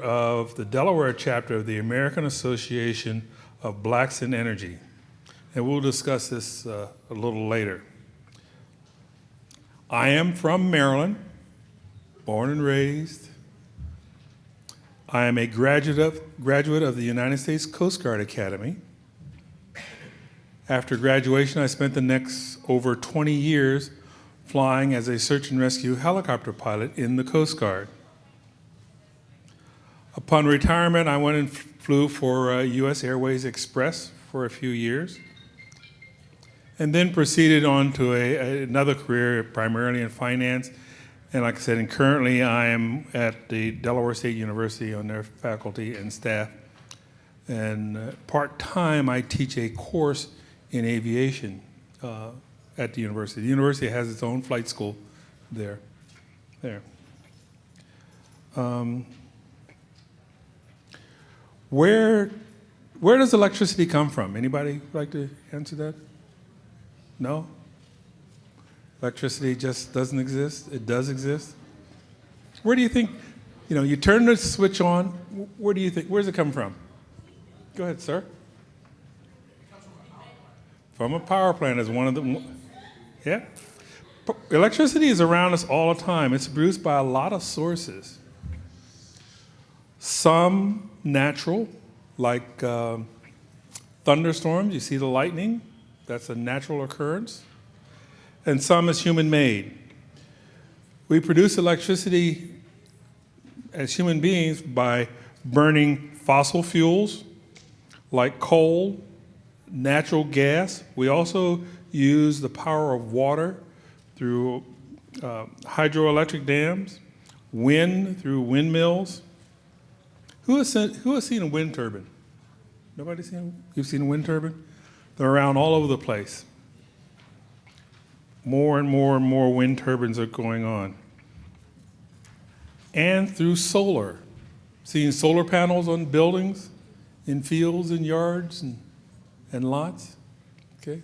of the Delaware chapter of the American Association of Blacks in Energy. And we'll discuss this a little later. I am from Maryland, born and raised. I am a graduate of the United States Coast Guard Academy. After graduation, I spent the next over 20 years flying as a search and rescue helicopter pilot in the Coast Guard. Upon retirement, I went and flew for U.S. Airways Express for a few years, and then proceeded on to another career, primarily in finance. And like I said, and currently I am at the Delaware State University on their faculty and staff. And part-time, I teach a course in aviation at the university. The university has its own flight school there. Where does electricity come from? Anybody like to answer that? No? Electricity just doesn't exist? It does exist? Where do you think, you turn the switch on, where do you think, where's it come from? Go ahead, sir. From a power plant is one of the, yeah. Electricity is around us all the time. It's produced by a lot of sources. Some natural, like thunderstorms, you see the lightning, that's a natural occurrence. And some is human-made. We produce electricity as human beings by burning fossil fuels like coal, natural gas. We also use the power of water through hydroelectric dams, wind through windmills. Who has seen a wind turbine? Nobody seen? You've seen a wind turbine? They're around all over the place. More and more and more wind turbines are going on. And through solar. Seeing solar panels on buildings, in fields and yards and lots. Okay.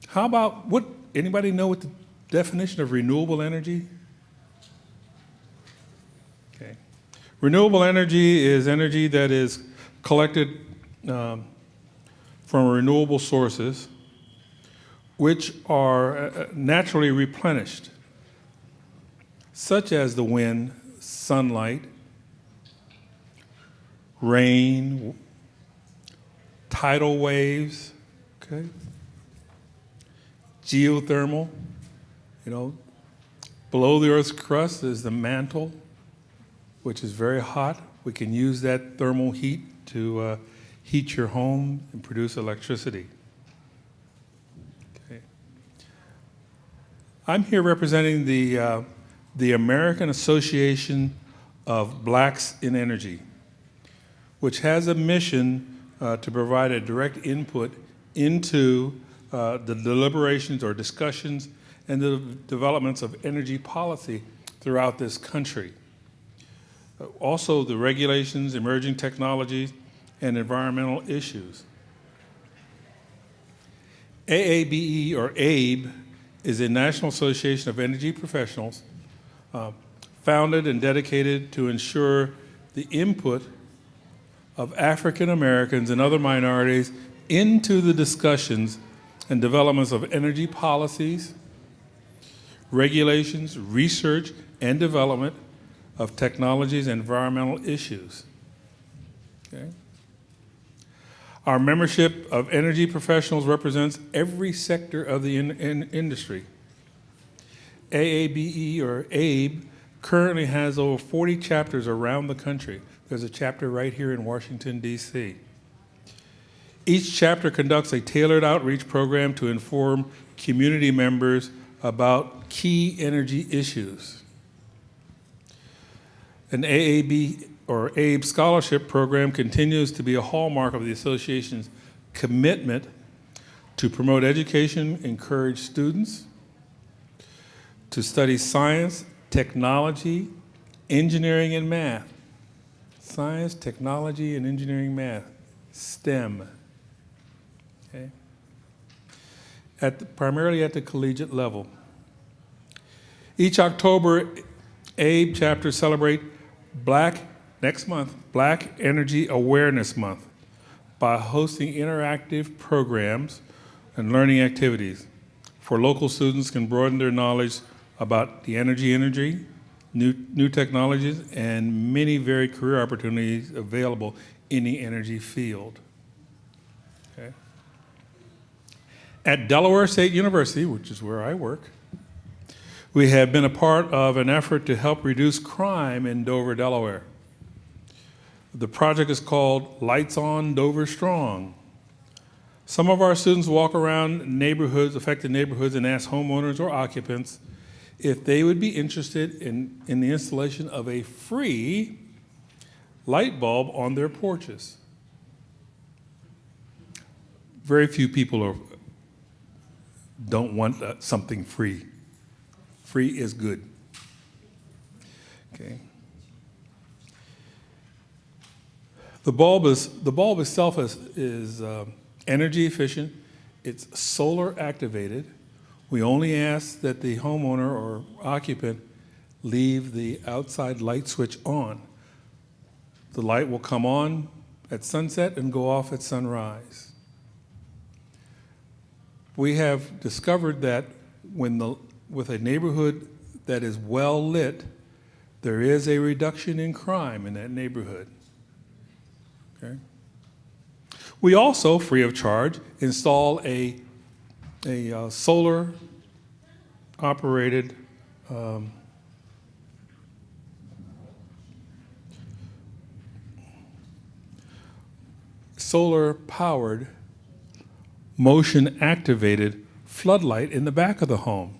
How about, anybody know what the definition of renewable energy? Okay. Renewable energy is energy that is collected from renewable sources, which are naturally replenished, such as the wind, sunlight, rain, tidal waves, okay? Geothermal, below the Earth's crust is the mantle, which is very hot. We can use that thermal heat to heat your home and produce electricity. Okay. I'm here representing the American Association of Blacks in Energy, which has a mission to provide a direct input into the deliberations or discussions and the developments of energy policy throughout this country. Also, the regulations, emerging technologies, and environmental issues. AABE, or ABE, is a National Association of Energy Professionals founded and dedicated to ensure the input of African Americans and other minorities into the discussions and developments of energy policies, regulations, research, and development of technologies and environmental issues. Okay? Our membership of energy professionals represents every sector of the industry. AABE, or ABE, currently has over 40 chapters around the country. There's a chapter right here in Washington, D.C. Each chapter conducts a tailored outreach program to inform community members about key energy issues. An AAB or ABE scholarship program continues to be a hallmark of the association's commitment to promote education, encourage students to study science, technology, engineering, and math. Science, technology, and engineering, math, STEM. Okay? Primarily at the collegiate level. Each October, ABE chapter celebrate next month, Black Energy Awareness Month by hosting interactive programs and learning activities for local students can broaden their knowledge about the energy, new technologies, and many varied career opportunities available in the energy field. Okay. At Delaware State University, which is where I work, we have been a part of an effort to help reduce crime in Dover, Delaware. The project is called Lights On Dover Strong. Some of our students walk around affected neighborhoods, and ask homeowners or occupants if they would be interested in the installation of a free light bulb on their porches. Very few people don't want something free. Free is good. Okay. The bulb itself is energy efficient. It's solar activated. We only ask that the homeowner or occupant leave the outside light switch on. The light will come on at sunset and go off at sunrise. We have discovered that with a neighborhood that is well lit, there is a reduction in crime in that neighborhood. Okay. We also, free of charge, install a solar operated solar powered motion activated floodlight in the back of the home.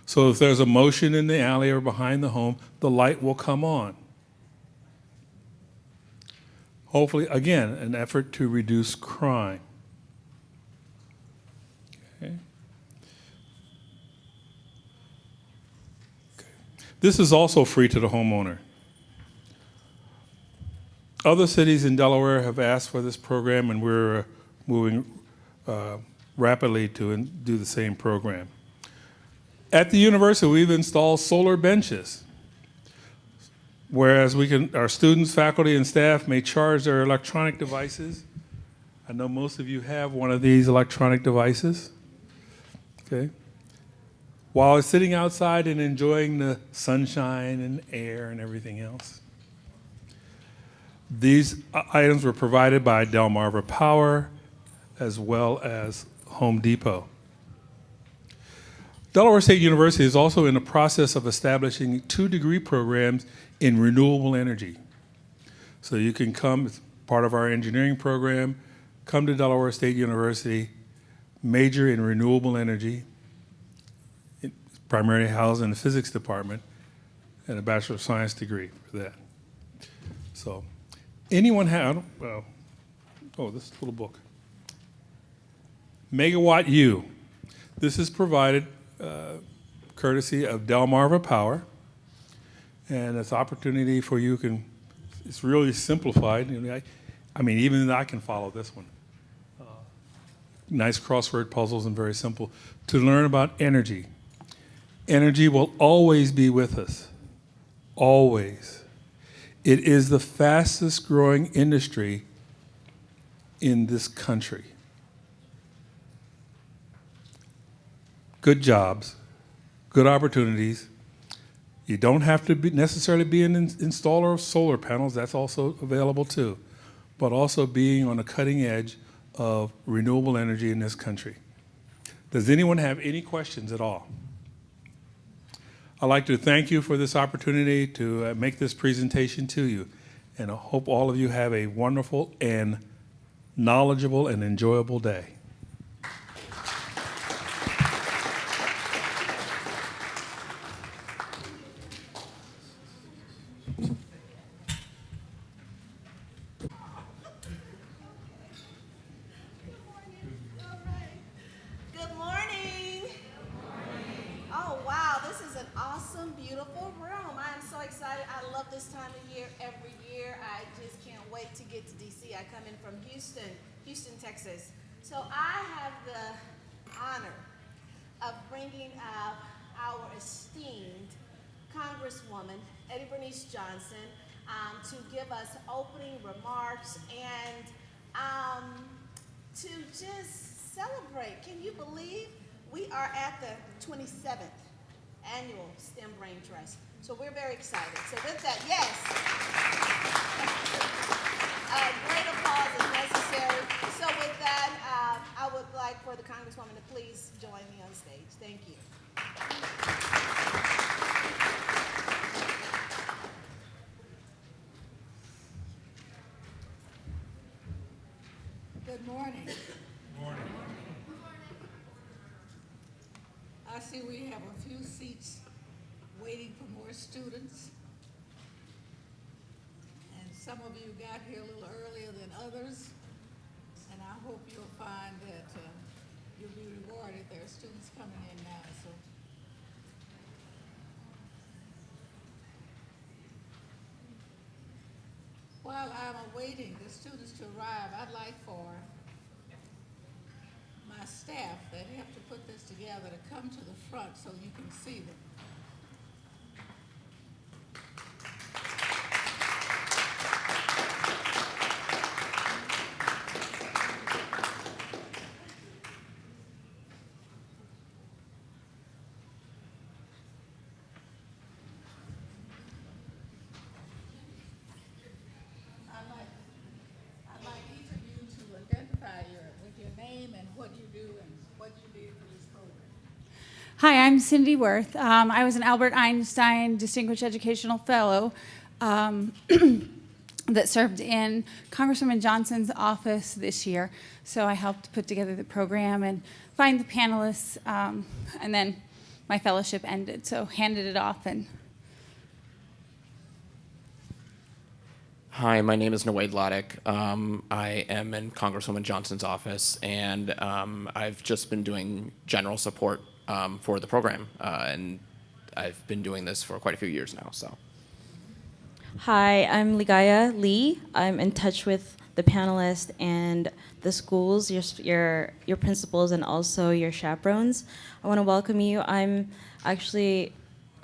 So if there's a motion in the alley or behind the home, the light will come on. Hopefully, again, an effort to reduce crime. Okay. This is also free to the homeowner. Other cities in Delaware have asked for this program, and we're moving rapidly to do the same program. At the university, we've installed solar benches, whereas our students, faculty, and staff may charge their electronic devices. I know most of you have one of these electronic devices, okay? While sitting outside and enjoying the sunshine and air and everything else. These items were provided by Delmarva Power as well as Home Depot. Delaware State University is also in the process of establishing 2 degree programs in renewable energy. So you can come as part of our engineering program, come to Delaware State University, major in renewable energy, primarily housed in the physics department, and a Bachelor of Science degree for that. So anyone have, this little book. Megawatt U. This is provided courtesy of Delmarva Power, and it's an opportunity for you it's really simplified. I mean, even I can follow this one. Nice crossword puzzles and very simple. To learn about energy. Energy will always be with us, always. It is the fastest growing industry in this country. Good jobs, good opportunities. You don't have to necessarily be an installer of solar panels, that's also available too, but also being on the cutting edge of renewable energy in this country. Does anyone have any questions at all? I'd like to thank you for this opportunity to make this presentation to you, and I hope all of you have a wonderful and knowledgeable and enjoyable day. Houston, Texas. So I have the honor of bringing up our esteemed Congresswoman, Eddie Bernice Johnson, to give us opening remarks and to just celebrate. Can you believe we are at the 27th annual STEM Braintrust? So we're very excited. So with that, yes, great applause is necessary. So with that, I would like for the Congresswoman to please join me on stage. Thank you. Good morning. Good morning. I see we have a few seats waiting for more students. And some of you got here a little earlier than others. And I hope you'll find that you'll be rewarded. There are students coming in now. So. While I'm awaiting the students to arrive, I'd like for my staff that have to put this together to come to the front so you can see them. I'd like each of you to identify with your name and what you do and what you did for this program. Hi, I'm Cindy Worth. I was an Albert Einstein Distinguished Educational Fellow that served in Congresswoman Johnson's office this year. So I helped put together the program and find the panelists, and then my fellowship ended, so handed it off. And Hi, my name is Nawade Ladek. I am in Congresswoman Johnson's office, and I've just been doing general support for the program, and I've been doing this for quite a few years now. So, Hi, I'm Ligaya Lee. I'm in touch with the panelists and the schools, your principals, and also your chaperones. I want to welcome you. I'm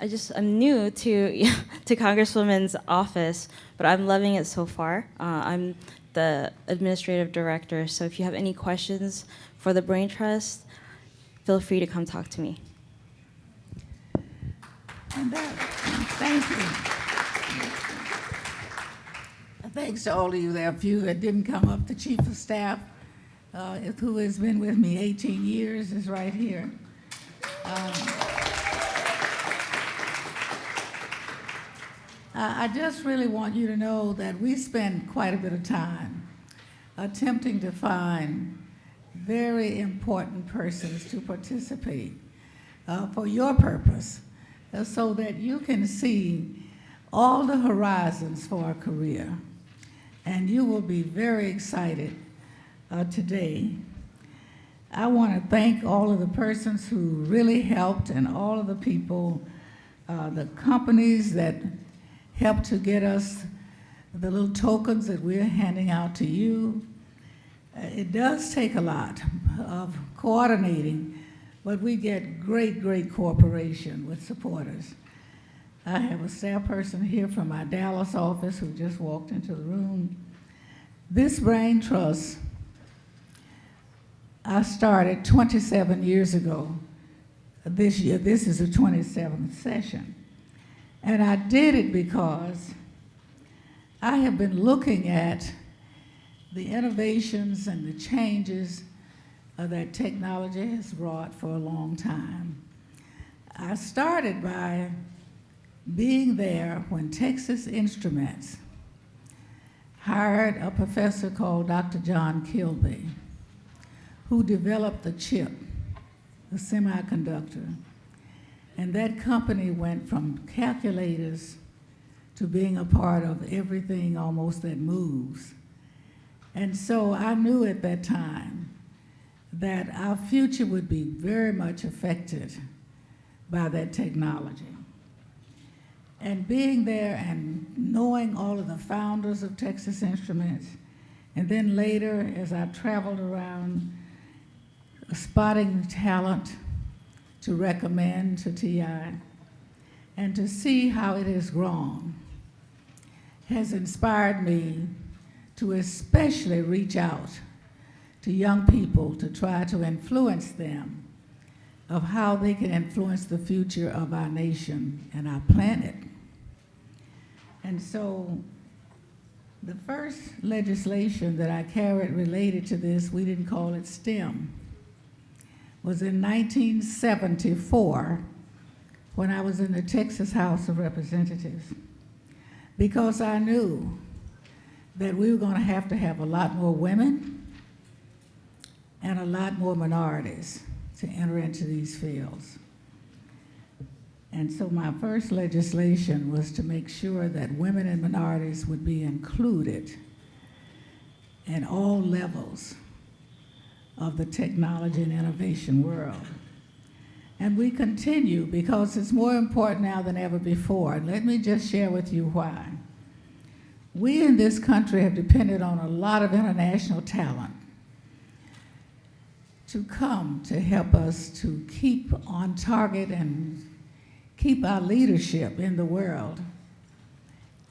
new to to Congresswoman's office, but I'm loving it so far. I'm the administrative director, so if you have any questions for the Braintrust, feel free to come talk to me. And thank you. Thanks to all of you. There are a few that didn't come up. The Chief of Staff, who has been with me 18 years, is right here. I just really want you to know that we spend quite a bit of time attempting to find very important persons to participate for your purpose, so that you can see all the horizons for a career. And you will be very excited today. I want to thank all of the persons who really helped, and all of the people, the companies that helped to get us the little tokens that we're handing out to you. It does take a lot of coordinating, but we get great, great cooperation with supporters. I have a staff person here from my Dallas office who just walked into the room. This Braintrust I started 27 years ago. This year, this is the 27th session. And I did it because I have been looking at the innovations and the changes that technology has brought for a long time. I started by being there when Texas Instruments hired a professor called Dr. John Kilby, who developed the chip, the semiconductor. And that company went from calculators to being a part of everything almost that moves. And so I knew at that time that our future would be very much affected by that technology. And being there and knowing all of the founders of Texas Instruments, and then later as I traveled around spotting talent to recommend to TI, and to see how it has grown has inspired me to especially reach out to young people to try to influence them of how they can influence the future of our nation and our planet. And so the first legislation that I carried related to this, we didn't call it STEM, was in 1974 when I was in the Texas House of Representatives, because I knew that we were going to have a lot more women and a lot more minorities to enter into these fields. And so my first legislation was to make sure that women and minorities would be included in all levels of the technology and innovation world. And we continue because it's more important now than ever before. And let me just share with you why. We in this country have depended on a lot of international talent to come to help us to keep on target and keep our leadership in the world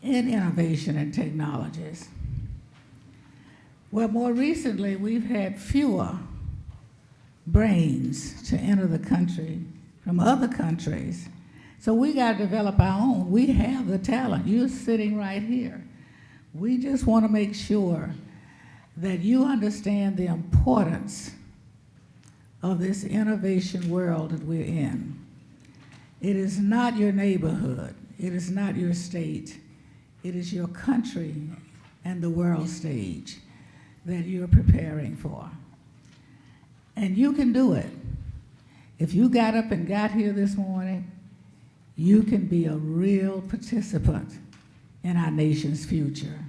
in innovation and technologies. Well, more recently, we've had fewer brains to enter the country from other countries. So we got to develop our own. We have the talent. You're sitting right here. We just want to make sure that you understand the importance of this innovation world that we're in. It is not your neighborhood. It is not your state. It is your country and the world stage that you're preparing for. And you can do it. If you got up and got here this morning, you can be a real participant in our nation's future.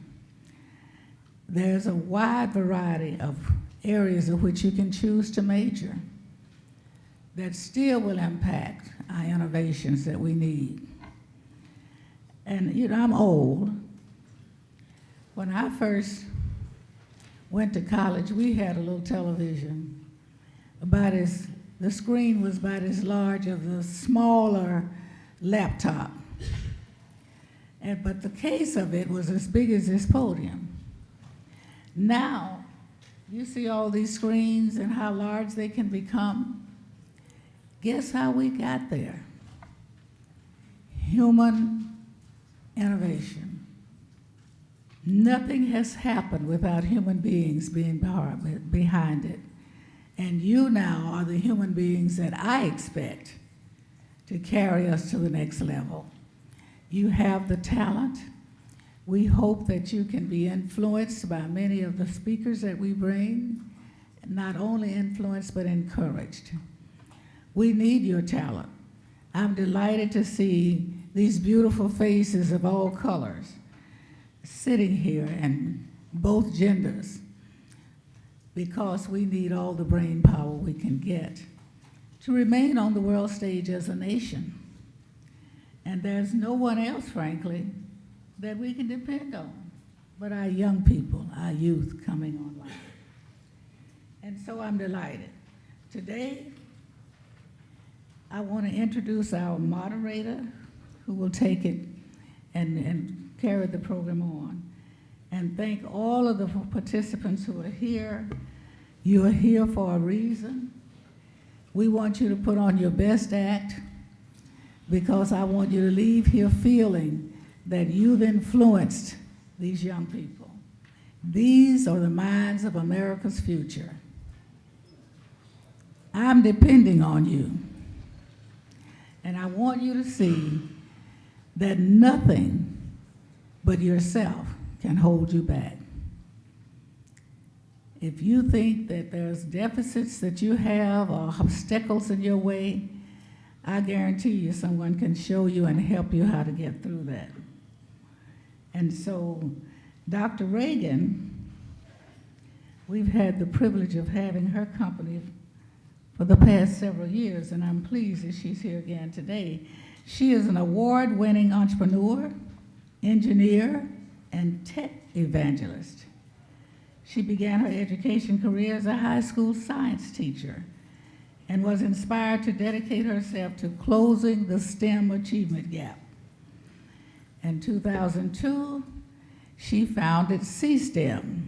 There's a wide variety of areas of which you can choose to major that still will impact our innovations that we need. And you know, I'm old. When I first went to college, we had a little television the screen was about as large as a smaller laptop. But the case of it was as big as this podium. Now, you see all these screens and how large they can become. Guess how we got there? Human innovation. Nothing has happened without human beings being behind it. And you now are the human beings that I expect to carry us to the next level. You have the talent. We hope that you can be influenced by many of the speakers that we bring, not only influenced, but encouraged. We need your talent. I'm delighted to see these beautiful faces of all colors sitting here and both genders, because we need all the brain power we can get to remain on the world stage as a nation. And there's no one else, frankly, that we can depend on but our young people, our youth coming online. And so I'm delighted. Today, I want to introduce our moderator who will take it and carry the program on. And thank all of the participants who are here. You are here for a reason. We want you to put on your best act, because I want you to leave here feeling that you've influenced these young people. These are the minds of America's future. I'm depending on you. And I want you to see that nothing but yourself can hold you back. If you think that there's deficits that you have or obstacles in your way, I guarantee you someone can show you and help you how to get through that. And so, Dr. Reagan, we've had the privilege of having her company for the past several years, and I'm pleased that she's here again today. She is an award-winning entrepreneur, engineer, and tech evangelist. She began her education career as a high school science teacher, and was inspired to dedicate herself to closing the STEM achievement gap. In 2002, she founded CSTEM,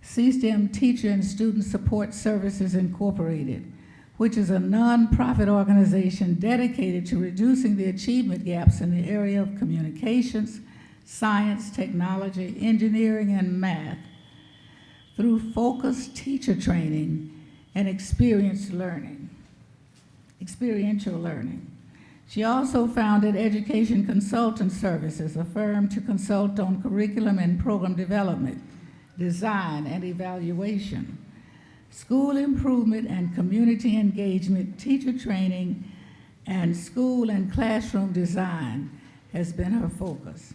CSTEM Teacher and Student Support Services Incorporated, which is a nonprofit organization dedicated to reducing the achievement gaps in the area of communications, science, technology, engineering, and math through focused teacher training and experiential learning. She also founded Education Consultant Services, a firm to consult on curriculum and program development, design and evaluation, school improvement and community engagement, teacher training, and school and classroom design has been her focus.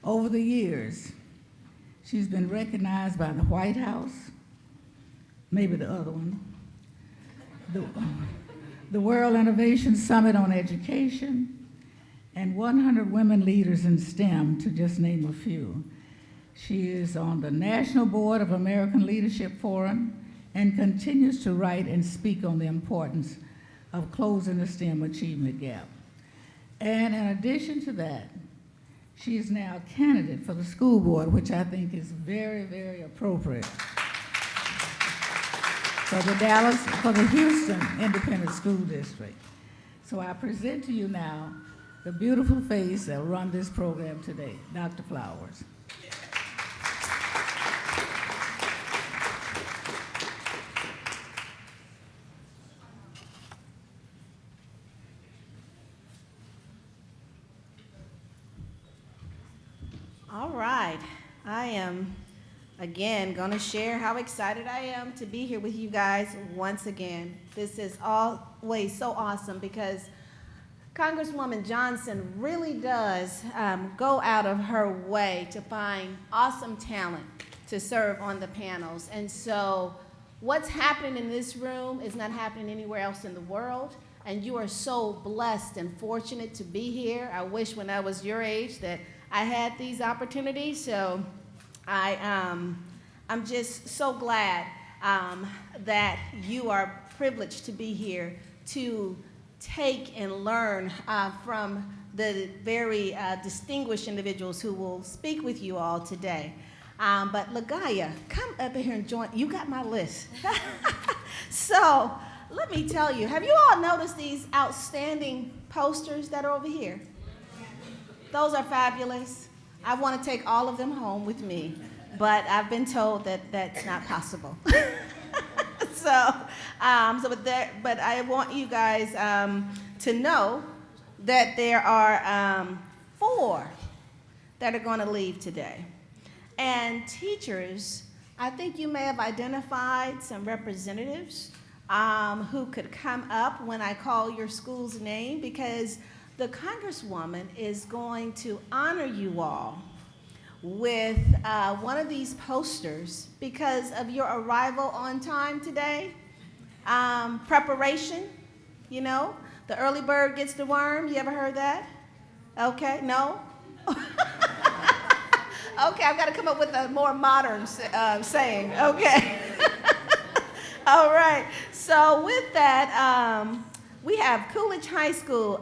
Over the years, she's been recognized by the White House, maybe the other one, the World Innovation Summit on Education, and 100 Women Leaders in STEM, to just name a few. She is on the National Board of American Leadership Forum and continues to write and speak on the importance of closing the STEM achievement gap. And in addition to that, she is now a candidate for the school board, which I think is very, very appropriate for the Houston Independent School District. So I present to you now the beautiful face that will run this program today, Dr. Flowers. All right. I am, again, going to share how excited I am to be here with you guys once again. This is always so awesome because Congresswoman Johnson really does go out of her way to find awesome talent to serve on the panels. And so what's happening in this room is not happening anywhere else in the world. And you are so blessed and fortunate to be here. I wish when I was your age that I had these opportunities. So I'm just so glad that you are privileged to be here to take and learn from the very distinguished individuals who will speak with you all today. But Lagaya, come up here and join. You got my list. So let me tell you, have you all noticed these outstanding posters that are over here? Those are fabulous. I want to take all of them home with me, but I've been told that that's not possible. But I want you guys to know that there are 4 that are going to leave today. And teachers, I think you may have identified some representatives who could come up when I call your school's name, because the Congresswoman is going to honor you all with one of these posters because of your arrival on time today. Preparation, you know, the early bird gets the worm. You ever heard that? Okay, no? Okay, I've got to come up with a more modern saying. Okay. All right. So with that, we have Coolidge High School,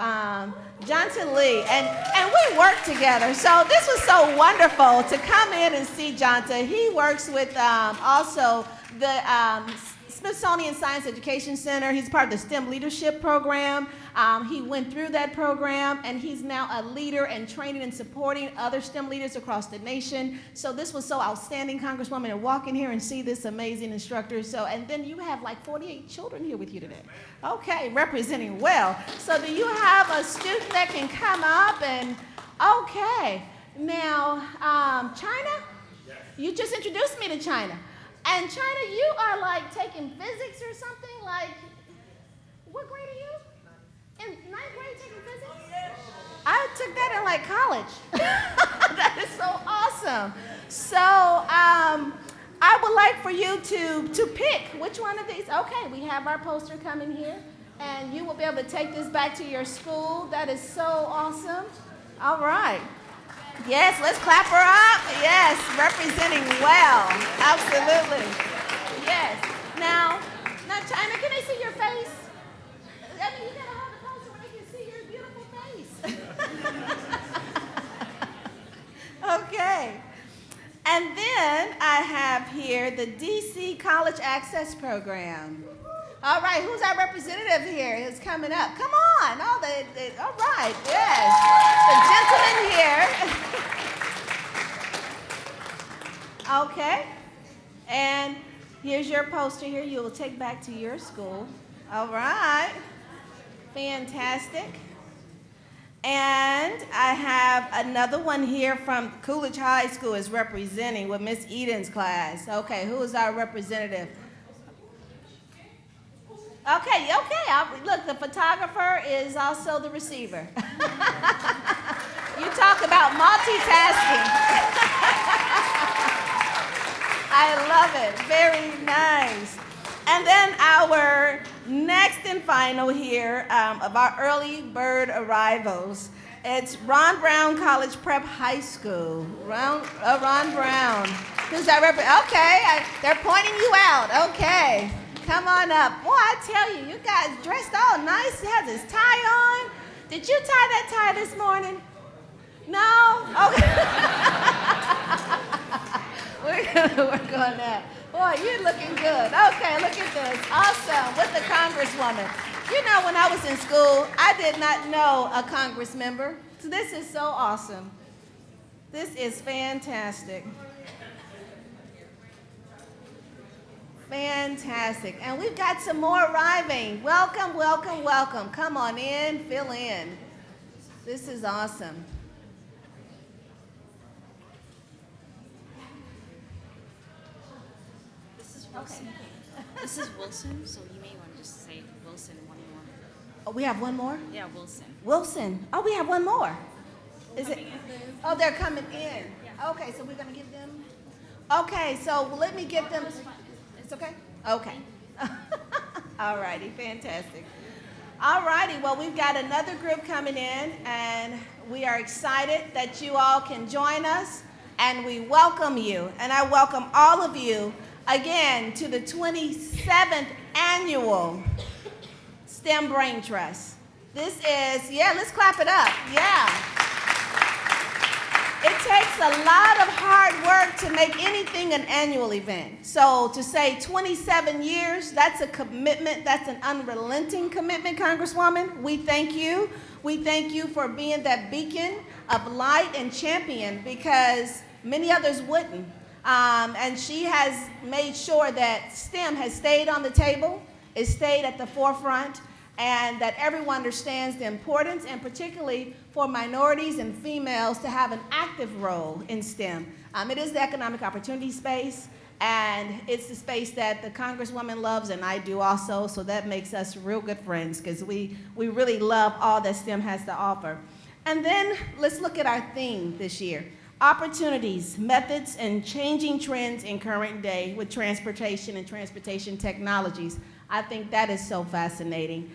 Johnson Lee, and we work together. So this was so wonderful to come in and see Johnson. He works with also the Smithsonian Science Education Center. He's part of the STEM Leadership Program. He went through that program, and he's now a leader and training and supporting other STEM leaders across the nation. So this was so outstanding, Congresswoman, to walk in here and see this amazing instructor. So, and then you have like 48 children here with you today. Okay, representing well. So do you have a student that can come up and, okay. Now, China? Yes. You just introduced me to China. And China, you are like taking physics or something, like, what grade are you? In 9th grade taking physics? I took that in like college. That is so awesome. So I would like for you to pick which one of these. Okay, we have our poster coming here, and you will be able to take this back to your school. That is so awesome. All right. Yes, let's clap her up. Yes, representing well. Absolutely. Yes. Now, China, can I see your I have here the DC College Access Program. All right, who's our representative here who's coming up? Come on. All right, yes. The gentleman here. Okay. And here's your poster here you will take back to your school. All right. Fantastic. And I have another one here from Coolidge High School is representing with Miss Eden's class. Okay, who is our representative? Okay. Look, the photographer is also the receiver. You talk about multitasking. I love it. Very nice. And then our next and final here of our early bird arrivals, it's Ron Brown College Prep High School. Ron Brown. Who's that Okay, they're pointing you out. Okay, come on up. Boy, I tell you, you guys dressed all nice. He has his tie on. Did you tie that tie this morning? No? Okay. We're gonna work on that. Boy, you're looking good. Okay, look at this. Awesome, with the Congresswoman. You know, when I was in school, I did not know a Congress member. So this is so awesome. This is fantastic. Fantastic. And we've got some more arriving. Welcome, welcome, welcome. Come on in, fill in. This is awesome. Wilson. This is Wilson, so you may want to just say Wilson one more. Oh, we have one more? Yeah, Wilson. Wilson. Oh, we have one more. Is it? Oh, they're coming in. Okay, so we're going to give them. Okay, so let me get them. It's okay? Okay. All righty, fantastic. All righty, well, we've got another group coming in, and we are excited that you all can join us, and we welcome you. And I welcome all of you again to the 27th annual STEM Braintrust. This is, let's clap it up, It takes a lot of hard work to make anything an annual event. So to say 27 years, that's a commitment, that's an unrelenting commitment, Congresswoman. We thank you. We thank you for being that beacon of light and champion because many others wouldn't. And she has made sure that STEM has stayed on the table, it stayed at the forefront, and that everyone understands the importance, and particularly for minorities and females to have an active role in STEM. It is the economic opportunity space, and it's the space that the Congresswoman loves, and I do also, so that makes us real good friends, because we really love all that STEM has to offer. And then let's look at our theme this year. Opportunities, methods, and changing trends in current day with transportation and transportation technologies. I think that is so fascinating,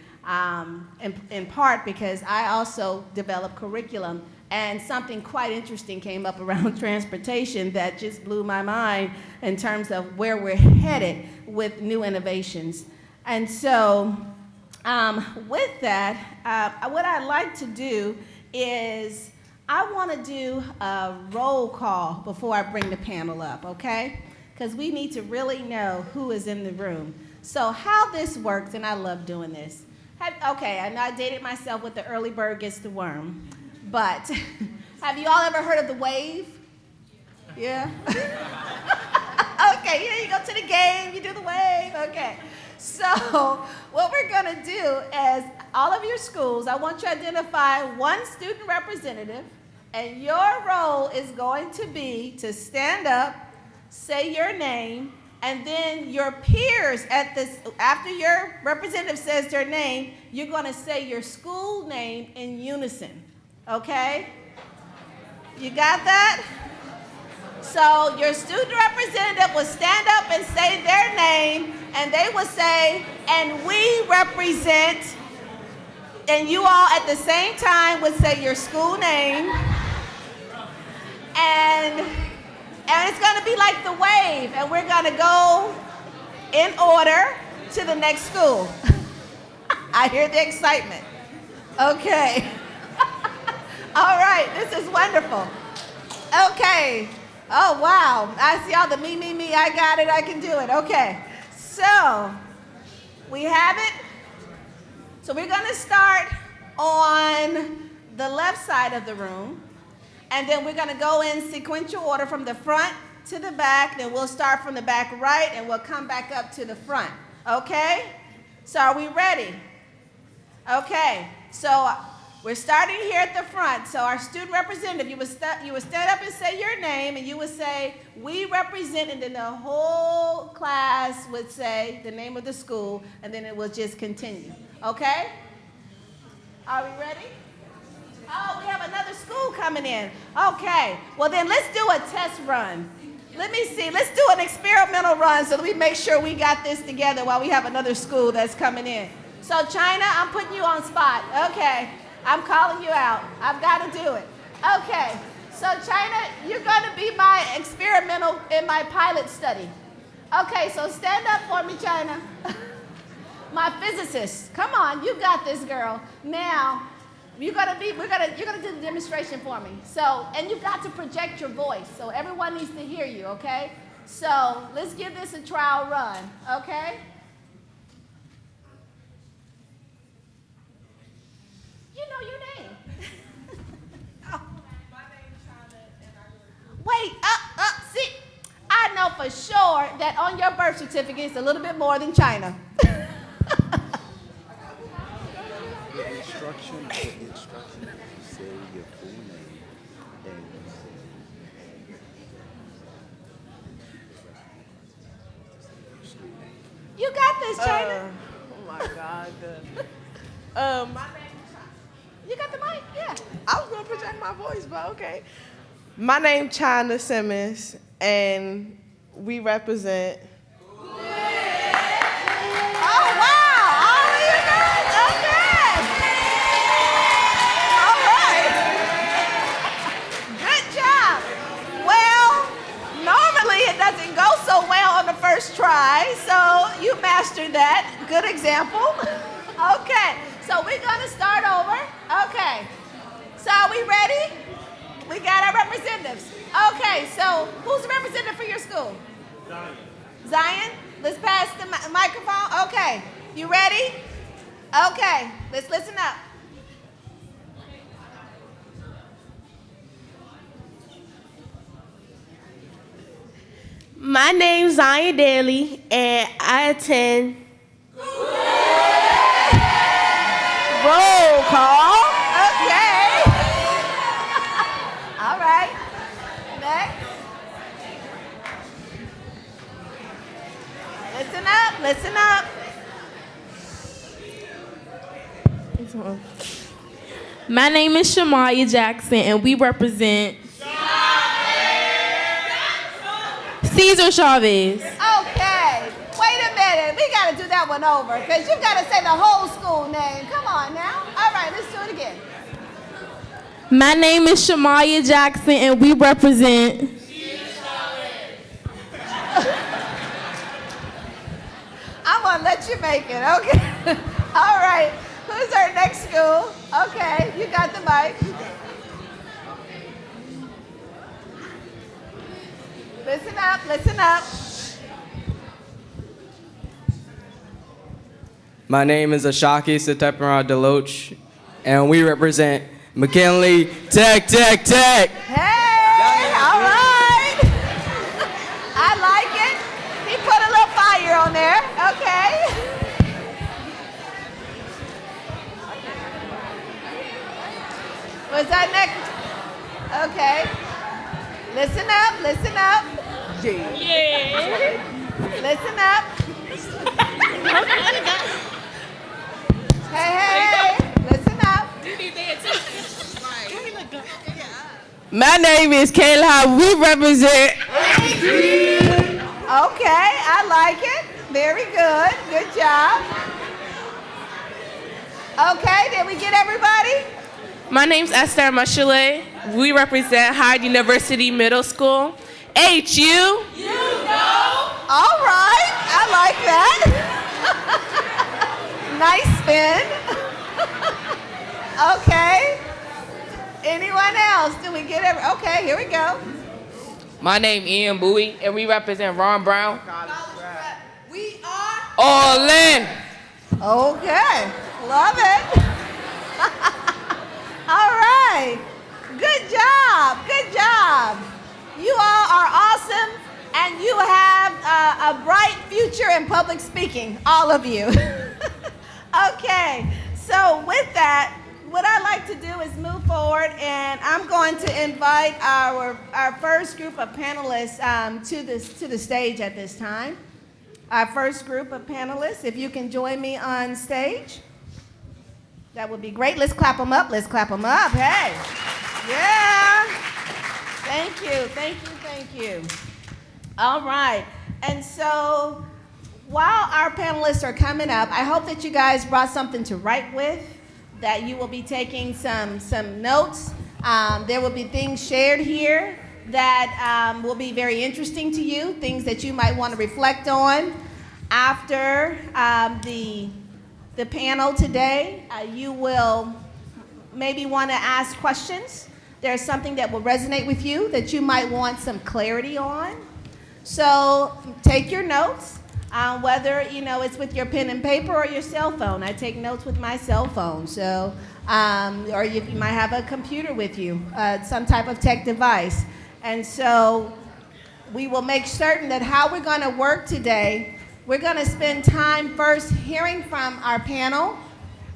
in part because I also develop curriculum, and something quite interesting came up around transportation that just blew my mind in terms of where we're headed with new innovations. And so with that, what I'd like to do is I want to do a roll call before I bring the panel up, okay? Because we need to really know who is in the room. So how this works, and I love doing this. Okay, I know I dated myself with the early bird gets the worm, but have you all ever heard of the wave? Yeah? Okay, you go to the game, you do the wave, okay. So what we're going to do is all of your schools, I want you to identify one student representative, and your role is going to be to stand up, say your name, and then your peers after your representative says their name, you're going to say your school name in unison, okay? You got that? So your student representative will stand up and say their name, and they will say, and we represent, and you all at the same time would say your school name, and it's going to be like the wave, and we're going to go in order to the next school. I hear the excitement. Okay. All right, this is wonderful. Okay. Oh, wow. I see all the me, I got it, I can do it. Okay. So, we have it. So we're going to start on the left side of the room, and then we're going to go in sequential order from the front to the back, then we'll start from the back right, and we'll come back up to the front. Okay? So are we ready? Okay. So we're starting here at the front. So our student representative, you would stand up and say your name, and you would say, "We represent," and then the whole class would say the name of the school, and then it will just continue. Okay? Are we ready? Oh, we have another school coming in. Okay. Well, then let's do a test run. Let me see. Let's do an experimental run so that we make sure we got this together while we have another school that's coming in. So, China, I'm putting you on spot. Okay. I'm calling you out. I've got to do it. Okay. So, China, you're going to be my experimental in my pilot study. Okay, so stand up for me, China. My physicist. Come on, you got this, girl. Now, you're gonna do the demonstration for me. So, and you've got to project your voice, so everyone needs to hear you, okay? So, let's give this a trial run, okay? You know your name. Oh. My name's China, and wait, see, I know for sure that on your birth certificate it's a little bit more than China. The instruction say your full name and You got this, China. Oh my God. My name is China. You got the mic? Yeah. I was gonna project my voice, but okay. My name China Simmons, and we represent. Oh, wow. All of you guys? Okay. All right. Good job. Well, normally it doesn't go so well on the first try, so you mastered that. Good example. Okay. So we're going to start over. Okay. So are we ready? We got our representatives. Okay. So who's the representative for your school? Zion. Zion? Let's pass the microphone. Okay. You ready? Okay. Let's listen up. My name's Zion Daly, and I attend. Roll call. Okay. All right. Next. Listen up. Listen up. My name is Shamaya Jackson, and we represent Cesar Chavez. Okay. Wait a minute. We got to do that one over because you've got to say the whole school name. Come on now. All right. Let's do it again. My name is Shamaya Jackson, and we represent I'm going to let you make it. Okay. All right. Who's our next school? Okay. You got the mic. Listen up. Listen up. My name is Ashaki Satepara Deloach, and we represent McKinley Tech. Hey, all right. I like it. He put a little fire on there. Okay. Was that next? Okay. Listen up. Listen up. Yeah. Listen up. Hey. Listen up. My name is Kayla. We represent. Okay, I like it. Very good. Good job. Okay, did we get everybody? My name's Esther Mashule. We represent Howard University Middle School. HU. You know. All right, I like that. Nice spin. Okay. Anyone else? Did we get every? Okay, here we go. My name Ian Bowie, and we represent Ron Brown. We are All in. Okay, love it. All right, good job, good job. You all are awesome, and you have a bright future in public speaking, all of you. Okay, so with that, what I'd like to do is move forward, and I'm going to invite our first group of panelists to the stage at this time. Our first group of panelists, if you can join me on stage, that would be great. Let's clap them up. Let's clap them up. Hey, yeah. Thank you, thank you, thank you. All right, and so while our panelists are coming up, I hope that you guys brought something to write with, that you will be taking some notes. There will be things shared here that will be very interesting to you, things that you might want to reflect on after the panel today. You will maybe want to ask questions. There's something that will resonate with you that you might want some clarity on. So take your notes, whether it's with your pen and paper or your cell phone. I take notes with my cell phone. So, or you might have a computer with you, some type of tech device. And so we will make certain that how we're going to work today, we're going to spend time first hearing from our panel,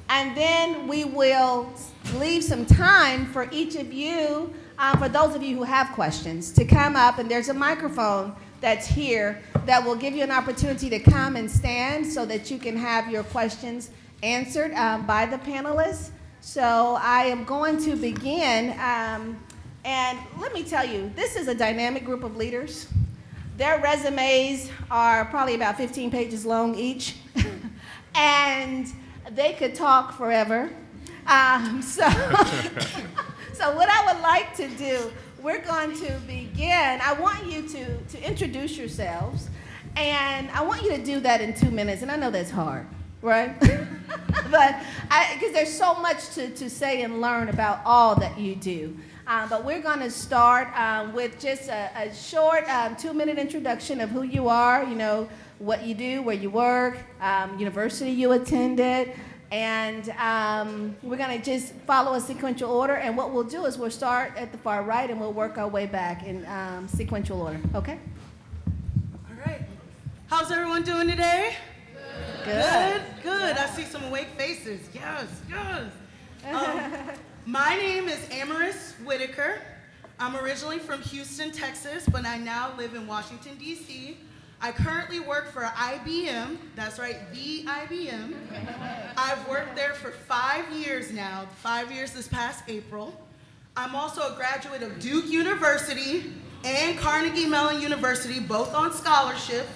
and then we will leave some time for each of you, for those of you who have questions, to come up, and there's a microphone that's here that will give you an opportunity to come and stand so that you can have your questions answered by the panelists. So I am going to begin, and let me tell you, this is a dynamic group of leaders. Their resumes are probably about 15 pages long each, and they could talk forever. So what I would like to do, we're going to begin. I want you to introduce yourselves, and I want you to do that in 2 minutes, and I know that's hard, right? But because there's so much to say and learn about all that you do. But we're going to start with just a short 2-minute introduction of who you are, what you do, where you work, university you attended, and we're going to just follow a sequential order. And what we'll do is we'll start at the far right and we'll work our way back in sequential order. Okay? All right. How's everyone doing today? Good. Good. I see some awake faces. Yes, yes. My name is Amaris Whitaker. I'm originally from Houston, Texas, but I now live in Washington, D.C. I currently work for IBM. That's right, the IBM. I've worked there for 5 years now, 5 years this past April. I'm also a graduate of Duke University and Carnegie Mellon University, both on scholarship,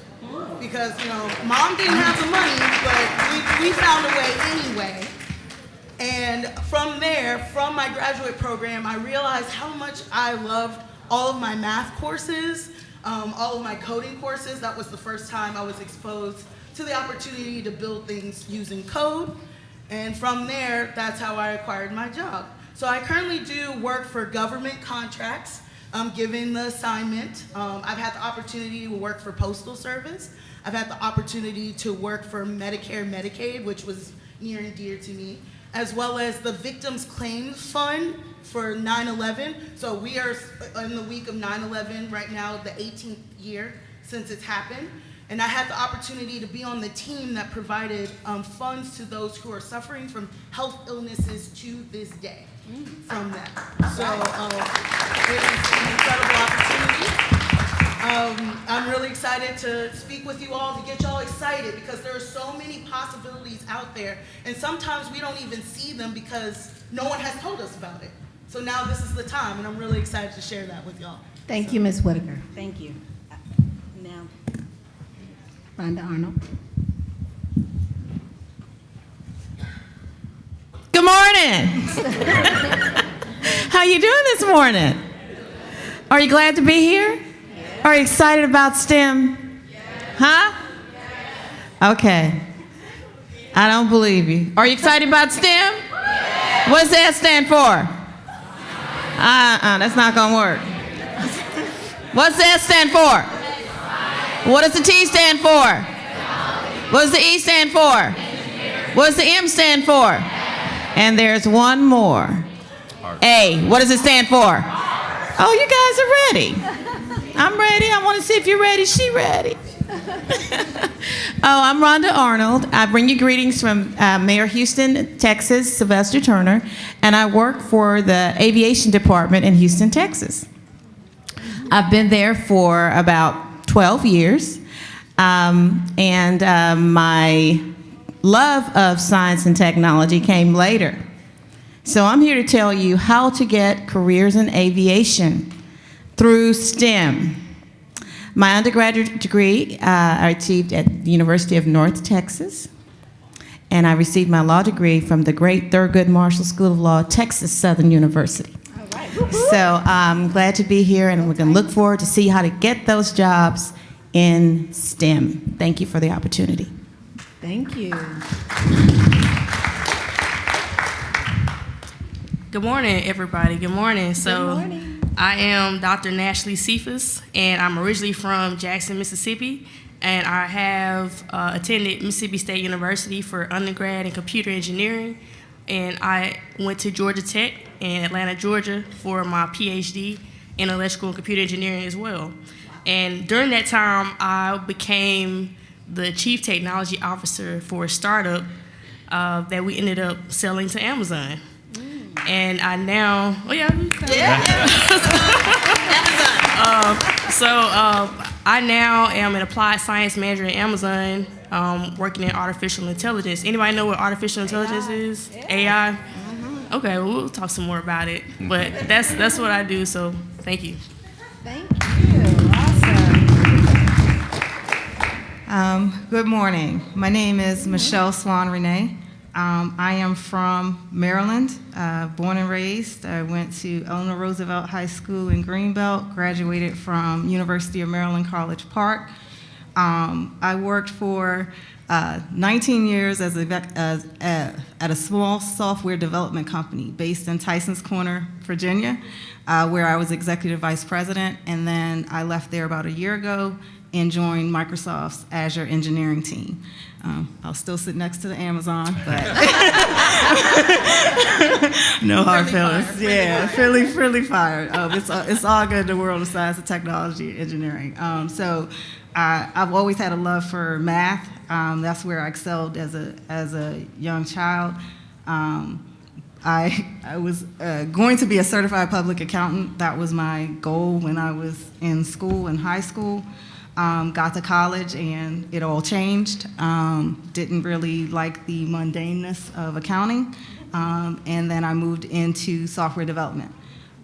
because, Mom didn't have the money, but we found a way anyway. And from there, from my graduate program, I realized how much I loved all of my math courses, all of my coding courses. That was the first time I was exposed to the opportunity to build things using code. And from there, that's how I acquired my job. So I currently do work for government contracts, given the assignment. I've had the opportunity to work for Postal Service. I've had the opportunity to work for Medicare, Medicaid, which was near and dear to me, as well as the Victims Claims Fund for 9/11. So we are in the week of 9/11 right now, the 18th year since it's happened. And I had the opportunity to be on the team that provided funds to those who are suffering from health illnesses to this day from that. So it was an incredible opportunity. I'm really excited to speak with you all, to get y'all excited, because there are so many possibilities out there, and sometimes we don't even see them because no one has told us about it. So now this is the time, and I'm really excited to share that with y'all. Thank you, Ms. Whitaker. Thank you. Now, Rhonda Arnold. Good morning. How you doing this morning? Are you glad to be here? Are you excited about STEM? Huh? Okay. I don't believe you. Are you excited about STEM? What's that stand for? That's not gonna work. What's the S stand for? What does the T stand for? What does the E stand for? What does the M stand for? And there's one more. A. What does it stand for? Oh, you guys are ready. I'm ready. I want to see if you're ready. She ready. Oh, I'm Rhonda Arnold. I bring you greetings from Mayor Houston, Texas, Sylvester Turner, and I work for the Aviation Department in Houston, Texas. I've been there for about 12 years, and my love of science and technology came later. So I'm here to tell you how to get careers in aviation through STEM. My undergraduate degree I achieved at the University of North Texas, and I received my law degree from the great Thurgood Marshall School of Law, Texas Southern University. All right. So I'm glad to be here, and we're going to look forward to see how to get those jobs in STEM. Thank you for the opportunity. Thank you. Good morning, everybody. Good morning. Good morning. I am Dr. Nashley Cephas, and I'm originally from Jackson, Mississippi, and I have attended Mississippi State University for undergrad in computer engineering, and I went to Georgia Tech in Atlanta, Georgia for my PhD in electrical and computer engineering as well. And during that time, I became the chief technology officer for a startup that we ended up selling to Amazon. And I now, I now am an applied science manager at Amazon, working in artificial intelligence. Anybody know what artificial intelligence is? AI? Okay, well, we'll talk some more about it. But that's what I do, so thank you. Thank you. Awesome. Good morning. My name is Michelle Swan Renee. I am from Maryland, born and raised. I went to Eleanor Roosevelt High School in Greenbelt, graduated from University of Maryland College Park. I worked for 19 years at a small software development company based in Tysons Corner, Virginia, where I was executive vice president, and then I left there about a year ago and joined Microsoft's Azure engineering team. I'll still sit next to the Amazon, but no hard feelings. Yeah, friendly fire. It's all good in the world of science and technology and engineering. I've always had a love for math. That's where I excelled as a young child. I was going to be a certified public accountant. That was my goal when I was in school, in high school. Got to college and it all changed. Didn't really like the mundaneness of accounting. And then I moved into software development.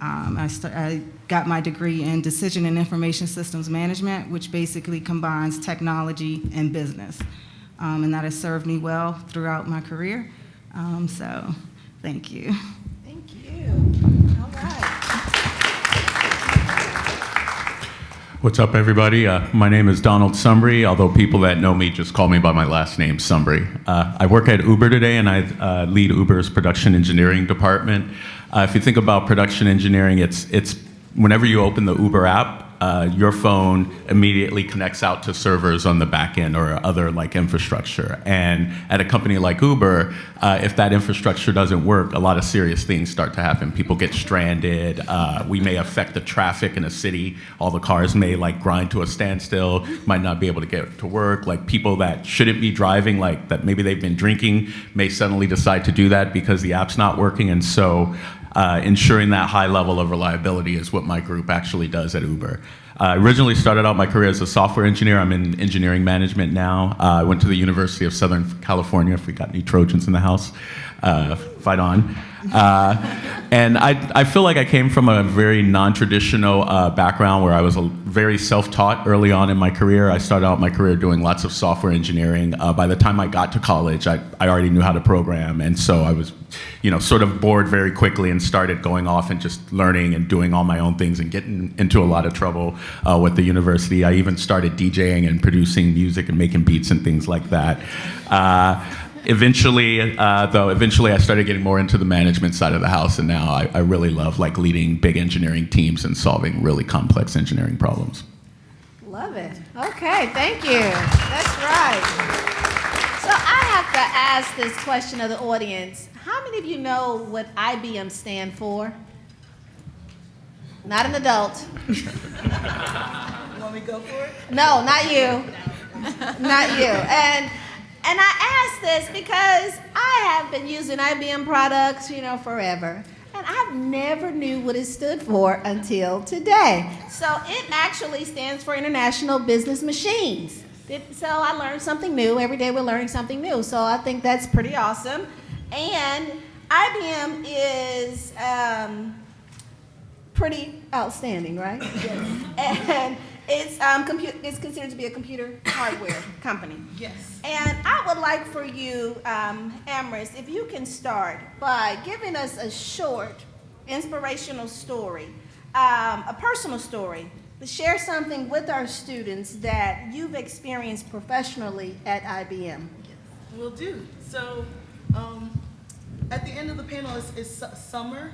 I got my degree in decision and information systems management, which basically combines technology and business. And that has served me well throughout my career. So thank you. Thank you. All right. What's up, everybody? My name is Donald Sumbry, although people that know me just call me by my last name, Sumbry. I work at Uber today, and I lead Uber's production engineering department. If you think about production engineering, it's whenever you open the Uber app, your phone immediately connects out to servers on the back end or other like infrastructure. And at a company like Uber, if that infrastructure doesn't work, a lot of serious things start to happen. People get stranded. We may affect the traffic in a city. All the cars may like grind to a standstill, might not be able to get to work. Like people that shouldn't be driving, like that maybe they've been drinking, may suddenly decide to do that because the app's not working. And so ensuring that high level of reliability is what my group actually does at Uber. I originally started out my career as a software engineer. I'm in engineering management now. I went to the University of Southern California, if we got any Trojans in the house. Fight on. And I feel like I came from a very non-traditional background where I was very self-taught early on in my career. I started out my career doing lots of software engineering. By the time I got to college, I already knew how to program. And so I was, sort of bored very quickly and started going off and just learning and doing all my own things and getting into a lot of trouble with the university. I even started DJing and producing music and making beats and things like that. Eventually I started getting more into the management side of the house, and now I really love like leading big engineering teams and solving really complex engineering problems. Love it. Okay, thank you. That's right. So I have to ask this question of the audience. How many of you know what IBM stand for? Not an adult. You want me to go for it? No, not you. Not you. And I ask this because I have been using IBM products, forever. And I've never knew what it stood for until today. So it actually stands for International Business Machines. So I learned something new. Every day we're learning something new. So I think that's pretty awesome. And IBM is pretty outstanding, right? Yes. And it's considered to be a computer hardware company. Yes. And I would like for you, Amaris, if you can start by giving us a short, inspirational story, a personal story, to share something with our students that you've experienced professionally at IBM. Will do. So, at the end of the panel is Sumbri.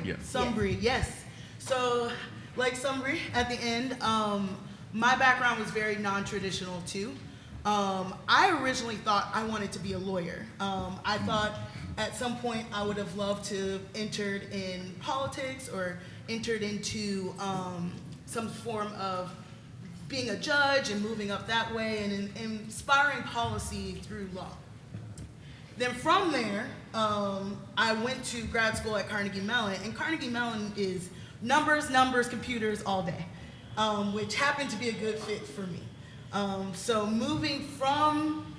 Yeah. Sumbri, yes. So, like Sumbri, at the end, my background was very non-traditional too. I originally thought I wanted to be a lawyer. I thought at some point I would have loved to have entered in politics or entered into some form of being a judge and moving up that way and inspiring policy through law. Then from there, I went to grad school at Carnegie Mellon, and Carnegie Mellon is numbers, computers all day, which happened to be a good fit for me. So moving from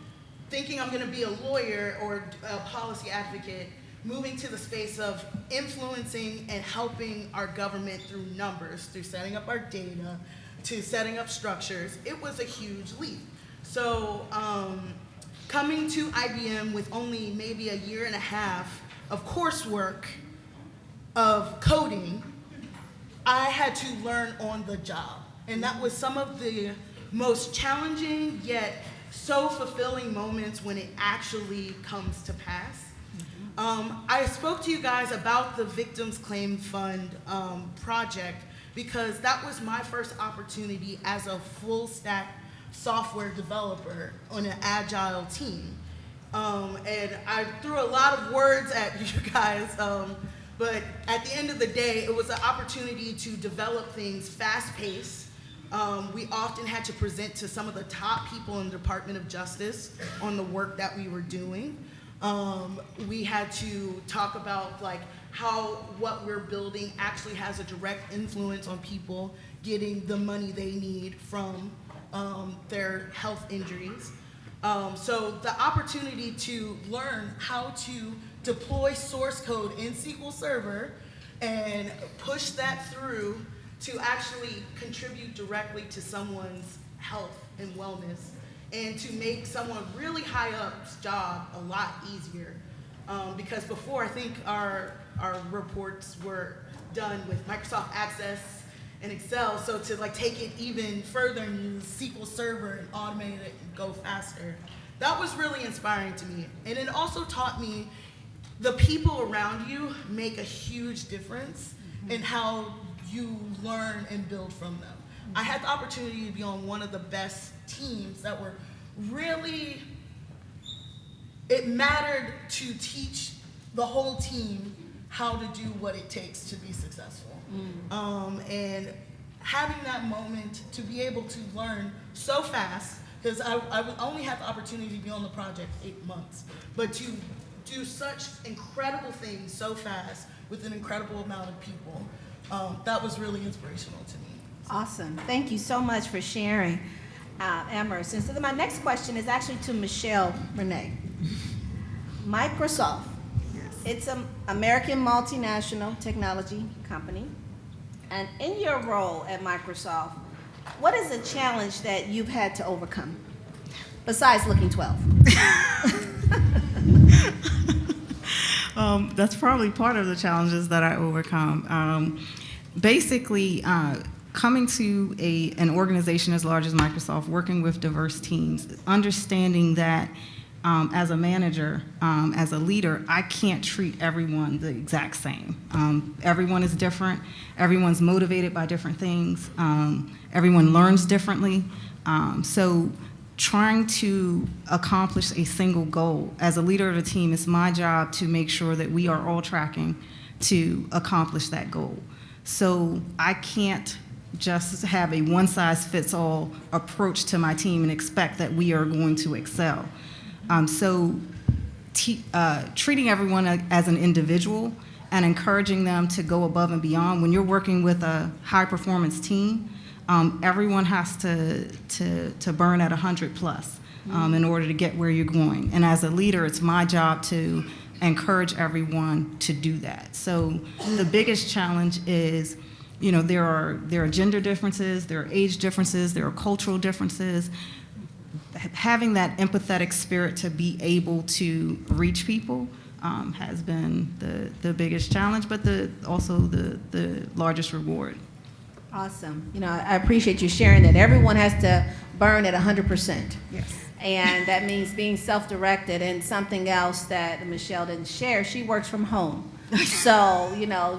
thinking I'm gonna be a lawyer or a policy advocate, moving to the space of influencing and helping our government through numbers, through setting up our data, to setting up structures, it was a huge leap. So coming to IBM with only maybe a year and a half of coursework of coding, I had to learn on the job. And that was some of the most challenging yet so fulfilling moments when it actually comes to pass. I spoke to you guys about the Victims Claim Fund project because that was my first opportunity as a full stack software developer on an agile team. And I threw a lot of words at you guys, but at the end of the day, it was an opportunity to develop things fast-paced. We often had to present to some of the top people in the Department of Justice on the work that we were doing. We had to talk about like how what we're building actually has a direct influence on people getting the money they need from their health injuries. So the opportunity to learn how to deploy source code in SQL Server and push that through to actually contribute directly to someone's health and wellness and to make someone really high up's job a lot easier. Because before, I think our reports were done with Microsoft Access and Excel, so to like take it even further and use SQL Server and automate it and go faster, that was really inspiring to me. And it also taught me the people around you make a huge difference in how you learn and build from them. I had the opportunity to be on one of the best teams that were really, it mattered to teach the whole team how to do what it takes to be successful. And having that moment to be able to learn so fast, because I only had the opportunity to be on the project 8 months, but to do such incredible things so fast with an incredible amount of people, that was really inspirational to me. Awesome. Thank you so much for sharing, Amaris. And so my next question is actually to Michelle Renee. Microsoft, it's an American multinational technology company. And in your role at Microsoft, what is a challenge that you've had to overcome, besides looking 12? That's probably part of the challenges that I overcome. Basically, coming to an organization as large as Microsoft, working with diverse teams, understanding that As a manager, as a leader, I can't treat everyone the exact same. Everyone is different. Everyone's motivated by different things. Everyone learns differently. So trying to accomplish a single goal, as a leader of the team, it's my job to make sure that we are all tracking to accomplish that goal. So I can't just have a one-size-fits-all approach to my team and expect that we are going to excel. Treating everyone as an individual and encouraging them to go above and beyond. When you're working with a high-performance team, everyone has to burn at 100 plus in order to get where you're going. And as a leader, it's my job to encourage everyone to do that. So the biggest challenge is, there are gender differences, there are age differences, there are cultural differences. Having that empathetic spirit to be able to reach people has been the biggest challenge, but also the largest reward. Awesome. I appreciate you sharing that. Everyone has to burn at 100%. Yes. And that means being self-directed. And something else that Michelle didn't share, she works from home. So,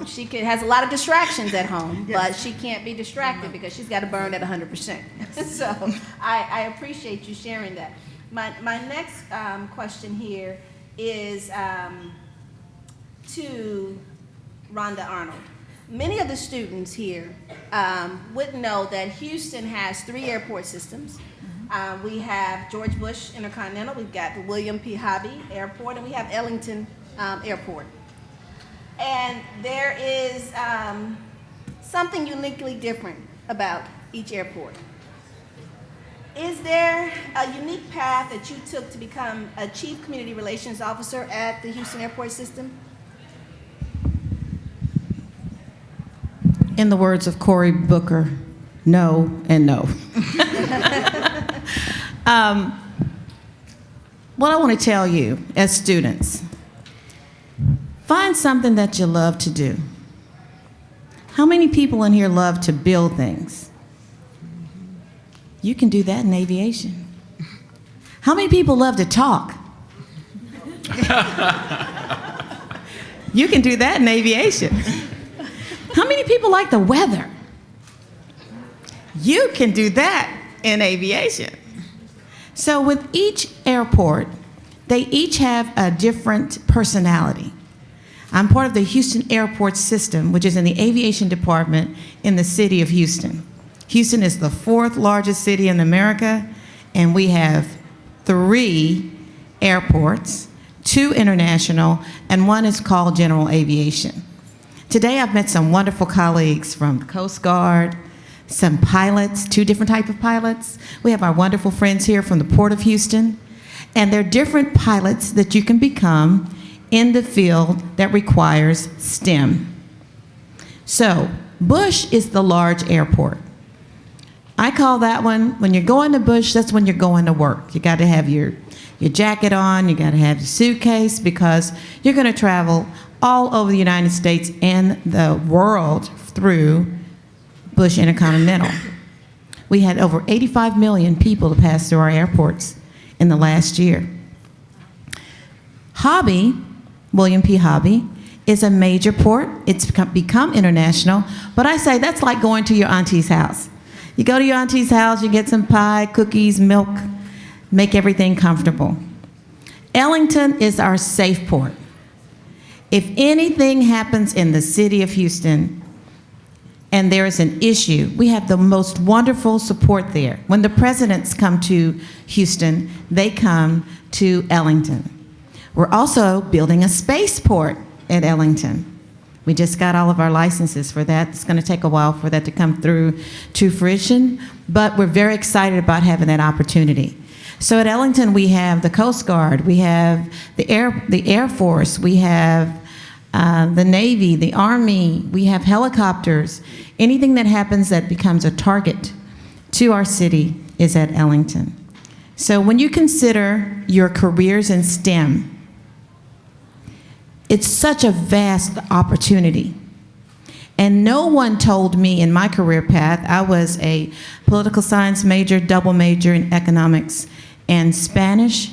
she has a lot of distractions at home, but she can't be distracted because she's got to burn at 100%. So I appreciate you sharing that. My next question here is to Rhonda Arnold. Many of the students here would know that Houston has 3 airport systems. We have George Bush Intercontinental, we've got the William P. Hobby Airport, and we have Ellington Airport. And there is something uniquely different about each airport. Is there a unique path that you took to become a Chief Community Relations Officer at the Houston Airport System? In the words of Cory Booker, no and no. What I want to tell you as students, find something that you love to do. How many people in here love to build things? You can do that in aviation. How many people love to talk? You can do that in aviation. How many people like the weather? You can do that in aviation. So with each airport, they each have a different personality. I'm part of the Houston Airport System, which is in the aviation department in the city of Houston. Houston is the 4th largest city in America, and we have 3 airports, 2 international, and 1 is called general aviation. Today I've met some wonderful colleagues from the Coast Guard, some pilots, 2 different types of pilots. We have our wonderful friends here from the Port of Houston, and they're different pilots that you can become in the field that requires STEM. So, Bush is the large airport. I call that one, when you're going to Bush, that's when you're going to work. You got to have your jacket on, you got to have your suitcase, because you're going to travel all over the United States and the world through Bush Intercontinental. We had over 85 million people to pass through our airports in the last year. Hobby, William P. Hobby, is a major port. It's become international, but I say that's like going to your auntie's house. You go to your auntie's house, you get some pie, cookies, milk, make everything comfortable. Ellington is our safe port. If anything happens in the city of Houston and there is an issue, we have the most wonderful support there. When the presidents come to Houston, they come to Ellington. We're also building a spaceport at Ellington. We just got all of our licenses for that. It's going to take a while for that to come through to fruition, but we're very excited about having that opportunity. So at Ellington, we have the Coast Guard, we have the Air Force, we have the Navy, the Army, we have helicopters. Anything that happens that becomes a target to our city is at Ellington. So when you consider your careers in STEM, it's such a vast opportunity. And no one told me in my career path, I was a political science major, double major in economics and Spanish.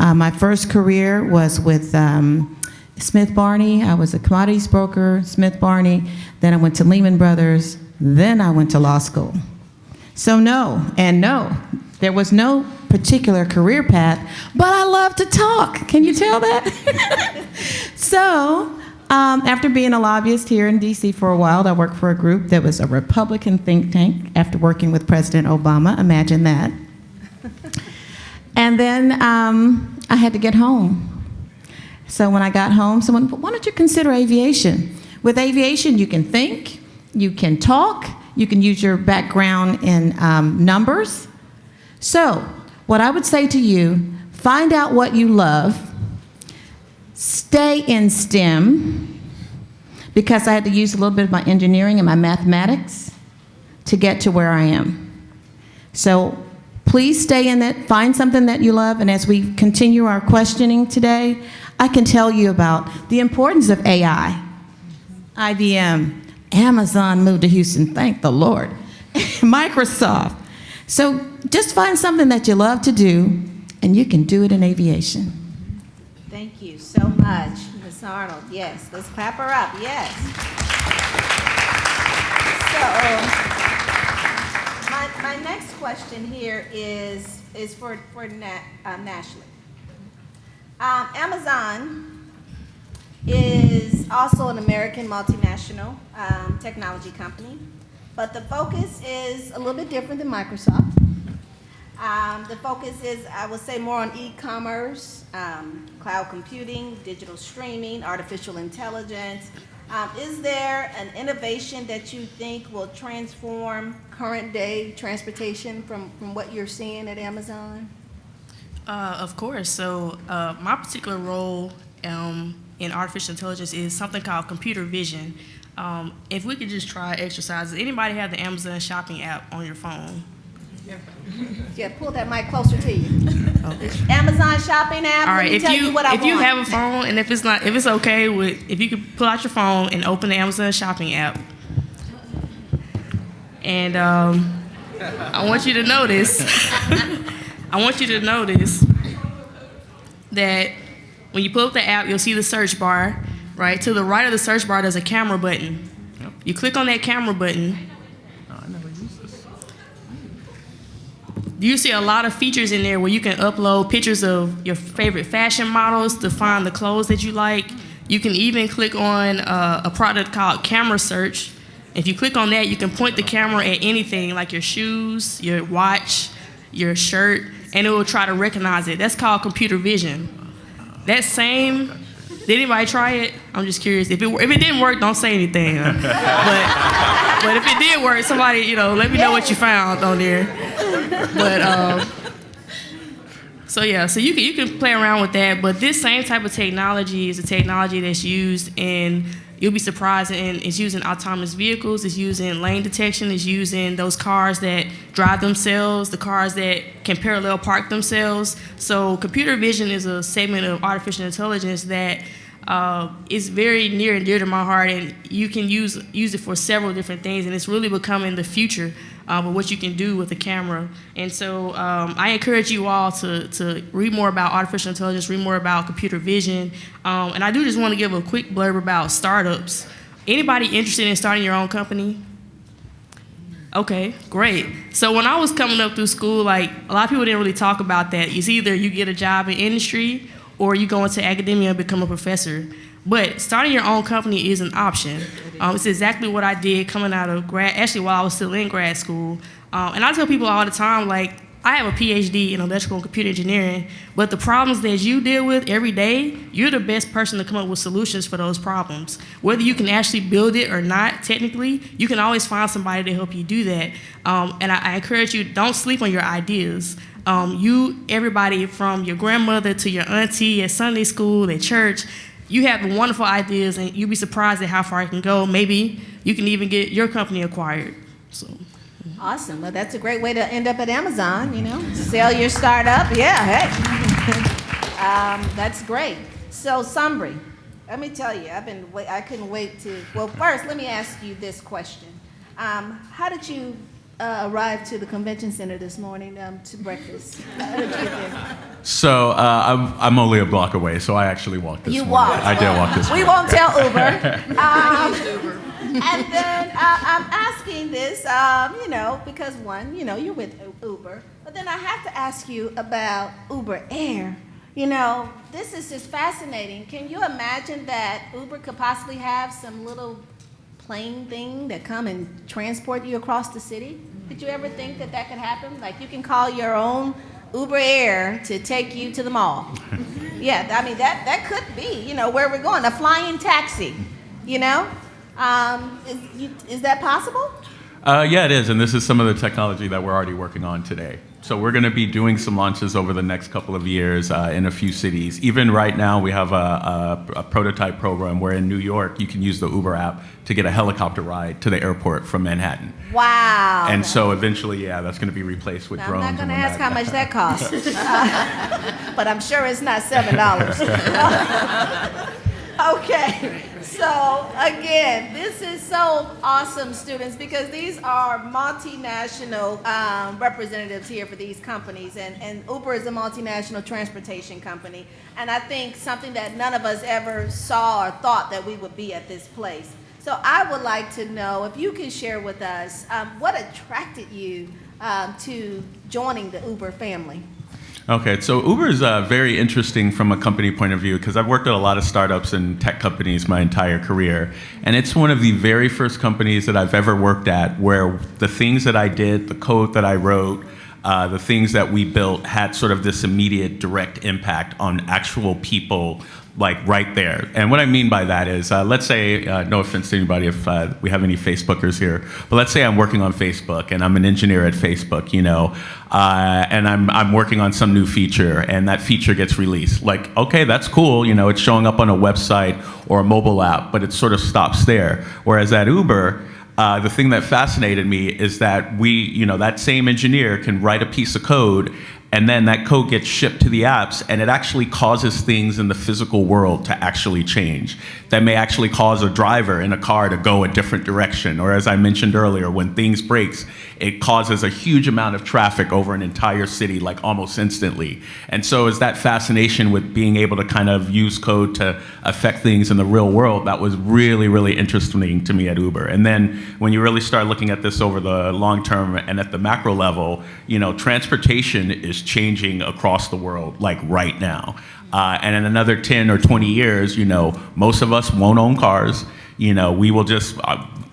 My first career was with Smith Barney. I was a commodities broker, Smith Barney. Then I went to Lehman Brothers. Then I went to law school. So no, and no, there was no particular career path, but I love to talk. Can you tell that? So after being a lobbyist here in DC for a while, I worked for a group that was a Republican think tank after working with President Obama. Imagine that. And then I had to get home. So when I got home, someone, why don't you consider aviation? With aviation, you can think, you can talk, you can use your background in numbers. So what I would say to you, find out what you love, stay in STEM, because I had to use a little bit of my engineering and my mathematics to get to where I am. So please stay in it, find something that you love, and as we continue our questioning today, I can tell you about the importance of AI. IBM, Amazon moved to Houston, thank the Lord. Microsoft. So just find something that you love to do, and you can do it in aviation. Thank you so much, Ms. Arnold. Yes, let's clap her up. Yes. So my next question here is for Nashley. Amazon is also an American multinational technology company, but the focus is a little bit different than Microsoft. The focus is, I would say, more on e-commerce, cloud computing, digital streaming, artificial intelligence. Is there an innovation that you think will transform current day transportation from what you're seeing at Amazon? Of course. So my particular role in artificial intelligence is something called computer vision. If we could just try exercises. Anybody have the Amazon shopping app on your phone? Yeah, pull that mic closer to you. Okay. Amazon shopping app. All right, let me tell you what I want. If you have a phone, and if it's okay if you could pull out your phone and open the Amazon shopping app, and I want you to notice, that when you pull up the app, you'll see the search bar. Right to the right of the search bar, there's a camera button. Yep. You click on that camera button. You see a lot of features in there where you can upload pictures of your favorite fashion models to find the clothes that you like. You can even click on a product called Camera Search. If you click on that, you can point the camera at anything like your shoes, your watch, your shirt, and it will try to recognize it. That's called computer vision. That same, did anybody try it? I'm just curious. If it didn't work, don't say anything. But if it did work, somebody, let me know what you found on there. But so you can play around with that. But this same type of technology is a technology that's used in, you'll be surprised, and it's used in autonomous vehicles. It's used in lane detection. It's used in those cars that drive themselves, the cars that can parallel park themselves. So computer vision is a segment of artificial intelligence that is very near and dear to my heart, and you can use it for several different things, and it's really becoming the future of what you can do with a camera. And so I encourage you all to read more about artificial intelligence, read more about computer vision, and I do just want to give a quick blurb about startups. Anybody interested in starting your own company? Okay, great. So when I was coming up through school, like, a lot of people didn't really talk about that. It's either you get a job in industry or you go into academia and become a professor. But starting your own company is an option. It's exactly what I did coming out of actually while I was still in grad school. And I tell people all the time, like, I have a PhD in electrical and computer engineering, but the problems that you deal with every day, you're the best person to come up with solutions for those problems. Whether you can actually build it or not, technically, you can always find somebody to help you do that. And I encourage you, don't sleep on your ideas. Everybody from your grandmother to your auntie at Sunday school, at church, you have wonderful ideas, and you'll be surprised at how far it can go. Maybe you can even get your company acquired. So. Awesome. Well, that's a great way to end up at Amazon, sell your startup. Yeah, hey. That's great. So, Sumbri, let me tell you, I couldn't wait to, well, first, let me ask you this question. How did you arrive to the convention center this morning to breakfast? How did you get there? So I'm only a block away, so I actually walked this morning. walked. I did walk this We morning. won't tell Uber. And then I'm asking this, because one, you're with Uber, but then I have to ask you about Uber Air. This is just fascinating. Can you imagine that Uber could possibly have some little plane thing that come and transport you across the city? Did you ever think that could happen? Like you can call your own Uber Air to take you to the mall. Yeah, I mean, that could be, where we're going, a flying taxi, Is that possible? Yeah, it is, and this is some of the technology that we're already working on today. So we're going to be doing some launches over the next couple of years in a few cities. Even right now, we have a prototype program where in New York, you can use the Uber app to get a helicopter ride to the airport from Manhattan. Wow. And so eventually, that's going to be replaced with drones. I'm not going to ask how much that costs, but I'm sure it's not $7. Okay, so again, this is so awesome, students, because these are multinational representatives here for these companies, and Uber is a multinational transportation company, and I think something that none of us ever saw or thought that we would be at this place. So I would like to know if you can share with us what attracted you to joining the Uber family. Okay, so Uber is very interesting from a company point of view because I've worked at a lot of startups and tech companies my entire career. And it's one of the very first companies that I've ever worked at where the things that I did, the code that I wrote, the things that we built had sort of this immediate direct impact on actual people like right there. And what I mean by that is, let's say, no offense to anybody if we have any Facebookers here, but let's say I'm working on Facebook and I'm an engineer at Facebook, and I'm working on some new feature and that feature gets released. Like, okay, that's cool, it's showing up on a website or a mobile app, but it sort of stops there. Whereas at Uber, the thing that fascinated me is that that same engineer can write a piece of code and then that code gets shipped to the apps and it actually causes things in the physical world to actually change. That may actually cause a driver in a car to go a different direction. Or as I mentioned earlier, when things breaks, it causes a huge amount of traffic over an entire city, like almost instantly. And so is that fascination with being able to kind of use code to affect things in the real world, that was really, really interesting to me at Uber. And then when you really start looking at this over the long term and at the macro level, transportation is changing across the world, like right now. And in another 10 or 20 years, most of us won't own cars. We will just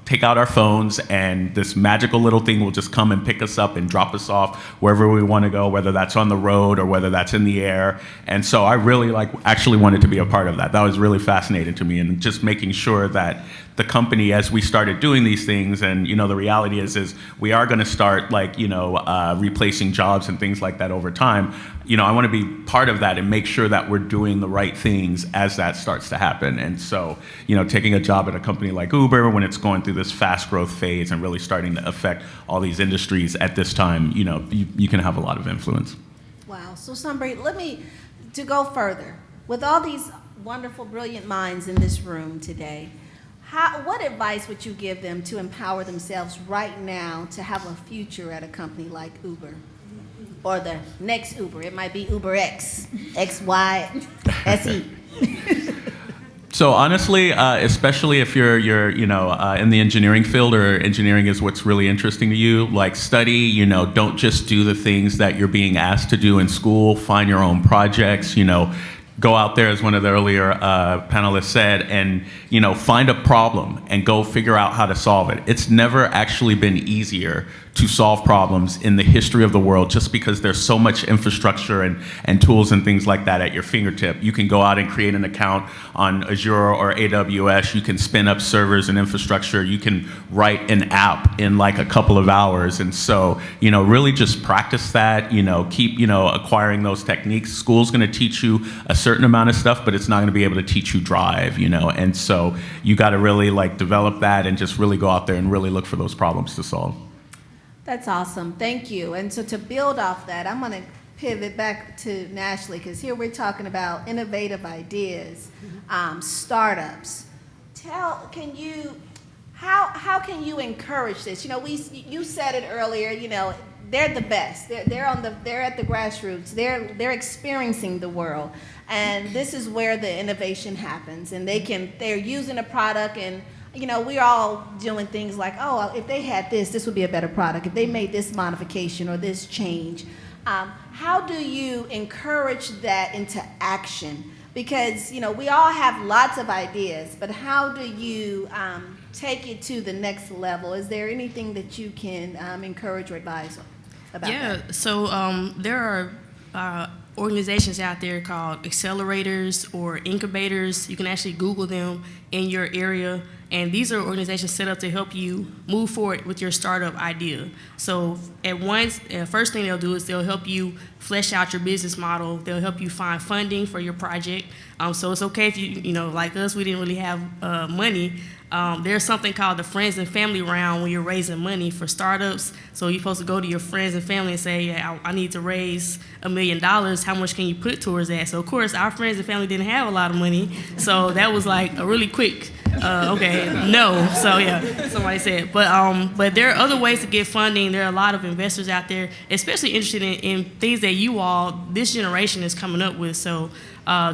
take out our phones and this magical little thing will just come and pick us up and drop us off wherever we want to go, whether that's on the road or whether that's in the air. And so I really actually wanted to be a part of that. That was really fascinating to me, and just making sure that the company, as we started doing these things, and the reality is we are going to start replacing jobs and things like that over time. I want to be part of that and make sure that we're doing the right things as that starts to happen. And so, taking a job at a company like Uber when it's going through this fast growth phase and really starting to affect all these industries at this time, you can have a lot of influence. Wow. So Sunbury, to go further, with all these wonderful, brilliant minds in this room today, what advice would you give them to empower themselves right now to have a future at a company like Uber? Or the next Uber? It might be Uber X, XY, SE. So honestly, especially if you're in the engineering field, or engineering is what's really interesting to you, study, don't just do the things that you're being asked to do in school, find your own projects, go out there, as one of the earlier panelists said, and find a problem and go figure out how to solve it. It's never actually been easier to solve problems in the history of the world, just because there's so much infrastructure and tools and things like that at your fingertip. You can go out and create an account on Azure or AWS. You can spin up servers and infrastructure. You can write an app in a couple of hours. And so, really just practice that, keep, acquiring those techniques. School's gonna teach you a certain amount of stuff, but it's not gonna be able to teach you drive, and so you gotta really develop that and just really go out there and really look for those problems to solve. That's awesome. Thank you. And so to build off that, I'm going to pivot back to Nashley, because here we're talking about innovative ideas, startups. how can you encourage this? You know, you said it earlier. You know, they're the best. They're at the grassroots. They're experiencing the world, and this is where the innovation happens. And they're using a product, and you know, we're all doing things like, oh, if they had this would be a better product. If they made this modification or this change, how do you encourage that into action? Because you know, we all have lots of ideas, but how do you take it to the next level? Is there anything that you can encourage or advise about that? So there are organizations out there called accelerators or incubators. You can actually Google them in your area. And these are organizations set up to help you move forward with your startup idea. So first thing they'll do is they'll help you flesh out your business model. They'll help you find funding for your project. So it's okay if you know, like us, we didn't really have money. There's something called the friends and family round when you're raising money for startups. So you're supposed to go to your friends and family and say, yeah, I need to raise $1 million. How much can you put towards that? So of course, our friends and family didn't have a lot of money. So that was like a really quick, okay, no. So yeah, somebody said. But there are other ways to get funding. There are a lot of investors out there, especially interested in things that this generation is coming up with. So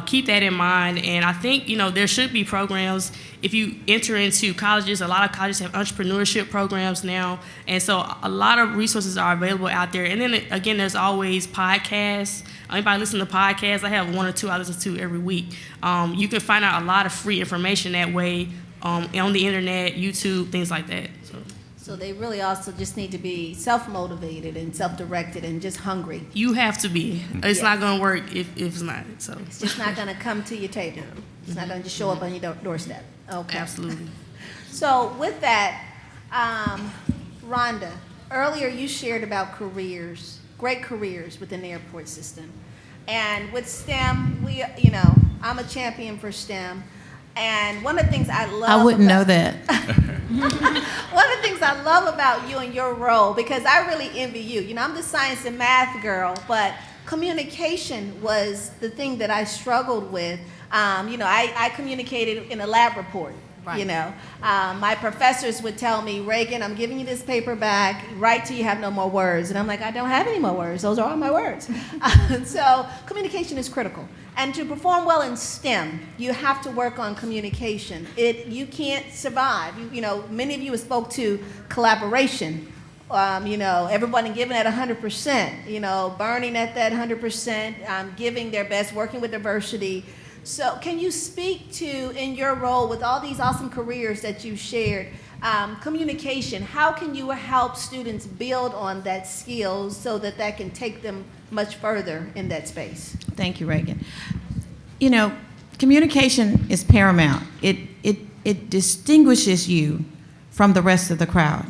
keep that in mind. And I think, you know, there should be programs. If you enter into colleges, a lot of colleges have entrepreneurship programs now. And so a lot of resources are available out there. And then again, there's always podcasts. Anybody listen to podcasts? I have 1 or 2 I listen to every week. You can find out a lot of free information that way on the internet, YouTube, things like that. So they really also just need to be self-motivated and self-directed and just hungry. You have to be. It's not going to work if it's not. So it's just not going to come to your table. It's not going to just show up on your doorstep. Okay. Absolutely. So with that, Rhonda, earlier you shared about careers, great careers within the airport system. And with STEM, I'm a champion for STEM. And one of the things I love I wouldn't know that. One of the things I love about you and your role, because I really envy you. You know, I'm the science and math girl, but communication was the thing that I struggled with. I communicated in a lab report. Right. You know, my professors would tell me, Reagan, I'm giving you this paper back, write till you have no more words. And I'm like, I don't have any more words. Those are all my words. So communication is critical. And to perform well in STEM, you have to work on communication. You can't survive. Many of you have spoke to collaboration. Everybody giving at 100%, burning at that 100%, giving their best, working with diversity. So can you speak to, in your role with all these awesome careers that you shared, communication, how can you help students build on that skill so that can take them much further in that space? Thank you, Reagan. Communication is paramount. It distinguishes you from the rest of the crowd.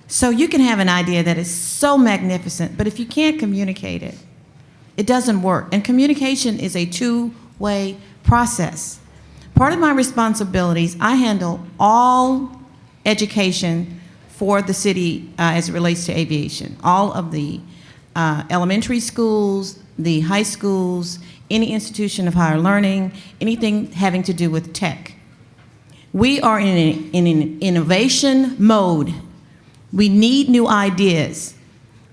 So you can have an idea that is so magnificent, but if you can't communicate it, it doesn't work. And communication is a two-way process. Part of my responsibilities, I handle all education for the city as it relates to aviation. All of the elementary schools, the high schools, any institution of higher learning, anything having to do with tech. We are in an innovation mode. We need new ideas.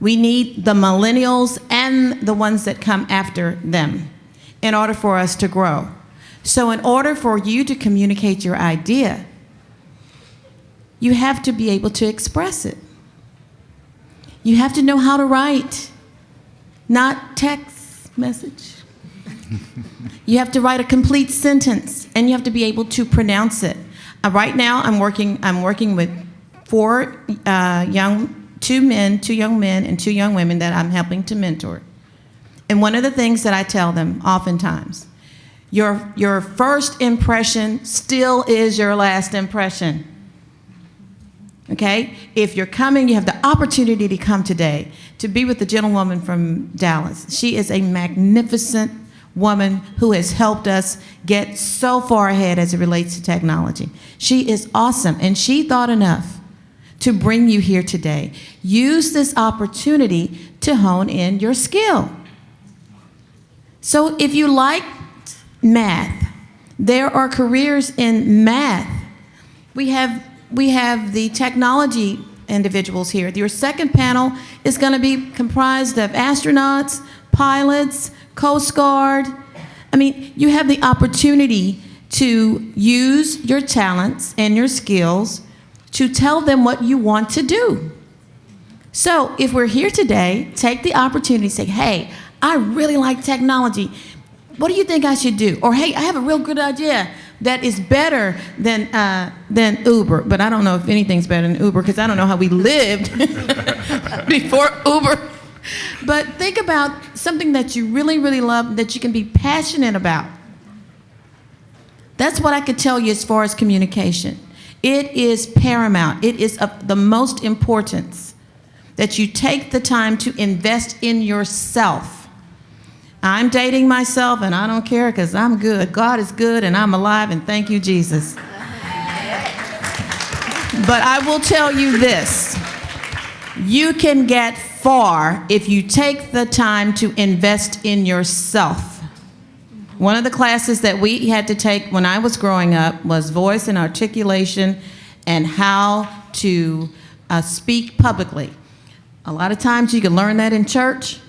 We need the millennials and the ones that come after them in order for us to grow. So in order for you to communicate your idea, you have to be able to express it. You have to know how to write, not text message. You have to write a complete sentence, and you have to be able to pronounce it. Right now, I'm working with 2 young men and 2 young women that I'm helping to mentor. And one of the things that I tell them oftentimes, your first impression still is your last impression. Okay? If you're coming, you have the opportunity to come today to be with the gentlewoman from Dallas. She is a magnificent woman who has helped us get so far ahead as it relates to technology. She is awesome, and she thought enough to bring you here today. Use this opportunity to hone in your skill. So if you like math, there are careers in math we have the technology individuals here. Your second panel is going to be comprised of astronauts, pilots, Coast Guard. I mean, you have the opportunity to use your talents and your skills to tell them what you want to do. So if we're here today, take the opportunity to say, hey, I really like technology. What do you think I should do? Or, hey, I have a real good idea that is better than Uber. But I don't know if anything's better than Uber because I don't know how we lived before Uber. But think about something that you really, really love, that you can be passionate about. That's what I could tell you as far as communication. It is paramount. It is of the most importance that you take the time to invest in yourself. I'm dating myself, and I don't care because I'm good. God is good, and I'm alive, and thank you, Jesus. But I will tell you this. You can get far if you take the time to invest in yourself. One of the classes that we had to take when I was growing up was voice and articulation and how to speak publicly. A lot of times you can learn that in church.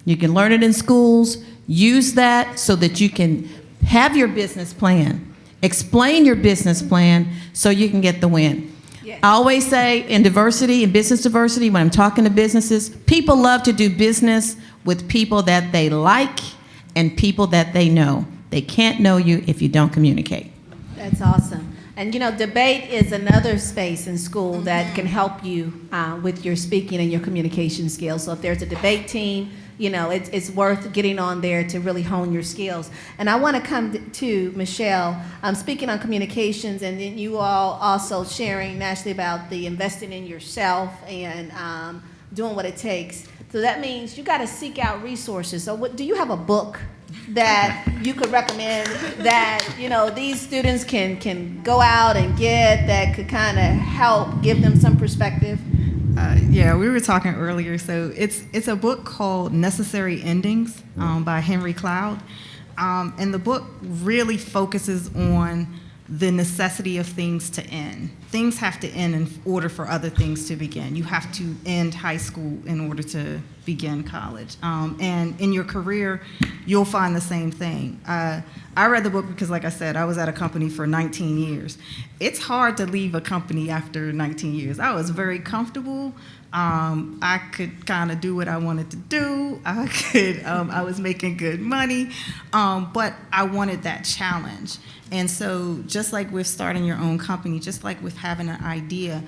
You can learn it in schools. Use that so that you can have your business plan. Explain your business plan so you can get the win. Yeah. I always say in diversity, in business diversity, when I'm talking to businesses, people love to do business with people that they like and people that they know. They can't know you if you don't communicate. That's awesome. And you know, debate is another space in school that can help you with your speaking and your communication skills. So if there's a debate team, you know, it's worth getting on there to really hone your skills. And I want to come to Michelle, speaking on communications, and then you all also sharing nationally about the investing in yourself and doing what it takes. So that means you got to seek out resources. So do you have a book that you could recommend that, you know, these students can go out and get that could kind of help give them some perspective? Yeah, we were talking earlier. So it's a book called Necessary Endings by Henry Cloud. And the book really focuses on the necessity of things to end. Things have to end in order for other things to begin. You have to end high school in order to begin college. And in your career, you'll find the same thing. I read the book because, like I said, I was at a company for 19 years. It's hard to leave a company after 19 years. I was very comfortable. I could kind of do what I wanted to do. I was making good money, but I wanted that challenge. And so just like with starting your own company, just like with having an idea,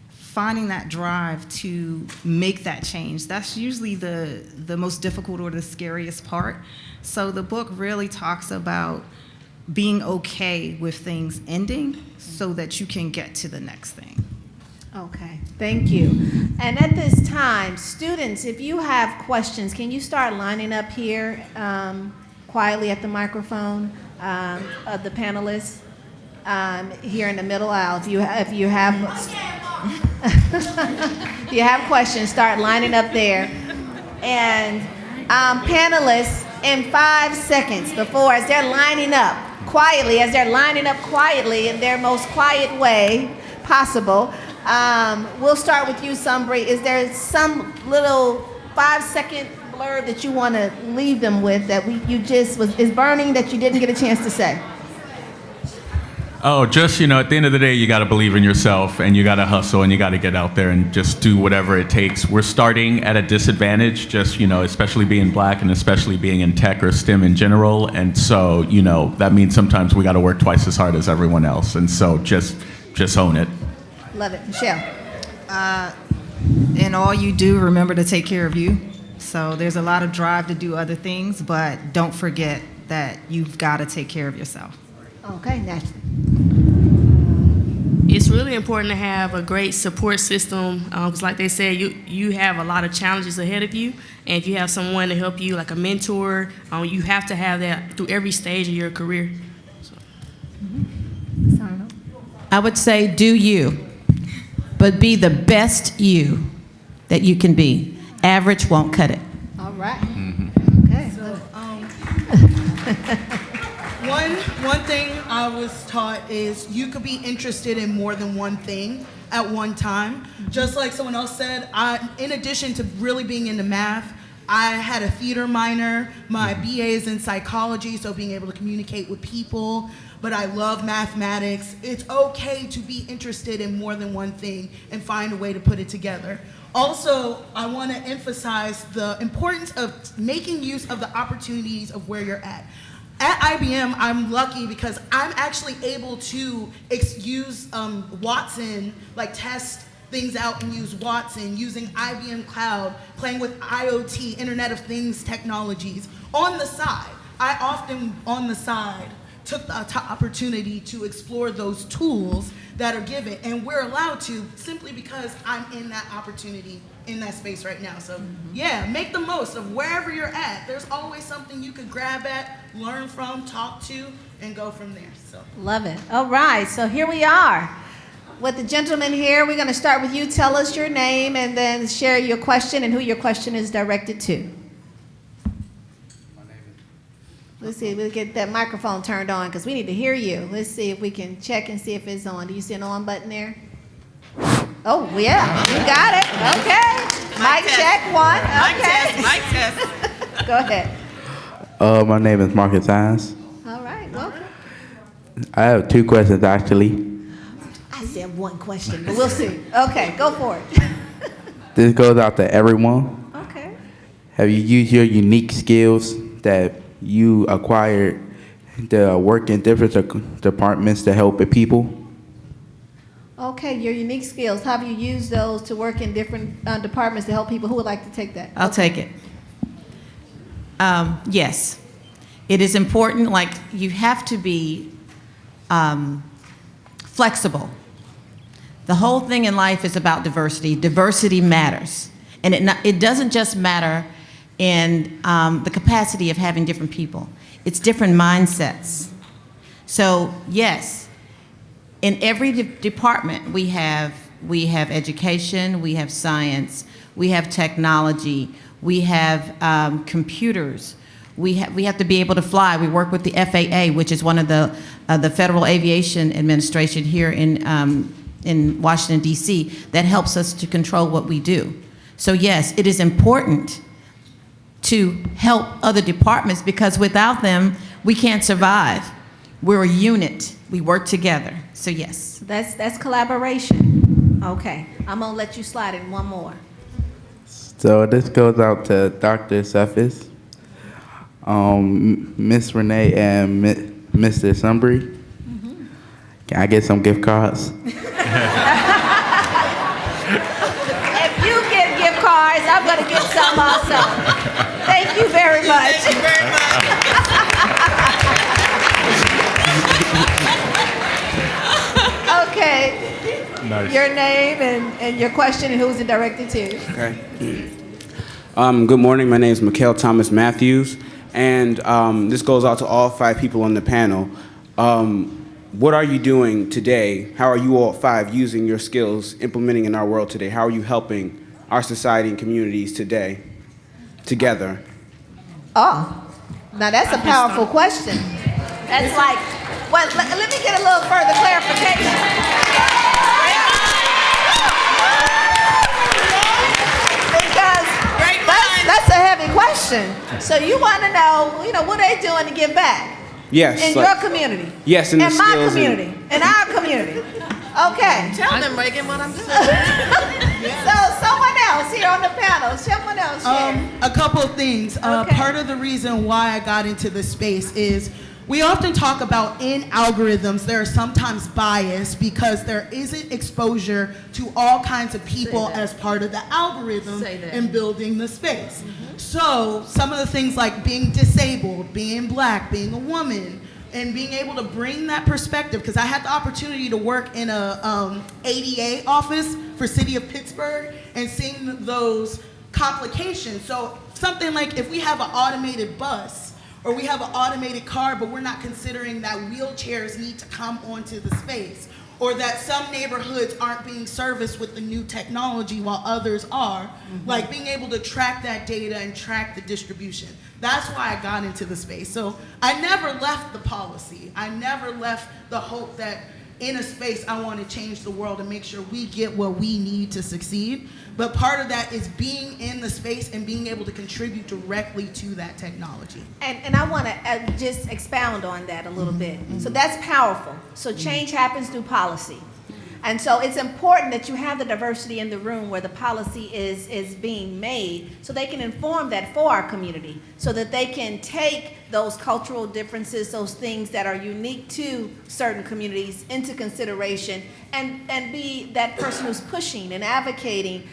finding that drive to make that change, that's usually the most difficult or the scariest part. So the book really talks about being okay with things ending so that you can get to the next thing. Okay, thank you. And at this time, students, if you have questions, can you start lining up here quietly at the microphone of the panelists here in the middle aisle? If you have if you have questions, start lining up there. And panelists, in 5 seconds before, as they're lining up quietly, in their most quiet way possible, we'll start with you, Sumbri. Is there some little 5-second blurb that you want to leave them with that is burning that you didn't get a chance to say? Oh, just, at the end of the day, you got to believe in yourself and you got to hustle and you got to get out there and just do whatever it takes. We're starting at a disadvantage, just, especially being black and especially being in tech or STEM in general. And so, that means sometimes we got to work twice as hard as everyone else. And so just own it. Love it. Michelle. In all you do, remember to take care of you. So there's a lot of drive to do other things, but don't forget that you've got to take care of yourself. Okay, Natalie. It's really important to have a great support system because, like they said, you have a lot of challenges ahead of you, and if you have someone to help you, like a mentor, you have to have that through every stage of your career. So. I would say do you, but be the best you that you can be. Average won't cut it. All right. Mm-hmm. Okay. So, one thing I was taught is you could be interested in more than one thing at one time. Just like someone else said, in addition to really being into math, I had a theater minor. My BA is in psychology, so being able to communicate with people. But I love mathematics. It's okay to be interested in more than one thing and find a way to put it together. Also, I want to emphasize the importance of making use of the opportunities of where you're at. At IBM, I'm lucky because I'm actually able to use Watson, like test things out and use Watson, using IBM Cloud, playing with IoT, Internet of Things technologies on the side. I often, on the side, took the opportunity to explore those tools that are given, and we're allowed to simply because I'm in that opportunity, in that space right now. So yeah, make the most of wherever you're at. There's always something you could grab at, learn from, talk to, and go from there. So Love it. All right, so here we are with the gentleman here. We're going to start with you. Tell us your name and then share your question and who your question is directed to. Let's see, we'll get that microphone turned on because we need to hear you. Let's see if we can check and see if it's on. Do you see an on button there? Oh, yeah, you got it. Okay. Mic check one. Okay. Mic test. Go ahead. My name is Marcus Hines. All right, welcome. I have two questions actually. I said one question, but we'll see. Okay, go for it. This goes out to everyone. Okay. Have you used your unique skills that you acquired to work in different departments to help the people? Okay, your unique skills. How have you used those to work in different departments to help people? Who would like to take that? I'll take it. Yes. It is important, like you have to be flexible. The whole thing in life is about diversity. Diversity matters. And it doesn't just matter in the capacity of having different people. It's different mindsets. So yes, in every department we have education, we have science, we have technology, we have computers. We have to be able to fly. We work with the FAA, which is one of the Federal Aviation Administration here in Washington, D.C., that helps us to control what we do. So yes, it is important to help other departments because without them, we can't survive. We're a unit. We work together. So yes. That's collaboration. Okay, I'm gonna let you slide in one more. So this goes out to Dr. Cephas, Miss Renee, and Mr. Sumbry. Can I get some gift cards? If you get gift cards, I'm gonna get some also. Thank you very much. Thank you very much. Okay. Nice. Your name and your question and who's it directed to. Okay. Good morning. My name is Mikhail Thomas Matthews, and this goes out to all 5 people on the panel. What are you doing today? How are you all 5 using your skills, implementing in our world today? How are you helping our society and communities today, together? Oh, now that's a powerful question. That's like, well, let me get a little further clarification. Because that's a heavy question. So you want to know, what are they doing to give back? Yes. In your community. Yes, in the my skills community. In our community. Okay. Tell them, Reagan, what I'm doing. So someone else here on the panel, someone else share. A couple of things. Okay. Part of the reason why I got into this space is we often talk about in algorithms there are sometimes bias because there isn't exposure to all kinds of people as part of the algorithm in building the space. So some of the things like being disabled, being black, being a woman, and being able to bring that perspective, because I had the opportunity to work in a ADA office for City of Pittsburgh and seeing those complications. So something like if we have an automated bus or we have an automated car, but we're not considering that wheelchairs need to come onto the space, or that some neighborhoods aren't being serviced with the new technology while others are. Like being able to track that data and track the distribution. That's why I got into the space. So I never left the policy. I never left the hope that in a space I want to change the world and make sure we get what we need to succeed. But part of that is being in the space and being able to contribute directly to that technology. And I want to just expound on that a little bit. So that's powerful. So change happens through policy. And so it's important that you have the diversity in the room where the policy is being made so they can inform that for our community, so that they can take those cultural differences, those things that are unique to certain communities into consideration and be that person who's pushing and advocating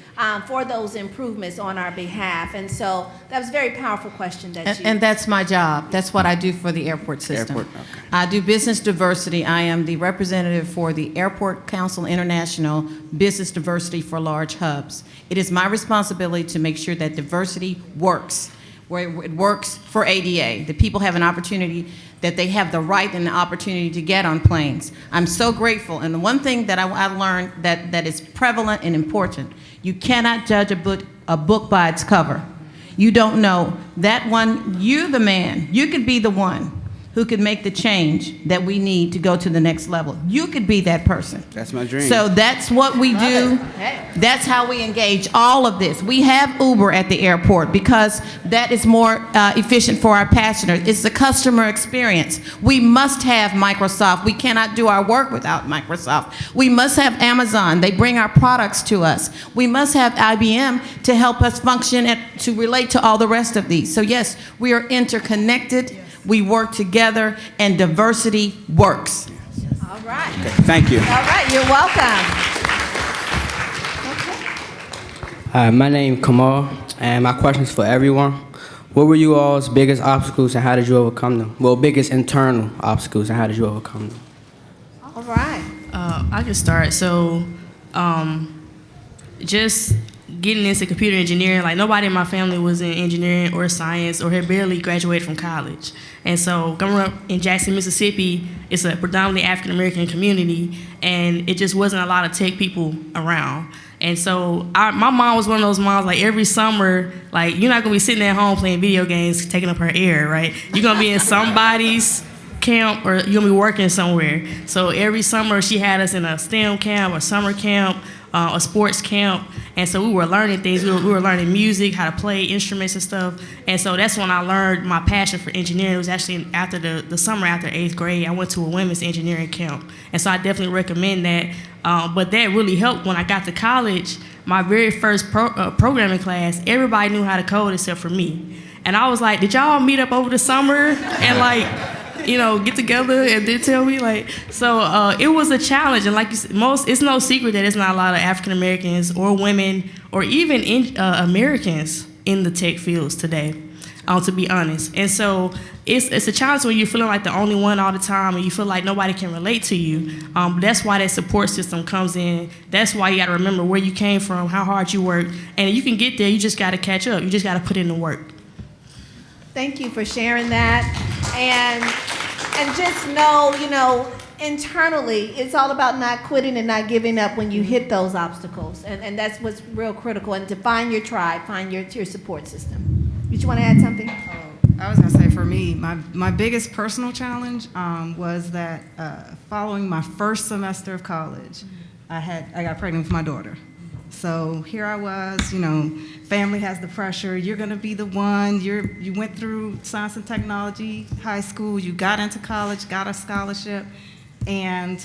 for those improvements on our behalf. And so that was a very powerful question that you... And that's my job. That's what I do for the airport system. Airport, okay. I do business diversity. I am the representative for the Airport Council International Business Diversity for Large Hubs. It is my responsibility to make sure that diversity works, where it works for ADA. The people have an opportunity, that they have the right and the opportunity to get on planes. I'm so grateful. And the one thing that I learned that is prevalent and important, you cannot judge a book by its cover. You don't know that one, you're the man. You could be the one who could make the change that we need to go to the next level. You could be that person. That's my dream. So that's what we do. That's how we engage all of this. We have Uber at the airport because that is more efficient for our passengers. It's the customer experience. We must have Microsoft. We cannot do our work without Microsoft. We must have Amazon. They bring our products to us. We must have IBM to help us function and to relate to all the rest of these. So yes, we are interconnected. We work together, and diversity works. All right. Okay, thank you. All right, you're welcome. Hi, my name is Kamal, and my question is for everyone. What were you all's biggest obstacles, and how did you overcome them? Well, biggest internal obstacles, and how did you overcome them? All right. I can start. So, just getting into computer engineering, like nobody in my family was in engineering or science or had barely graduated from college. And so growing up in Jackson, Mississippi, it's a predominantly African-American community, and it just wasn't a lot of tech people around. And so my mom was one of those moms, like every summer, like you're not gonna be sitting at home playing video games, taking up her air, right? You're gonna be in somebody's camp or you're gonna be working somewhere. So every summer she had us in a STEM camp, a summer camp, a sports camp, and so we were learning things. We were learning music, how to play instruments and stuff, and so that's when I learned my passion for engineering. It was actually after the summer after 8th grade, I went to a women's engineering camp, and so I definitely recommend that. But that really helped when I got to college. My very first programming class, everybody knew how to code except for me, and I was like, did y'all meet up over the summer and like, you know, get together and then tell me, like, so it was a challenge. And like you said, it's no secret that it's not a lot of African Americans or women or even Americans in the tech fields today, to be honest. And so it's a challenge when you're feeling like the only one all the time and you feel like nobody can relate to you. That's why that support system comes in. That's why you got to remember where you came from, how hard you worked. And you can get there, you just got to catch up. You just got to put in the work. Thank you for sharing that. And just know, you know, internally, it's all about not quitting and not giving up when you hit those obstacles. And that's what's real critical. And to find your tribe, find your support system. Did you want to add something? I was going to say, for me, my biggest personal challenge was that following my first semester of college, I got pregnant with my daughter. So here I was, you know, family has the pressure. You're going to be the one. You went through science and technology, high school. You got into college, got a scholarship. And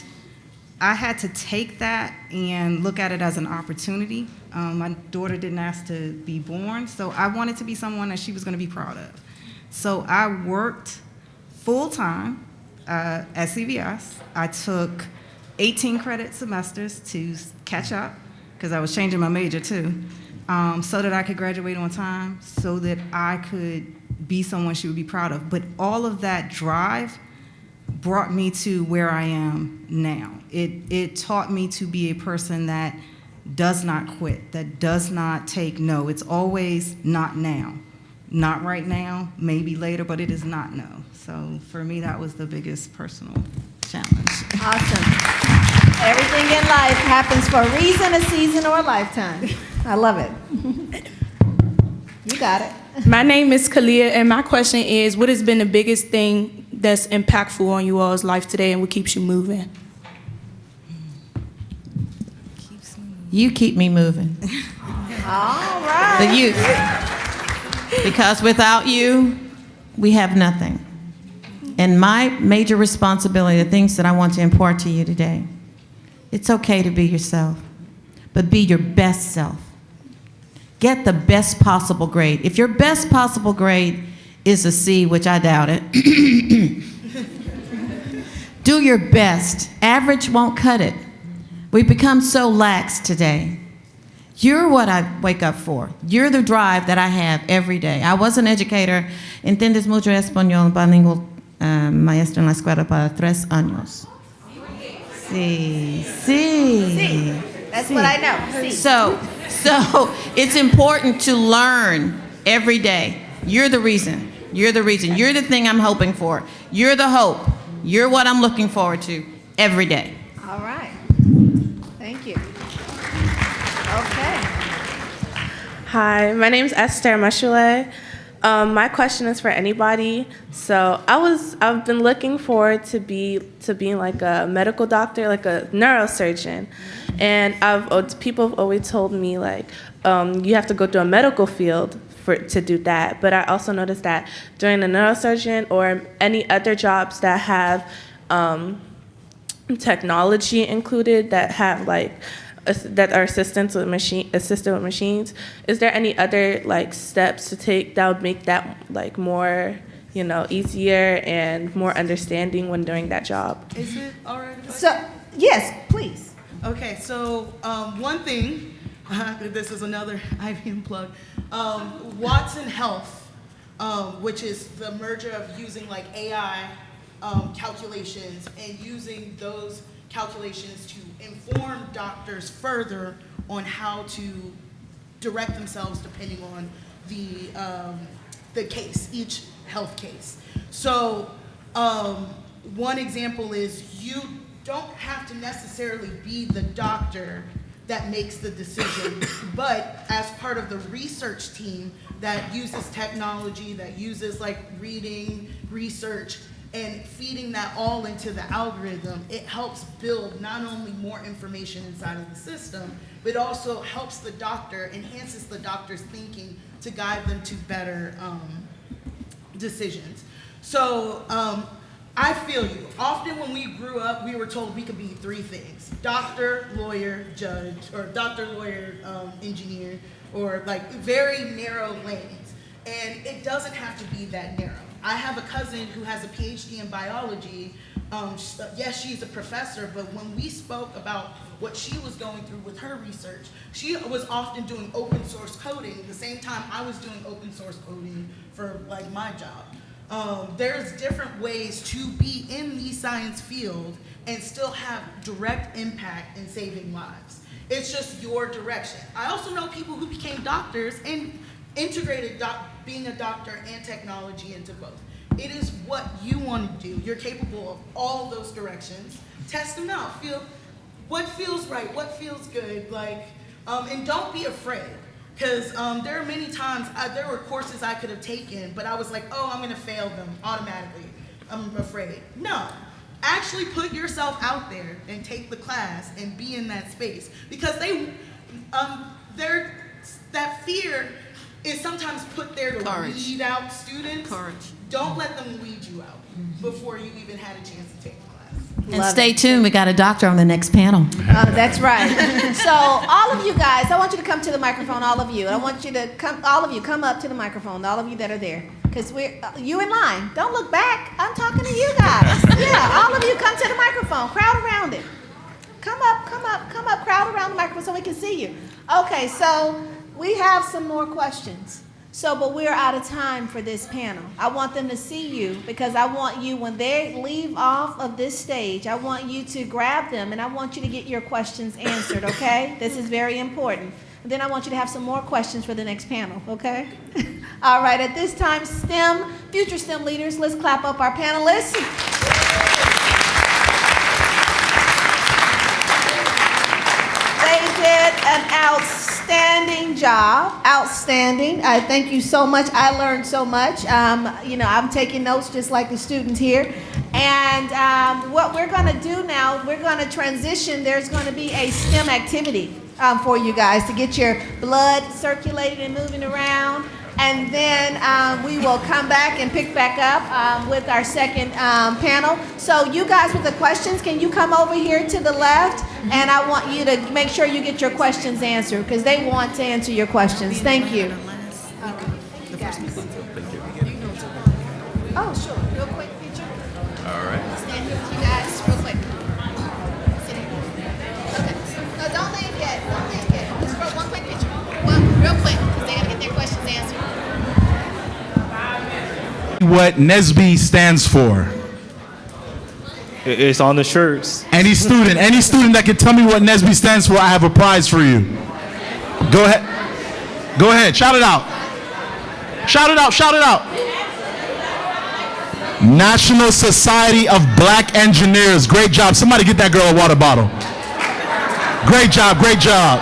I had to take that and look at it as an opportunity. My daughter didn't ask to be born, so I wanted to be someone that she was going to be proud of. So I worked full-time at CVS. I took 18 credit semesters to catch up, because I was changing my major too, so that I could graduate on time, so that I could be someone she would be proud of. But all of that drive brought me to where I am now. It taught me to be a person that does not quit, that does not take no. It's always not now. Not right now, maybe later, but it is not no. So for me, that was the biggest personal challenge. Awesome. Everything in life happens for a reason, a season, or a lifetime. I love it. You got it. My name is Kalia, and my question is, what has been the biggest thing that's impactful on you all's life today and what keeps you moving? You keep me moving. All right. The youth. Because without you, we have nothing. And my major responsibility, the things that I want to impart to you today, it's okay to be yourself, but be your best self. Get the best possible grade. If your best possible grade is a C, which I doubt it, do your best. Average won't cut it. We've become so lax today. You're what I wake up for. You're the drive that I have every day. I was an educator. ¿Entiendes mucho español? Bilingual maestro en la escuela para 3 años. Sí, sí. Sí. That's what I know. Sí. So it's important to learn every day. You're the reason. You're the reason. You're the thing I'm hoping for. You're the hope. You're what I'm looking forward to every day. All right. Thank you. Okay. Hi, my name's Esther Mashule. My question is for anybody. So I've been looking forward to being like a medical doctor, like a neurosurgeon, and people have always told me like you have to go to a medical field to do that. But I also noticed that during the neurosurgeon or any other jobs that have technology included, that have like that are assisted with machines, is there any other like steps to take that would make that like more, easier and more understanding when doing that job? Is it all right? So, yes, please. Okay, so one thing, this is another IBM plug, Watson Health, which is the merger of using like AI calculations and using those calculations to inform doctors further on how to direct themselves depending on the case, each health case. So one example is you don't have to necessarily be the doctor that makes the decision, but as part of the research team that uses technology, that uses like reading, research, and feeding that all into the algorithm, it helps build not only more information inside of the system, but also helps the doctor, enhances the doctor's thinking to guide them to better decisions. So I feel you. Often when we grew up, we were told we could be 3 things: doctor, lawyer, judge, or doctor, lawyer, engineer, or like very narrow lanes. And it doesn't have to be that narrow. I have a cousin who has a PhD in biology. Yes, she's a professor, but when we spoke about what she was going through with her research, she was often doing open source coding the same time I was doing open source coding for like my job. There's different ways to be in the science field and still have direct impact in saving lives. It's just your direction. I also know people who became doctors and integrated being a doctor and technology into both. It is what you want to do. You're capable of all those directions. Test them out. Feel what feels right, what feels good, and don't be afraid. Because there are many times, there were courses I could have taken, but I was like, oh, I'm going to fail them automatically. I'm afraid. No. Actually put yourself out there and take the class and be in that space. Because that fear is sometimes put there to weed out students. Don't let them weed you out before you even had a chance to take the class. And stay tuned, we got a doctor on the next panel. That's right. So all of you guys, I want you to come to the microphone, all of you. I want you to come up to the microphone, all of you that are there. Because you in line. Don't look back. I'm talking to you guys. Yeah, all of you come to the microphone. Crowd around it. Come up, crowd around the microphone so we can see you. Okay, so we have some more questions. But we're out of time for this panel. I want them to see you because I want you, when they leave off of this stage, I want you to grab them and I want you to get your questions answered, okay? This is very important. And then I want you to have some more questions for the next panel, okay? All right, at this time, future STEM leaders, let's clap up our panelists. an outstanding job. Outstanding. Thank you so much. I learned so much. I'm taking notes just like the students here. And what we're going to do now, we're going to transition. There's going to be a STEM activity for you guys to get your blood circulating and moving around. And then we will come back and pick back up with our second panel. So you guys with the questions, can you come over here to the left? And I want you to make sure you get your questions answered because they want to answer your questions. Thank you. Thank you guys. Oh, sure. Real quick picture. All right. Stand here with you guys real quick. Sit here. Okay. No, don't leave yet. Don't leave yet. Just one quick picture. Well, real quick because they got to get their questions answered. What NSBE stands for? It's on the shirts. Any student that can tell me what NSBE stands for, I have a prize for you. Go ahead. Go ahead. Shout it out. Shout it out. Shout it out. National Society of Black Engineers. Great job. Somebody get that girl a water bottle. Great job. Great job.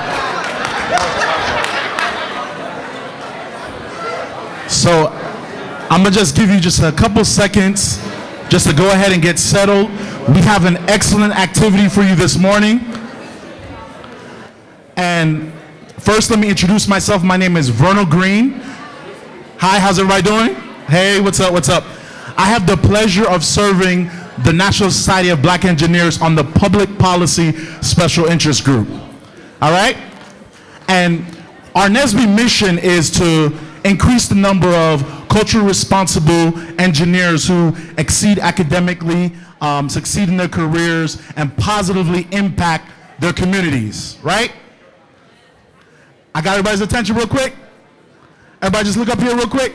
So I'm going to just give you just a couple seconds just to go ahead and get settled. We have an excellent activity for you this morning. And first, let me introduce myself. My name is Vernal Green. Hi, how's everybody doing? Hey, what's up, what's up? I have the pleasure of serving the National Society of Black Engineers on the Public Policy Special Interest Group. All right? And our NSBE mission is to increase the number of culturally responsible engineers who exceed academically, succeed in their careers, and positively impact their communities, right? I got everybody's attention real quick? Everybody just look up here real quick?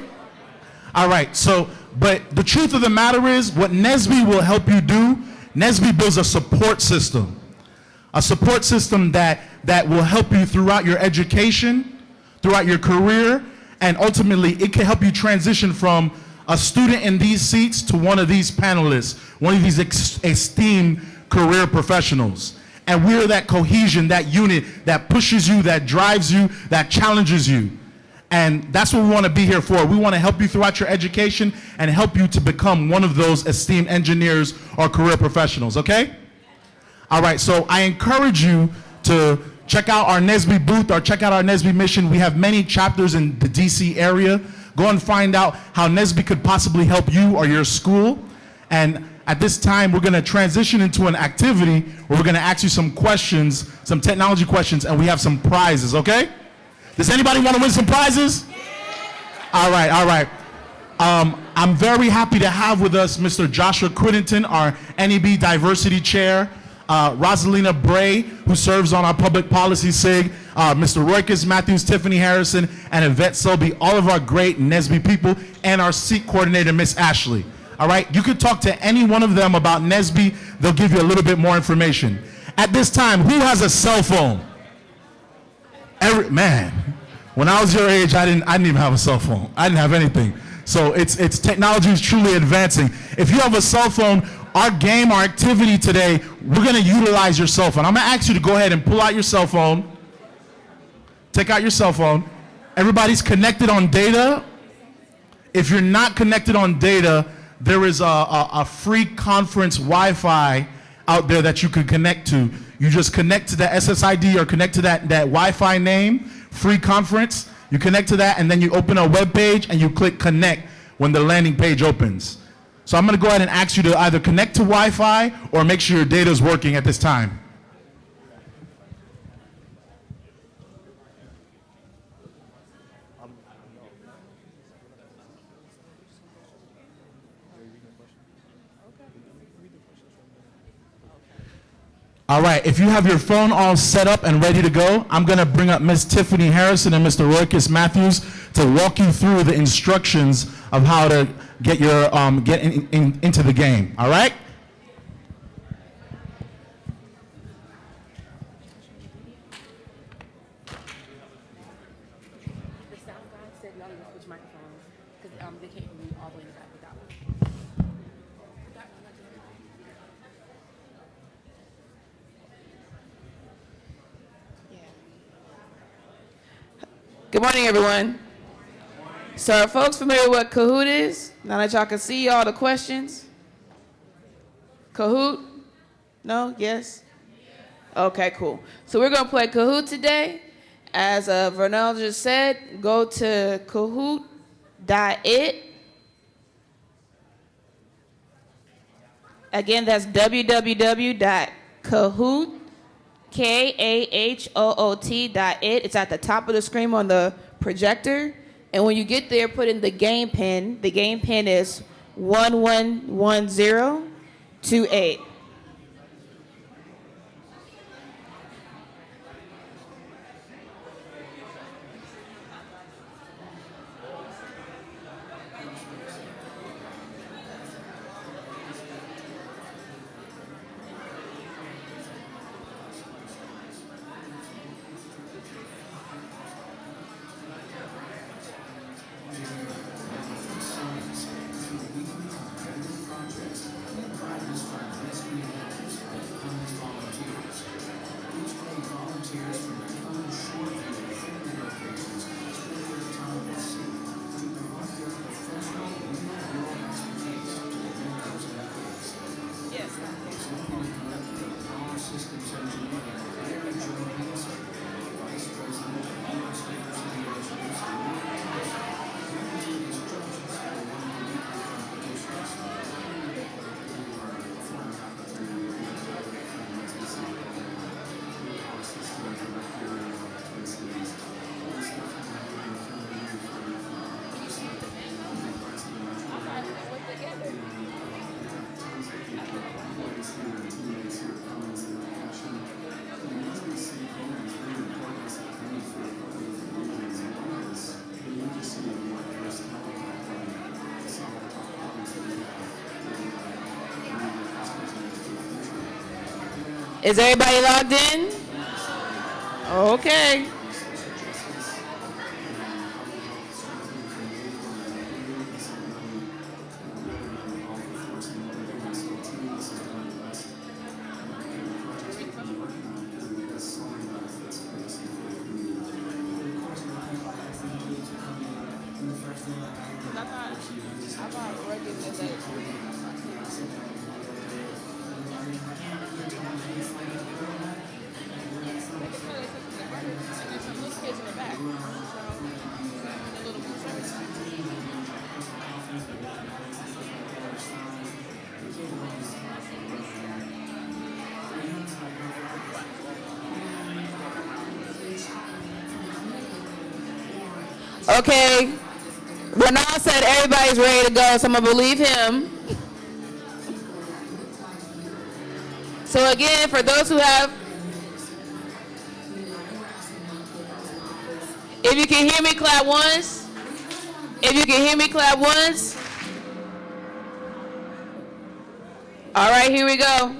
All right, so, but the truth of the matter is, what NSBE will help you do, NSBE builds a support system that will help you throughout your education, throughout your career, and ultimately, it can help you transition from a student in these seats to one of these panelists, one of these esteemed career professionals. And we're that cohesion, that unit that pushes you, that drives you, that challenges you. And that's what we want to be here for. We want to help you throughout your education and help you to become one of those esteemed engineers or career professionals, okay? All right, so I encourage you to check out our NSBE booth or check out our NSBE mission. We have many chapters in the DC area. Go and find out how NSBE could possibly help you or your school. And at this time, we're going to transition into an activity where we're going to ask you some questions, some technology questions, and we have some prizes, okay? Does anybody want to win some prizes? All right, all right. I'm very happy to have with us Mr. Joshua Crittenden, our NEB Diversity Chair, Rosalina Bray, who serves on our Public Policy SIG, Mr. Roykus Matthews, Tiffany Harrison, and Yvette Selby, all of our great NSBE people, and our seat coordinator, Miss Ashley. All right, you can talk to any one of them about NSBE. They'll give you a little bit more information. At this time, who has a cell phone? Man, when I was your age, I didn't even have a cell phone. I didn't have anything. So it's technology is truly advancing. If you have a cell phone, our game, our activity today, we're going to utilize your cell phone. I'm going to ask you to go ahead and pull out your cell phone. Take out your cell phone. Everybody's connected on data. If you're not connected on data, there is a free conference Wi-Fi out there that you can connect to. You just connect to the SSID or connect to that Wi-Fi name, free conference. You connect to that, and then you open a web page and you click connect when the landing page opens. So I'm going to go ahead and ask you to either connect to Wi-Fi or make sure your data is working at this time. All right, if you have your phone all set up and ready to go, I'm going to bring up Miss Tiffany Harrison and Mr. Roykus Matthews to walk you through the instructions of how to get your into the game. All right? The sound guy said y'all need to switch microphones because they can't hear me all the way in the back with that one. Good morning, everyone. So are folks familiar with what Kahoot is? Now that y'all can see all the questions. Kahoot? No? Yes? Okay, cool. So we're going to play Kahoot today. As Vernell just said, go to kahoot.it. Again, that's www.kahoot.it. It's at the top of the screen on the projector. And when you get there, put in the game pin. The game pin is 111028. Is everybody logged in? Okay. Okay, Renal said everybody's ready to go, so I'm gonna believe him. So again, for those who have, if you can hear me, clap once. If you can hear me, clap once. All right, here we go.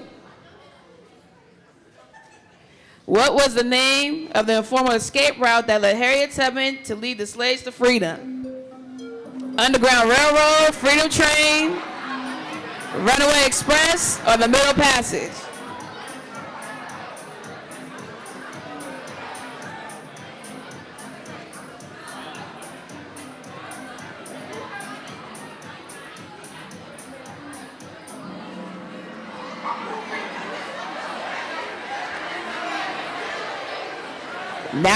What was the name of the informal escape route that led Harriet Tubman to lead the slaves to freedom? Underground Railroad, Freedom Train, Runaway Express, or the Middle Passage?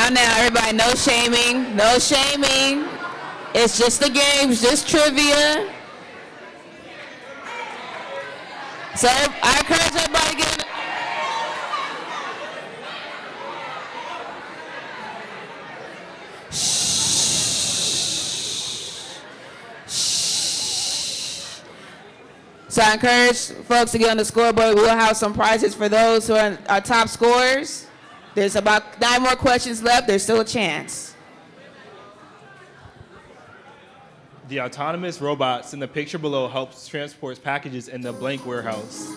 Now, everybody, no shaming, no shaming. It's just a game, it's just trivia. So I encourage everybody to get So I encourage folks to get on the scoreboard. We'll have some prizes for those who are our top scorers. There's about 9 more questions left. There's still a chance. The autonomous robots in the picture below helps transport packages in the blank warehouse.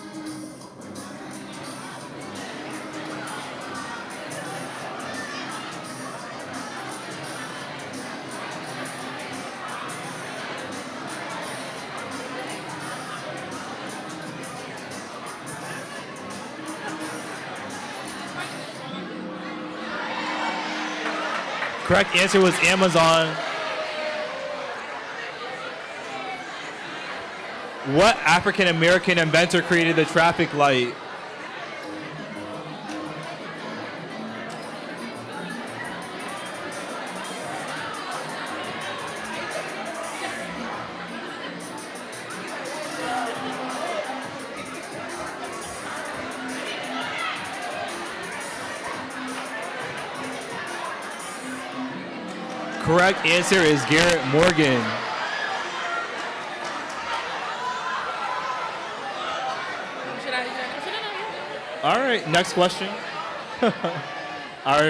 Correct answer was Amazon. What African American inventor created the traffic light? Correct answer is Garrett Morgan. All right, next question. All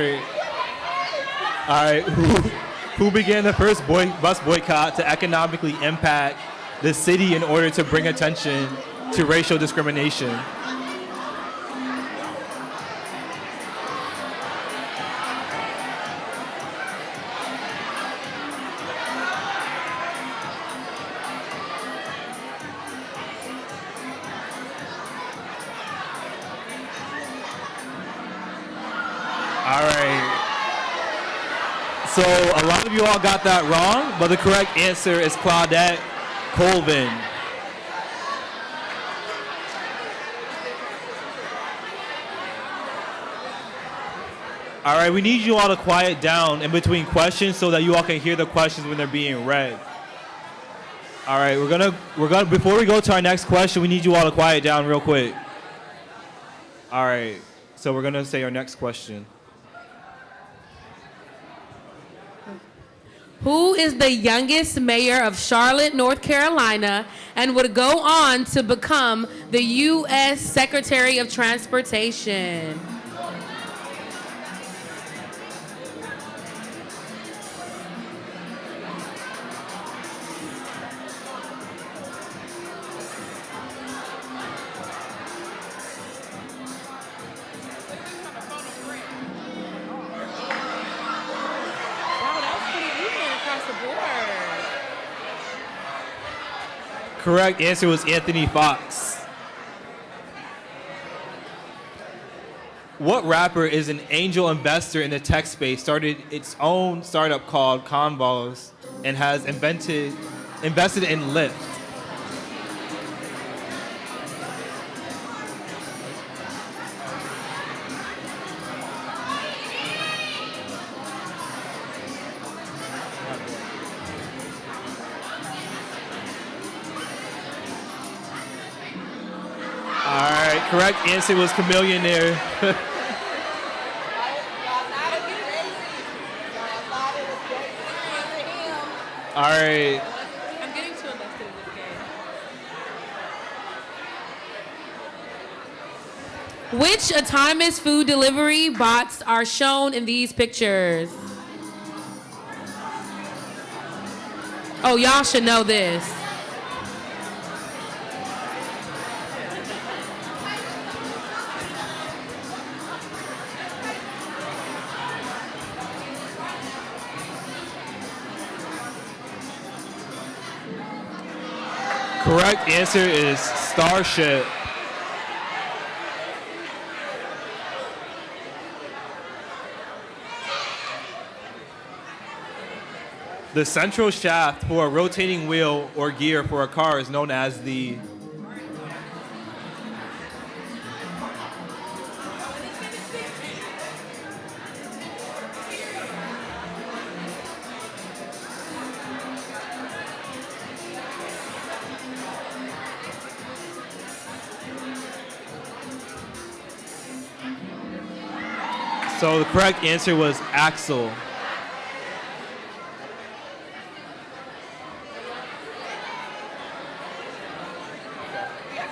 right. Who began the first bus boycott to economically impact the city in order to bring attention to racial discrimination? All right. So a lot of you all got that wrong, but the correct answer is Claudette Colvin. All right, we need you all to quiet down in between questions so that you all can hear the questions when they're being read. All right, we're gonna before we go to our next question, we need you all to quiet down real quick. All right, so we're gonna say our next question. Who is the youngest mayor of Charlotte, North Carolina, and would go on to become the U.S. Secretary of Transportation? Correct answer was Anthony Fox. What rapper is an angel investor in the tech space, started its own startup called Convos, and has invested in Lyft? Correct answer was Chameleonaire. All right. I'm getting too invested in this game. Which autonomous food delivery bots are shown in these pictures? Oh, y'all should know this. Correct answer is Starship. The central shaft for a rotating wheel or gear for a car is known as the... So the correct answer was axle.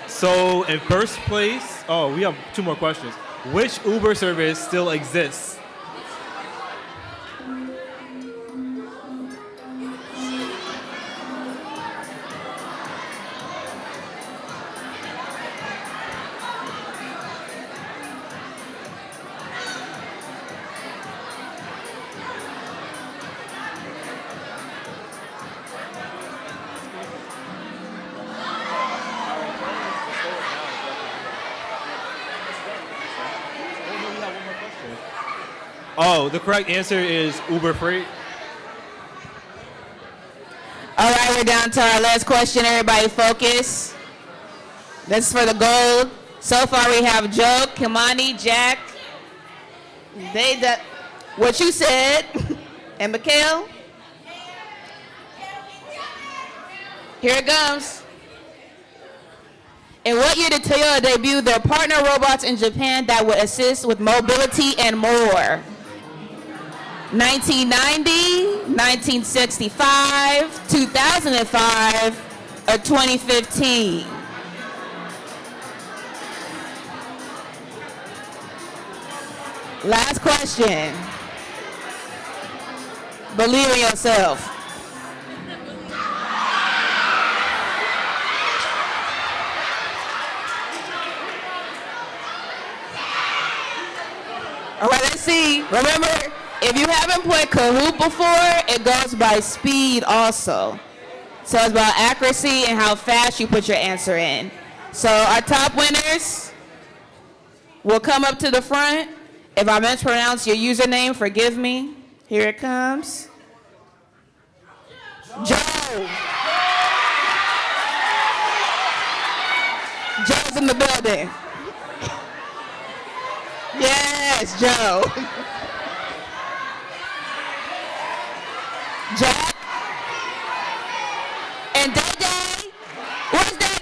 So in first place, oh, we have two more questions. Which Uber service still exists? Oh, the correct answer is Uber Freight. All right, we're down to our last question. Everybody focus. This is for the gold. So far we have Joe, Kimani, Jack. What you said. And Mikhail. Here it comes. In what year did Toyota debut their partner robots in Japan that would assist with mobility and more? 1990, 1965, 2005, or 2015? Last question. Believe in yourself. All right, let's see. Remember, if you haven't played Kahoot before, it goes by speed also. So it's about accuracy and how fast you put your answer in. So our top winners will come up to the front. If I mispronounce your username, forgive me. Here it comes. Joe. Joe's in the building. Yes, Joe. Jack. And Day. Where's Day at?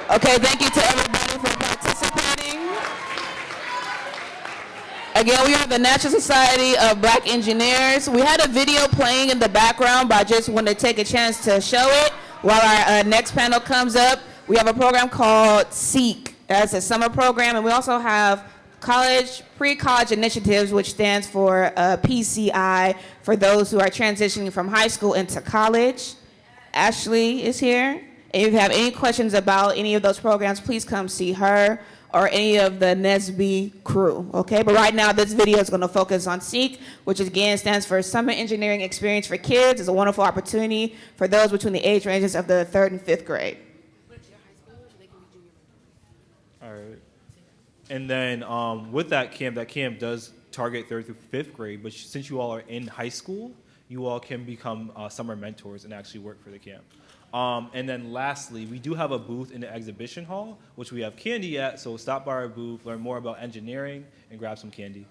Okay, thank you to everybody for participating. Again, we are the National Society of Black Engineers. We had a video playing in the background, but I just wanted to take a chance to show it while our next panel comes up. We have a program called SEEK. That's a summer program, and we also have college, pre-college initiatives, which stands for PCI, for those who are transitioning from high school into college. Ashley is here. And if you have any questions about any of those programs, please come see her or any of the NESB crew, okay? But right now, this video is gonna focus on SEEK, which again stands for Summer Engineering Experience for Kids. It's a wonderful opportunity for those between the age ranges of the 3rd and 5th grade. All right. And then with that camp does target 3rd through 5th grade, but since you all are in high school, you all can become summer mentors and actually work for the camp. And then lastly, we do have a booth in the exhibition hall, which we have candy at, so stop by our booth, learn more about engineering, and grab some candy.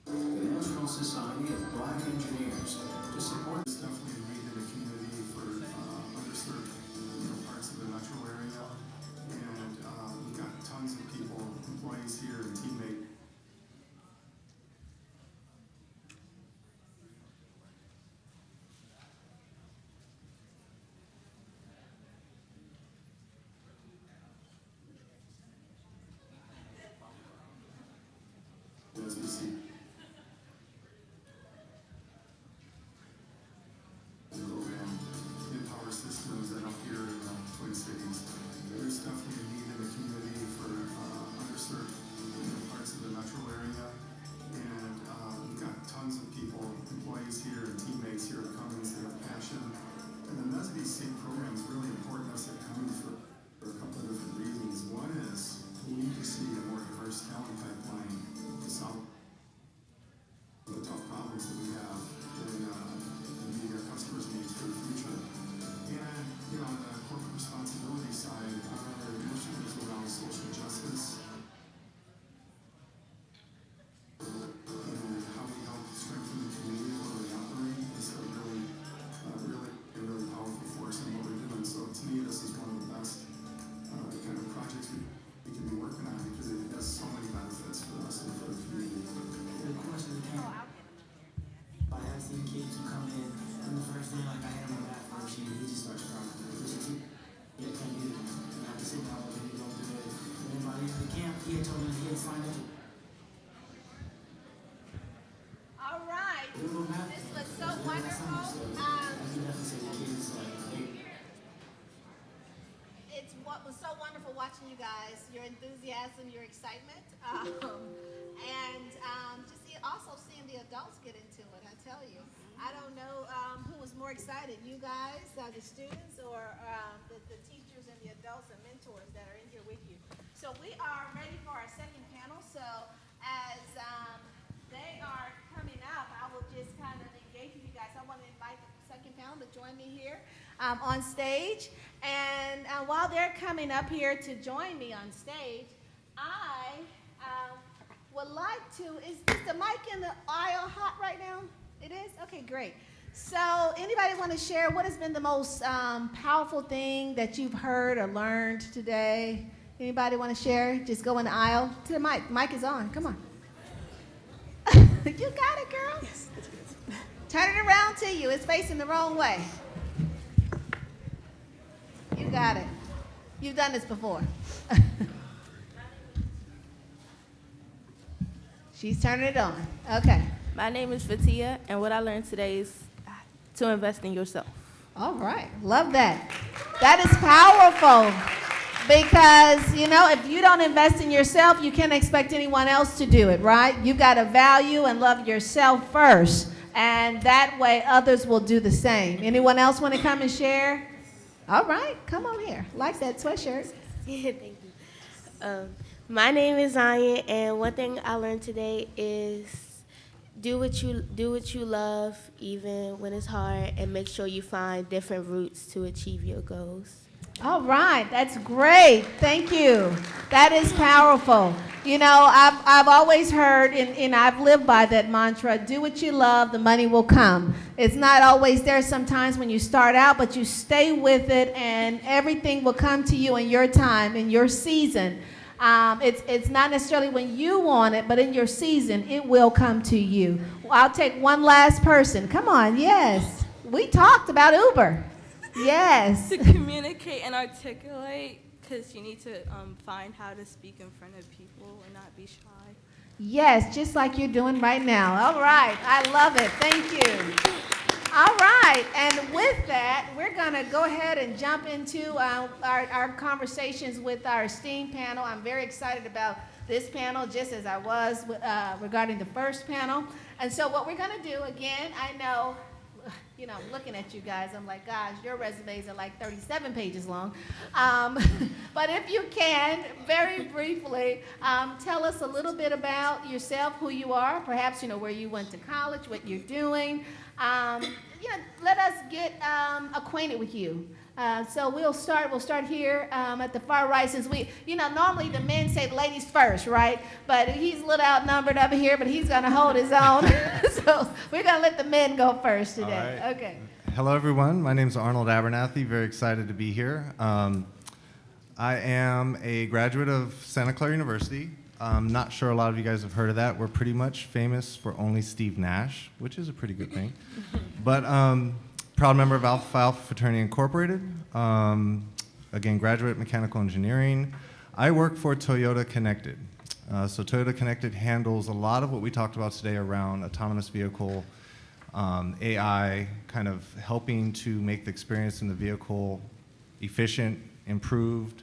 The National Society of Black Engineers to support this definitely a need in the community for underserved parts of the metro area, and we've got tons of people, employees here and teammates. what was so wonderful watching you guys, your enthusiasm, your excitement, just also seeing the adults get into it, I tell you. I don't know who was more excited, you guys, the students, or the teachers and the adults and mentors that are in here with you. So we are ready for our second panel. So as they are coming up, I will just kind of engage with you guys. I want to invite the second panel to join me here on stage. And while they're coming up here to join me on stage, I would like to, is the mic in the aisle hot right now? It is? Okay, great. So anybody want to share what has been the most powerful thing that you've heard or learned today? Anybody want to share? Just go in the aisle to the mic. Mic is on. Come on. You got it, girl. Yes. Turn it around to you. It's facing the wrong way. You got it. You've done this before. She's turning it on. Okay. My name is Fatia, and what I learned today is to invest in yourself. All right. Love that. That is powerful. Because, you know, if you don't invest in yourself, you can't expect anyone else to do it, right? You've got to value and love yourself first. And that way others will do the same. Anyone else want to come and share? All right. Come on here. Like that sweatshirt. Yeah, thank you. My name is Zion, and one thing I learned today is do what you love, even when it's hard, and make sure you find different routes to achieve your goals. All right, that's great. Thank you. That is powerful. You know, I've always heard, and I've lived by that mantra, do what you love, the money will come. It's not always there sometimes when you start out, but you stay with it, and everything will come to you in your time, in your season. It's not necessarily when you want it, but in your season, it will come to you. Well, I'll take one last person. Come on, yes. We talked about Uber. Yes. To communicate and articulate, because you need to find how to speak in front of people and not be shy. Yes, just like you're doing right now. All right, I love it. Thank you. All right, and with that, we're going to go ahead and jump into our conversations with our esteemed panel. I'm very excited about this panel, just as I was regarding the first panel. And so what we're going to do, again, I know, you know, I'm looking at you guys, I'm like, gosh, your resumes are like 37 pages long. But if you can, very briefly, tell us a little bit about yourself, who you are, perhaps, you know, where you went to college, what you're doing. You know, let us get acquainted with you. So we'll start here at the far right, since we, you know, normally the men say ladies first, right? But he's a little outnumbered over here, but he's going to hold his own. So we're going to let the men go first today. All right. Okay. Hello, everyone. My name is Arnold Abernathy. Very excited to be here. I am a graduate of Santa Clara University. I'm not sure a lot of you guys have heard of that. We're pretty much famous for only Steve Nash, which is a pretty good thing. But proud member of Alpha Phi Alpha Fraternity Incorporated. Again, graduate mechanical engineering. I work for Toyota Connected. So Toyota Connected handles a lot of what we talked about today around autonomous vehicle, AI, kind of helping to make the experience in the vehicle efficient, improved,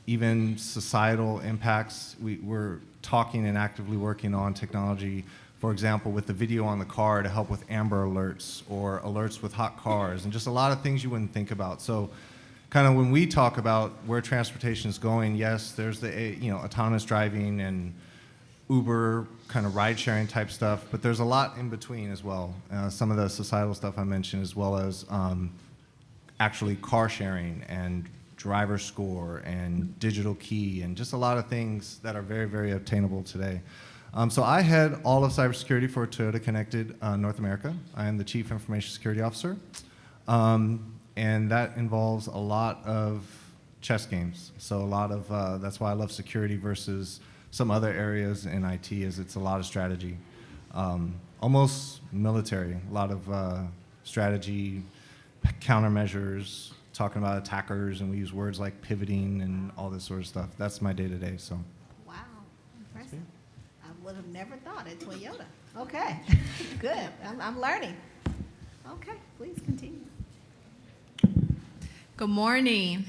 even societal impacts. We're talking and actively working on technology, for example, with the video on the car to help with amber alerts or alerts with hot cars, and just a lot of things you wouldn't think about. So kind of when we talk about where transportation is going, yes, there's the autonomous driving and Uber kind of ride-sharing type stuff, but there's a lot in between as well. Some of the societal stuff I mentioned, as well as actually car sharing and driver score and digital key and just a lot of things that are very, very obtainable today. So I head all of cybersecurity for Toyota Connected North America. I am the Chief Information Security Officer. And that involves a lot of chess games. So a lot of, that's why I love security versus some other areas in IT, is it's a lot of strategy. Almost military, a lot of strategy, countermeasures, talking about attackers, and we use words like pivoting and all this sort of stuff. That's my day-to-day, so. Wow, impressive. I would have never thought at Toyota. Okay, good, I'm learning. Okay, please continue. Good morning.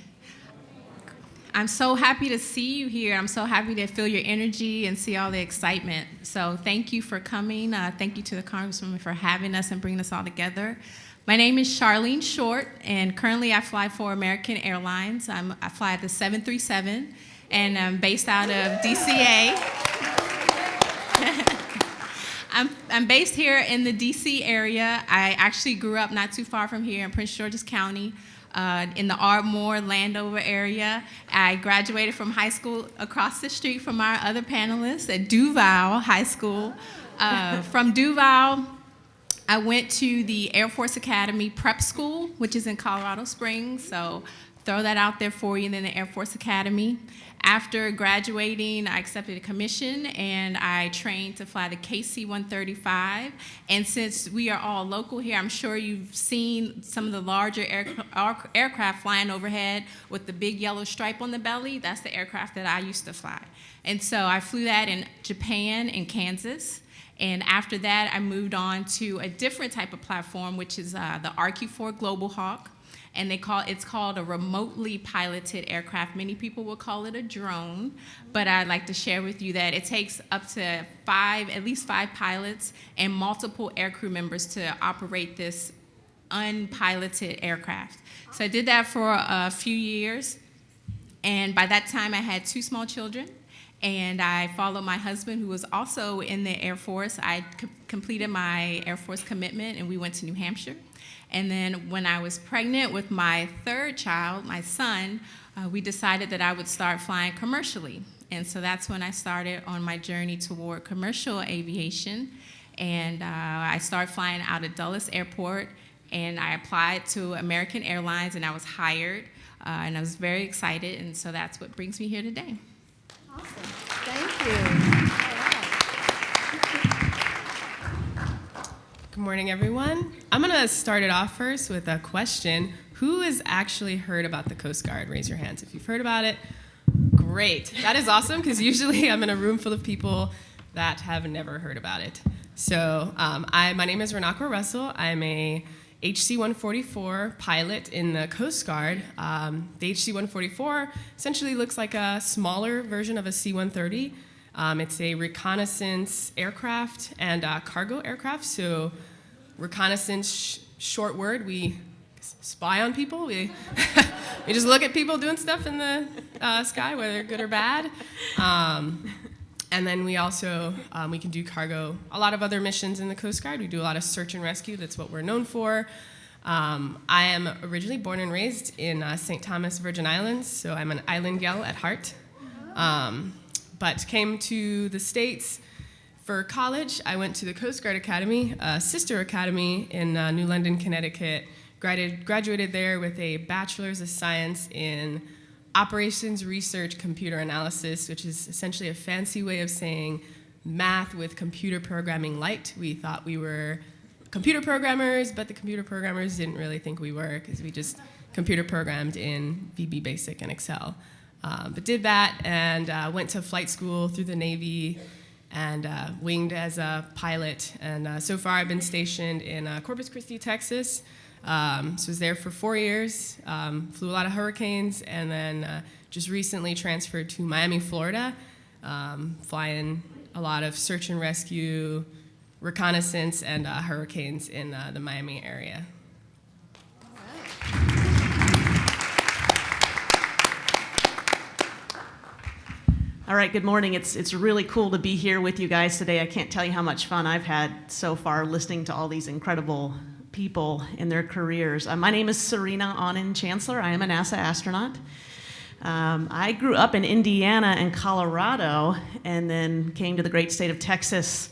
I'm so happy to see you here. I'm so happy to feel your energy and see all the excitement. So thank you for coming. Thank you to the Congresswoman for having us and bringing us all together. My name is Charlene Short, and currently I fly for American Airlines. I fly at the 737, and I'm based out of DCA. I'm based here in the DC area. I actually grew up not too far from here in Prince George's County, in the Ardmore, Landover area. I graduated from high school across the street from our other panelists at Duval High School. From Duval, I went to the Air Force Academy Prep School, which is in Colorado Springs, so throw that out there for you, and then the Air Force Academy. After graduating, I accepted a commission, and I trained to fly the KC-135. And since we are all local here, I'm sure you've seen some of the larger aircraft flying overhead with the big yellow stripe on the belly. That's the aircraft that I used to fly. And so I flew that in Japan and Kansas. And after that, I moved on to a different type of platform, which is the RQ-4 Global Hawk. And it's called a remotely piloted aircraft. Many people will call it a drone, but I'd like to share with you that it takes up to at least five pilots and multiple aircrew members to operate this unpiloted aircraft. So I did that for a few years, and by that time I had two small children, and I followed my husband, who was also in the Air Force. I completed my Air Force commitment, and we went to New Hampshire. And then when I was pregnant with my third child, my son, we decided that I would start flying commercially. And so that's when I started on my journey toward commercial aviation. And I started flying out of Dulles Airport, and I applied to American Airlines, and I was hired. And I was very excited, and so that's what brings me here today. Awesome. Thank you. Good morning, everyone. I'm going to start it off first with a question. Who has actually heard about the Coast Guard? Raise your hands if you've heard about it. Great. That is awesome, because usually I'm in a room full of people that have never heard about it. So my name is Renakwa Russell. I'm a HC-144 pilot in the Coast Guard. The HC-144 essentially looks like a smaller version of a C-130. It's a reconnaissance aircraft and cargo aircraft. So reconnaissance, short word, we spy on people. We just look at people doing stuff in the sky, whether good or bad. And then we also, we can do cargo, a lot of other missions in the Coast Guard. We do a lot of search and rescue. That's what we're known for. I am originally born and raised in St. Thomas, Virgin Islands, so I'm an island gal at heart. But came to the States for college. I went to the Coast Guard Academy, a sister academy in New London, Connecticut. Graduated there with a bachelor's of science in operations research computer analysis, which is essentially a fancy way of saying math with computer programming light. We thought we were computer programmers, but the computer programmers didn't really think we were, because we just computer programmed in VB Basic and Excel. But did that and went to flight school through the Navy and winged as a pilot. And so far I've been stationed in Corpus Christi, Texas. So was there for 4 years, flew a lot of hurricanes, and then just recently transferred to Miami, Florida, flying a lot of search and rescue, reconnaissance, and hurricanes in the Miami area. All right, good morning. It's really cool to be here with you guys today. I can't tell you how much fun I've had so far listening to all these incredible people in their careers. My name is Serena Onan Chancellor. I am a NASA astronaut. I grew up in Indiana and Colorado, and then came to the great state of Texas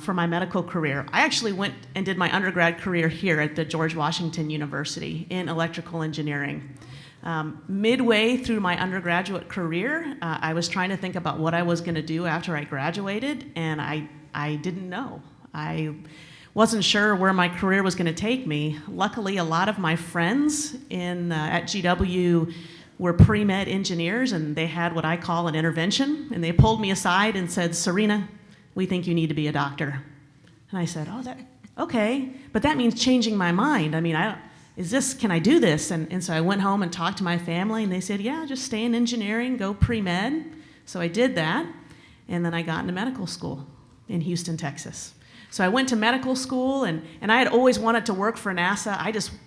for my medical career. I actually went and did my undergrad career here at the George Washington University in electrical engineering. Midway through my undergraduate career, I was trying to think about what I was going to do after I graduated, and I didn't know. I wasn't sure where my career was going to take me. Luckily, a lot of my friends at GW were pre-med engineers, and they had what I call an intervention, and they pulled me aside and said, "Serena, we think you need to be a doctor." And I said, "Oh, okay, but that means changing my mind. I mean, can I do this? And so I went home and talked to my family, and they said, yeah, just stay in engineering, go pre-med. So I did that, and then I got into medical school in Houston, Texas. So I went to medical school, and I had always wanted to work for NASA.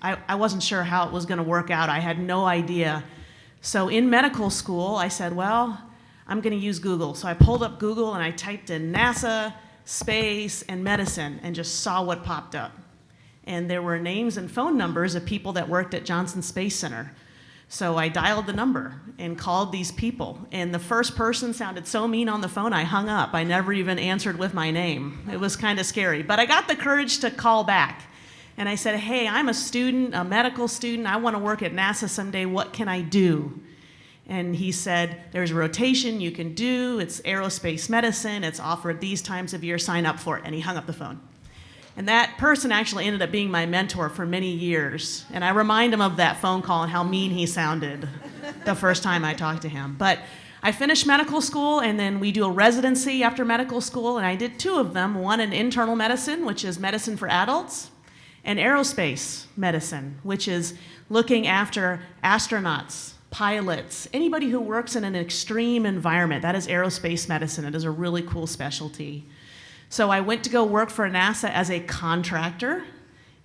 I wasn't sure how it was going to work out. I had no idea. So in medical school, I said, well, I'm going to use Google. So I pulled up Google, and I typed in NASA, space, and medicine, and just saw what popped up. And there were names and phone numbers of people that worked at Johnson Space Center. So I dialed the number and called these people. And the first person sounded so mean on the phone, I hung up. I never even answered with my name. It was kind of scary. But I got the courage to call back. And I said, hey, I'm a student, a medical student. I want to work at NASA someday. What can I do? And he said, there's a rotation you can do. It's aerospace medicine. It's offered these times of year. Sign up for it. And he hung up the phone. And that person actually ended up being my mentor for many years. And I remind him of that phone call and how mean he sounded the first time I talked to him. But I finished medical school, and then we do a residency after medical school, and I did 2 of them, one in internal medicine, which is medicine for adults, and aerospace medicine, which is looking after astronauts, pilots, anybody who works in an extreme environment. That is aerospace medicine. It is a really cool specialty. So I went to go work for NASA as a contractor,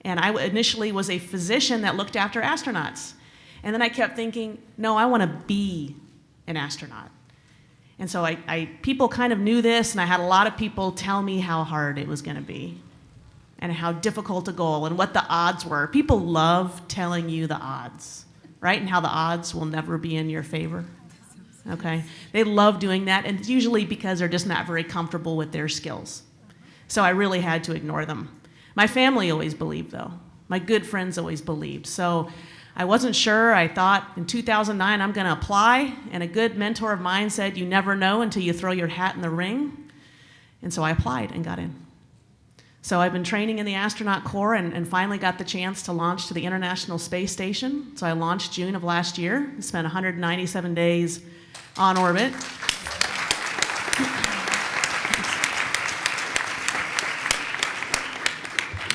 and I initially was a physician that looked after astronauts. And then I kept thinking, no, I want to be an astronaut. And so people kind of knew this, and I had a lot of people tell me how hard it was going to be and how difficult a goal and what the odds were. People love telling you the odds, right? And how the odds will never be in your favor. Okay? They love doing that, and it's usually because they're just not very comfortable with their skills. So I really had to ignore them. My family always believed, though. My good friends always believed. So I wasn't sure. I thought in 2009 I'm going to apply, and a good mentor of mine said, you never know until you throw your hat in the ring. And so I applied and got in. So I've been training in the astronaut corps and finally got the chance to launch to the International Space Station. So I launched June of last year. I spent 197 days on orbit.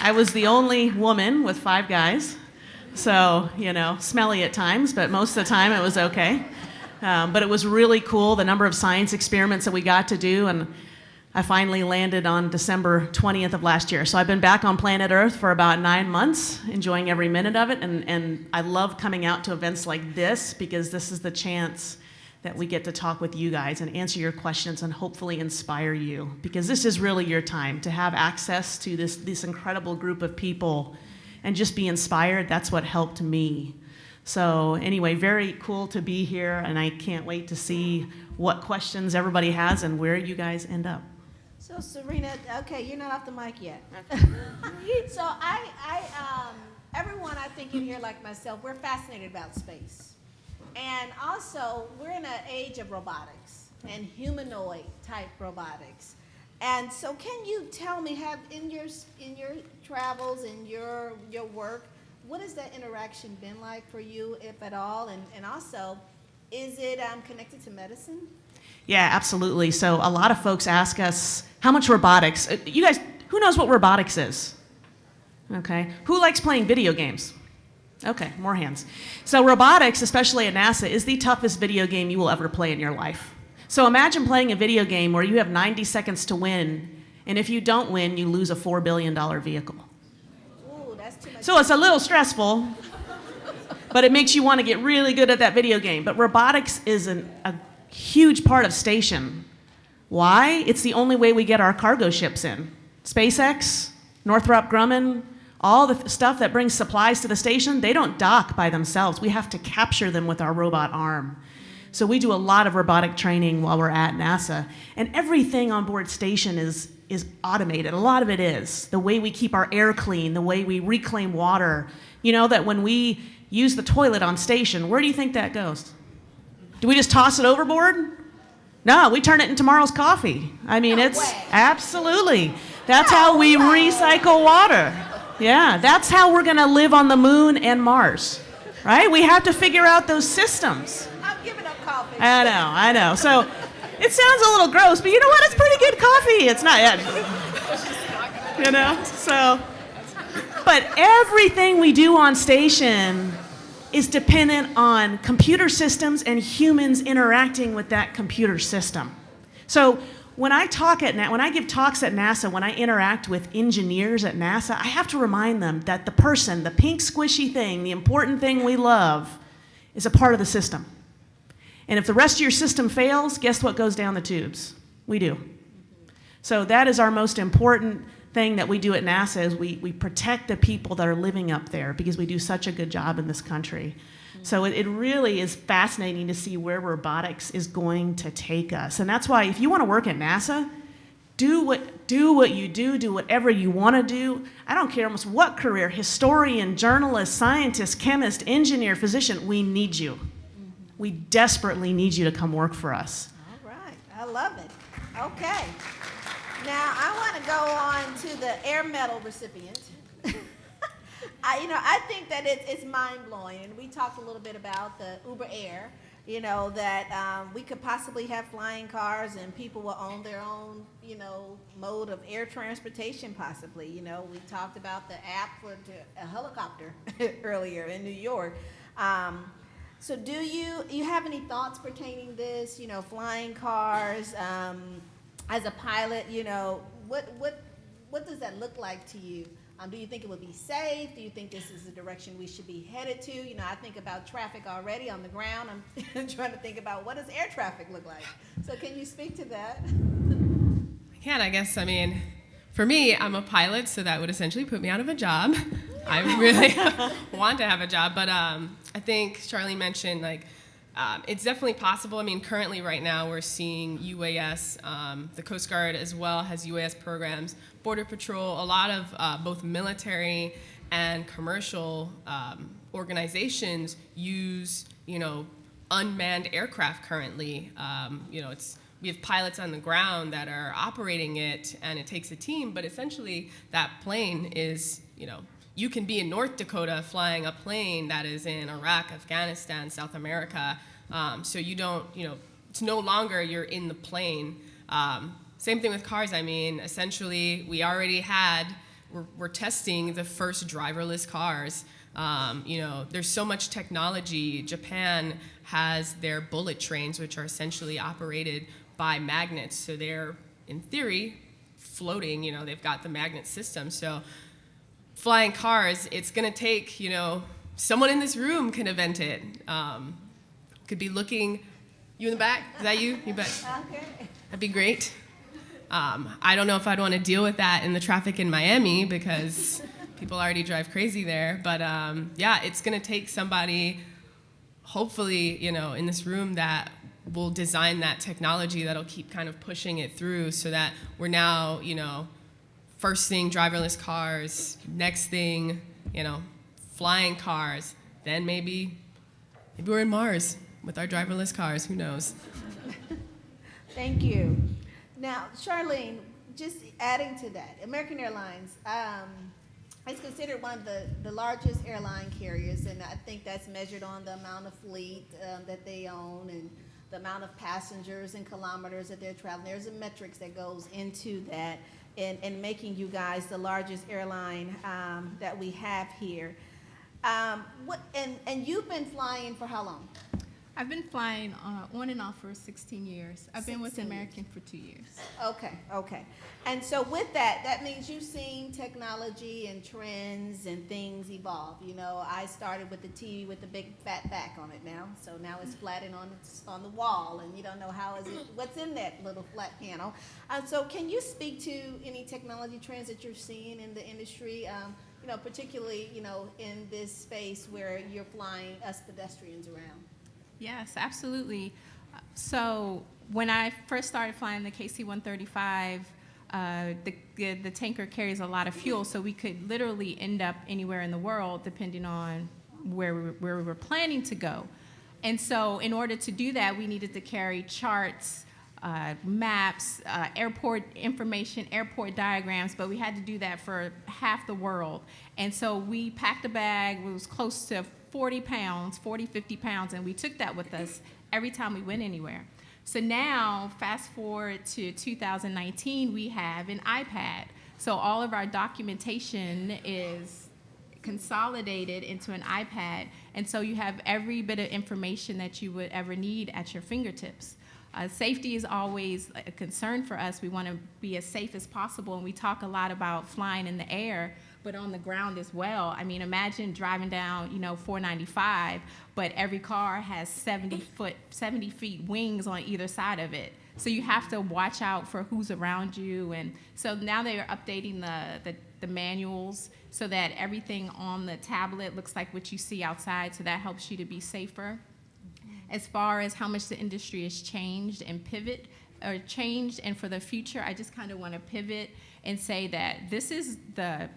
I was the only woman with 5 guys, so, smelly at times, but most of the time it was okay. But it was really cool, the number of science experiments that we got to do, and I finally landed on December 20th of last year. So I've been back on planet Earth for about 9 months, enjoying every minute of it, and I love coming out to events like this because this is the chance that we get to talk with you guys and answer your questions and hopefully inspire you, because this is really your time to have access to this incredible group of people and just be inspired. That's what helped me. So anyway, very cool to be here, and I can't wait to see what questions everybody has and where you guys end up. So Serena, okay, you're not off the mic yet. So everyone I think in here like myself, we're fascinated about space. And also, we're in an age of robotics and humanoid type robotics. And so can you tell me, in your travels, in your work, what has that interaction been like for you, if at all? And also, is it connected to medicine? Yeah, absolutely. So a lot of folks ask us, how much robotics? You guys, who knows what robotics is? Okay. Who likes playing video games? Okay, more hands. So robotics, especially at NASA, is the toughest video game you will ever play in your life. So imagine playing a video game where you have 90 seconds to win, and if you don't win, you lose a $4 billion vehicle. Ooh, that's too much. So it's a little stressful, but it makes you want to get really good at that video game. But robotics is a huge part of station. Why? It's the only way we get our cargo ships in. SpaceX, Northrop Grumman, all the stuff that brings supplies to the station, they don't dock by themselves. We have to capture them with our robot arm. So we do a lot of robotic training while we're at NASA. And everything on board station is automated. A lot of it is. The way we keep our air clean, the way we reclaim water. You know that when we use the toilet on station, where do you think that goes? Do we just toss it overboard? No, we turn it into tomorrow's coffee. I mean, absolutely. That's how we recycle water. Yeah, that's how we're going to live on the moon and Mars, right? We have to figure out those systems. I'm giving up coffee. I know. So it sounds a little gross, but you know what? It's pretty good coffee. It's not, so But everything we do on station is dependent on computer systems and humans interacting with that computer system. So when I give talks at NASA, when I interact with engineers at NASA, I have to remind them that the person, the pink squishy thing, the important thing we love, is a part of the system. And if the rest of your system fails, guess what goes down the tubes? We do. So that is our most important thing that we do at NASA, is we protect the people that are living up there, because we do such a good job in this country. So it really is fascinating to see where robotics is going to take us. And that's why if you want to work at NASA, do what you do whatever you want to do. I don't care almost what career, historian, journalist, scientist, chemist, engineer, physician, we need you. We desperately need you to come work for us. All right, I love it. Okay. Now, I want to go on to the Air Medal recipient. I think that it's mind-blowing, and we talked a little bit about the Uber Air, that we could possibly have flying cars and people will own their own, mode of air transportation possibly. We talked about the app for a helicopter earlier in New York. So do you have any thoughts pertaining this, flying cars? As a pilot, what does that look like to you? Do you think it would be safe? Do you think this is the direction we should be headed to? I think about traffic already on the ground. I'm trying to think about what does air traffic look like. So can you speak to that? I can, I guess. I mean, for me, I'm a pilot, so that would essentially put me out of a job. I really want to have a job, but I think Charlene mentioned, it's definitely possible. I mean, currently right now we're seeing UAS, the Coast Guard as well has UAS programs, Border Patrol, a lot of both military and commercial organizations use, unmanned aircraft currently. We have pilots on the ground that are operating it, and it takes a team, but essentially that plane is, you can be in North Dakota flying a plane that is in Iraq, Afghanistan, South America. So you don't, it's no longer you're in the plane. Same thing with cars. I mean, essentially, we already we're testing the first driverless cars. There's so much technology. Japan has their bullet trains, which are essentially operated by magnets. So they're, in theory, floating. They've got the magnet system. So flying cars, it's going to take, someone in this room can invent it. Could be looking, you in the back? Is that you? You bet. Okay. That'd be great. I don't know if I'd want to deal with that in the traffic in Miami because people already drive crazy there. But it's going to take somebody, hopefully, in this room that will design that technology that'll keep kind of pushing it through so that we're now, first thing, driverless cars, next thing, flying cars, then maybe we're in Mars with our driverless cars, who knows? Thank you. Now, Charlene, just adding to that, American Airlines is considered one of the largest airline carriers, and I think that's measured on the amount of fleet that they own and the amount of passengers and kilometers that they're traveling. There's a metrics that goes into that in making you guys the largest airline that we have here. And you've been flying for how long? I've been flying on and off for 16 years. I've been with American for 2 years. Okay. And so with that means you've seen technology and trends and things evolve. I started with the TV with the big fat back on it now. So now it's flattened on the wall, and you don't know what's in that little flat panel. So can you speak to any technology trends that you're seeing in the industry? Particularly, in this space where you're flying us pedestrians around. Yes, absolutely. So when I first started flying the KC-135, the tanker carries a lot of fuel, so we could literally end up anywhere in the world depending on where we were planning to go. And so in order to do that, we needed to carry charts, maps, airport information, airport diagrams, but we had to do that for half the world. And so we packed a bag, it was close to 40 pounds, 40, 50 pounds, and we took that with us every time we went anywhere. So now, fast forward to 2019, we have an iPad. So all of our documentation is consolidated into an iPad, and so you have every bit of information that you would ever need at your fingertips. Safety is always a concern for us. We want to be as safe as possible, and we talk a lot about flying in the air, but on the ground as well. I mean, imagine driving down, 495, but every car has 70 feet wings on either side of it. So you have to watch out for who's around you. And so now they are updating the manuals so that everything on the tablet looks like what you see outside, so that helps you to be safer. As far as how much the industry has changed and changed, and for the future, I just kind of want to pivot and say that this is the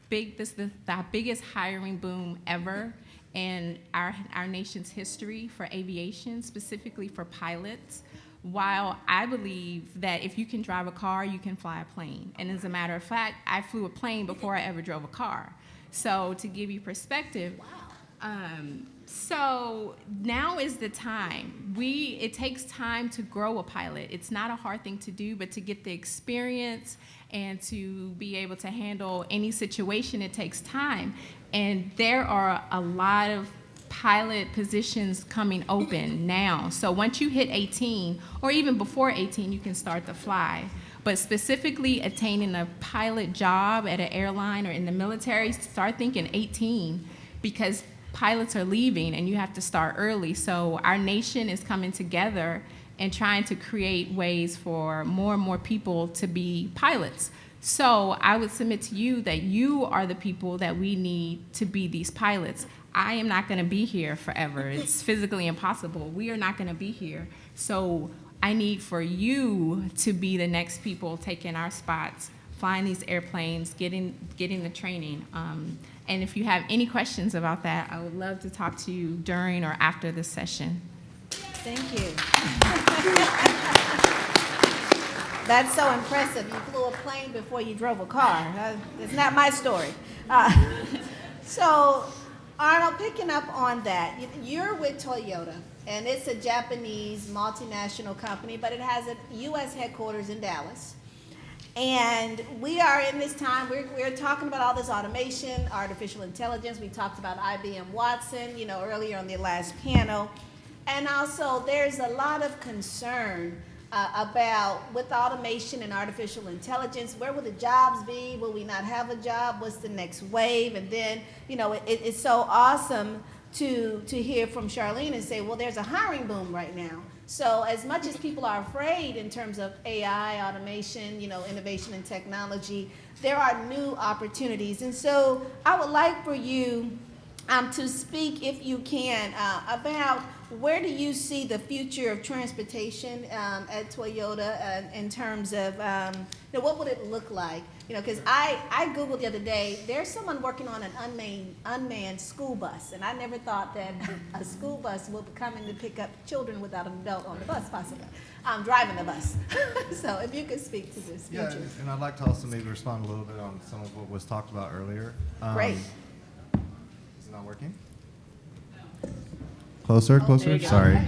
biggest hiring boom ever in our nation's history for aviation, specifically for pilots. While I believe that if you can drive a car, you can fly a plane. And as a matter of fact, I flew a plane before I ever drove a car. So to give you perspective, so now is the time. It takes time to grow a pilot. It's not a hard thing to do, but to get the experience and to be able to handle any situation, it takes time. And there are a lot of pilot positions coming open now. So once you hit 18, or even before 18, you can start to fly. But specifically attaining a pilot job at an airline or in the military, start thinking 18, because pilots are leaving and you have to start early. So our nation is coming together and trying to create ways for more and more people to be pilots. So I would submit to you that you are the people that we need to be these pilots. I am not going to be here forever. It's physically impossible. We are not going to be here. So I need for you to be the next people taking our spots, flying these airplanes, getting the training. And if you have any questions about that, I would love to talk to you during or after this session. Thank you. That's so impressive. You flew a plane before you drove a car. It's not my story. So, Arnold, picking up on that, you're with Toyota, and it's a Japanese multinational company, but it has a U.S. headquarters in Dallas. And we are in this time, we're talking about all this automation, artificial intelligence. We talked about IBM Watson, earlier on the last panel. And also, there's a lot of concern about with automation and artificial intelligence, where will the jobs be? Will we not have a job? What's the next wave? And then, it's so awesome to hear from Charlene and say, well, there's a hiring boom right now. So as much as people are afraid in terms of AI, automation, innovation and technology, there are new opportunities. And so I would like for you to speak, if you can, about where do you see the future of transportation at Toyota in terms of, what would it look like? Because I Googled the other day, there's someone working on an unmanned school bus, and I never thought that a school bus would come in to pick up children without an adult on the bus, possibly. driving the bus. So if you could speak to this future. Yeah, and I'd like to also maybe respond a little bit on some of what was talked about earlier. Great. Is it not working? Closer. Sorry.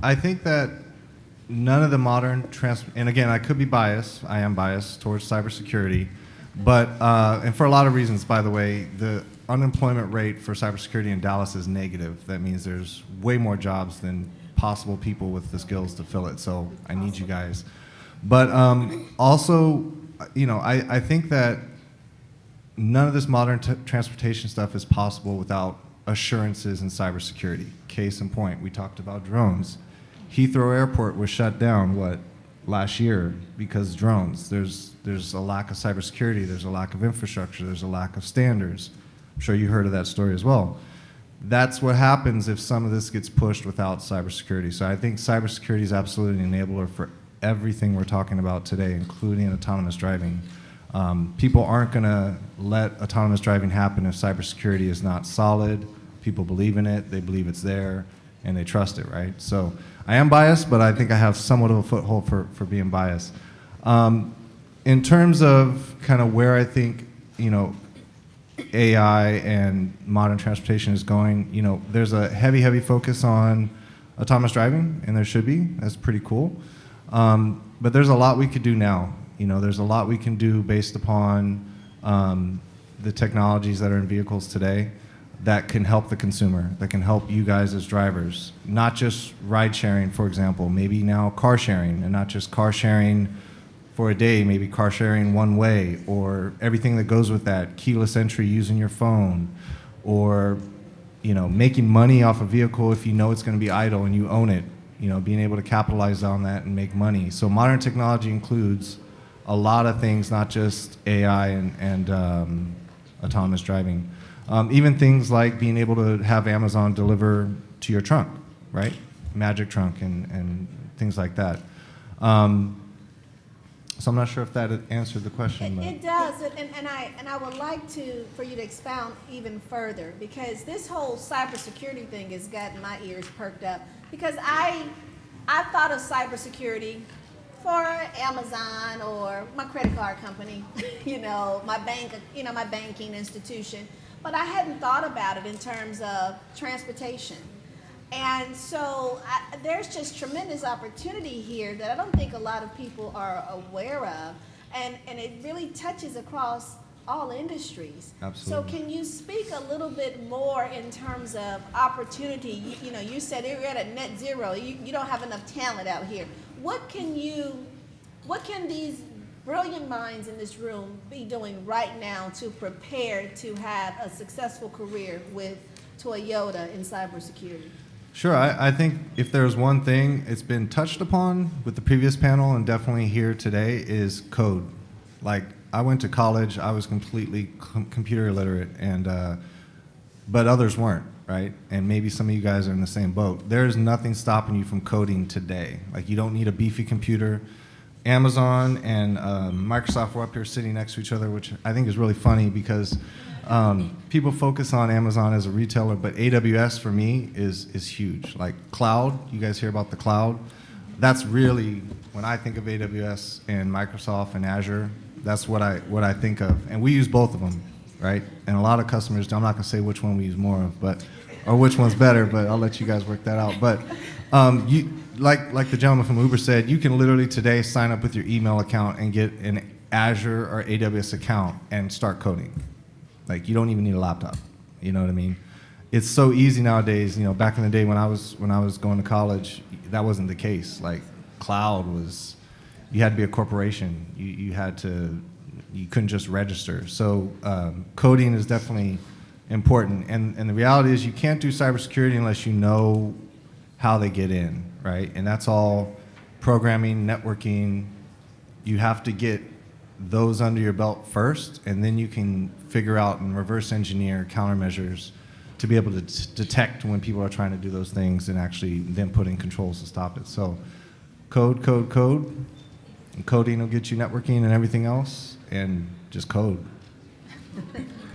I think that none of the modern and again, I could be biased. I am biased towards cybersecurity, but and for a lot of reasons, by the way, the unemployment rate for cybersecurity in Dallas is negative. That means there's way more jobs than possible people with the skills to fill it. So I need you guys. But also, I think that none of this modern transportation stuff is possible without assurances in cybersecurity. Case in point, we talked about drones. Heathrow Airport was shut down, last year because drones. There's a lack of cybersecurity, there's a lack of infrastructure, there's a lack of standards. I'm sure you heard of that story as well. That's what happens if some of this gets pushed without cybersecurity. So I think cybersecurity is absolutely an enabler for everything we're talking about today, including autonomous driving. People aren't going to let autonomous driving happen if cybersecurity is not solid. People believe in it, they believe it's there, and they trust it, right? So I am biased, but I think I have somewhat of a foothold for being biased. In terms of kind of where I think, AI and modern transportation is going, there's a heavy focus on autonomous driving, and there should be. That's pretty cool. But there's a lot we could do now. There's a lot we can do based upon the technologies that are in vehicles today that can help the consumer, that can help you guys as drivers. Not just ride sharing, for example, maybe now car sharing, and not just car sharing for a day, maybe car sharing one way, or everything that goes with that, keyless entry using your phone, or making money off a vehicle if you know it's going to be idle and you own it, being able to capitalize on that and make money. So modern technology includes a lot of things, not just AI and autonomous driving. Even things like being able to have Amazon deliver to your trunk, right? Magic Trunk and things like that. So I'm not sure if that answered the question. It does, and I would like for you to expound even further, because this whole cybersecurity thing has gotten my ears perked up, because I thought of cybersecurity for Amazon or my credit card company, my bank, my banking institution, but I hadn't thought about it in terms of transportation. And so there's just tremendous opportunity here that I don't think a lot of people are aware of, and it really touches across all industries. Absolutely. So can you speak a little bit more in terms of opportunity? You said you're at a net zero. You don't have enough talent out here. What can these brilliant minds in this room be doing right now to prepare to have a successful career with Toyota in cybersecurity? Sure, I think if there's one thing it's been touched upon with the previous panel and definitely here today is code. Like, I went to college, I was completely computer illiterate, but others weren't, right? And maybe some of you guys are in the same boat. There's nothing stopping you from coding today. Like, you don't need a beefy computer. Amazon and Microsoft were up here sitting next to each other, which I think is really funny because people focus on Amazon as a retailer, but AWS for me is huge. Like cloud, you guys hear about the cloud? That's really, when I think of AWS and Microsoft and Azure, that's what I think of. And we use both of them, right? And a lot of customers, I'm not gonna say which one we use more of, or which one's better, but I'll let you guys work that out. But like the gentleman from Uber said, you can literally today sign up with your email account and get an Azure or AWS account and start coding. Like, you don't even need a laptop. You know what I mean? It's so easy nowadays. Back in the day when I was going to college, that wasn't the case. Like, cloud was, you had to be a corporation. You couldn't just register. So coding is definitely important. And the reality is you can't do cybersecurity unless you know how they get in, right? And that's all programming, networking. You have to get those under your belt first, and then you can figure out and reverse engineer countermeasures to be able to detect when people are trying to do those things and actually then put in controls to stop it. So code. And coding will get you networking and everything else, and just code.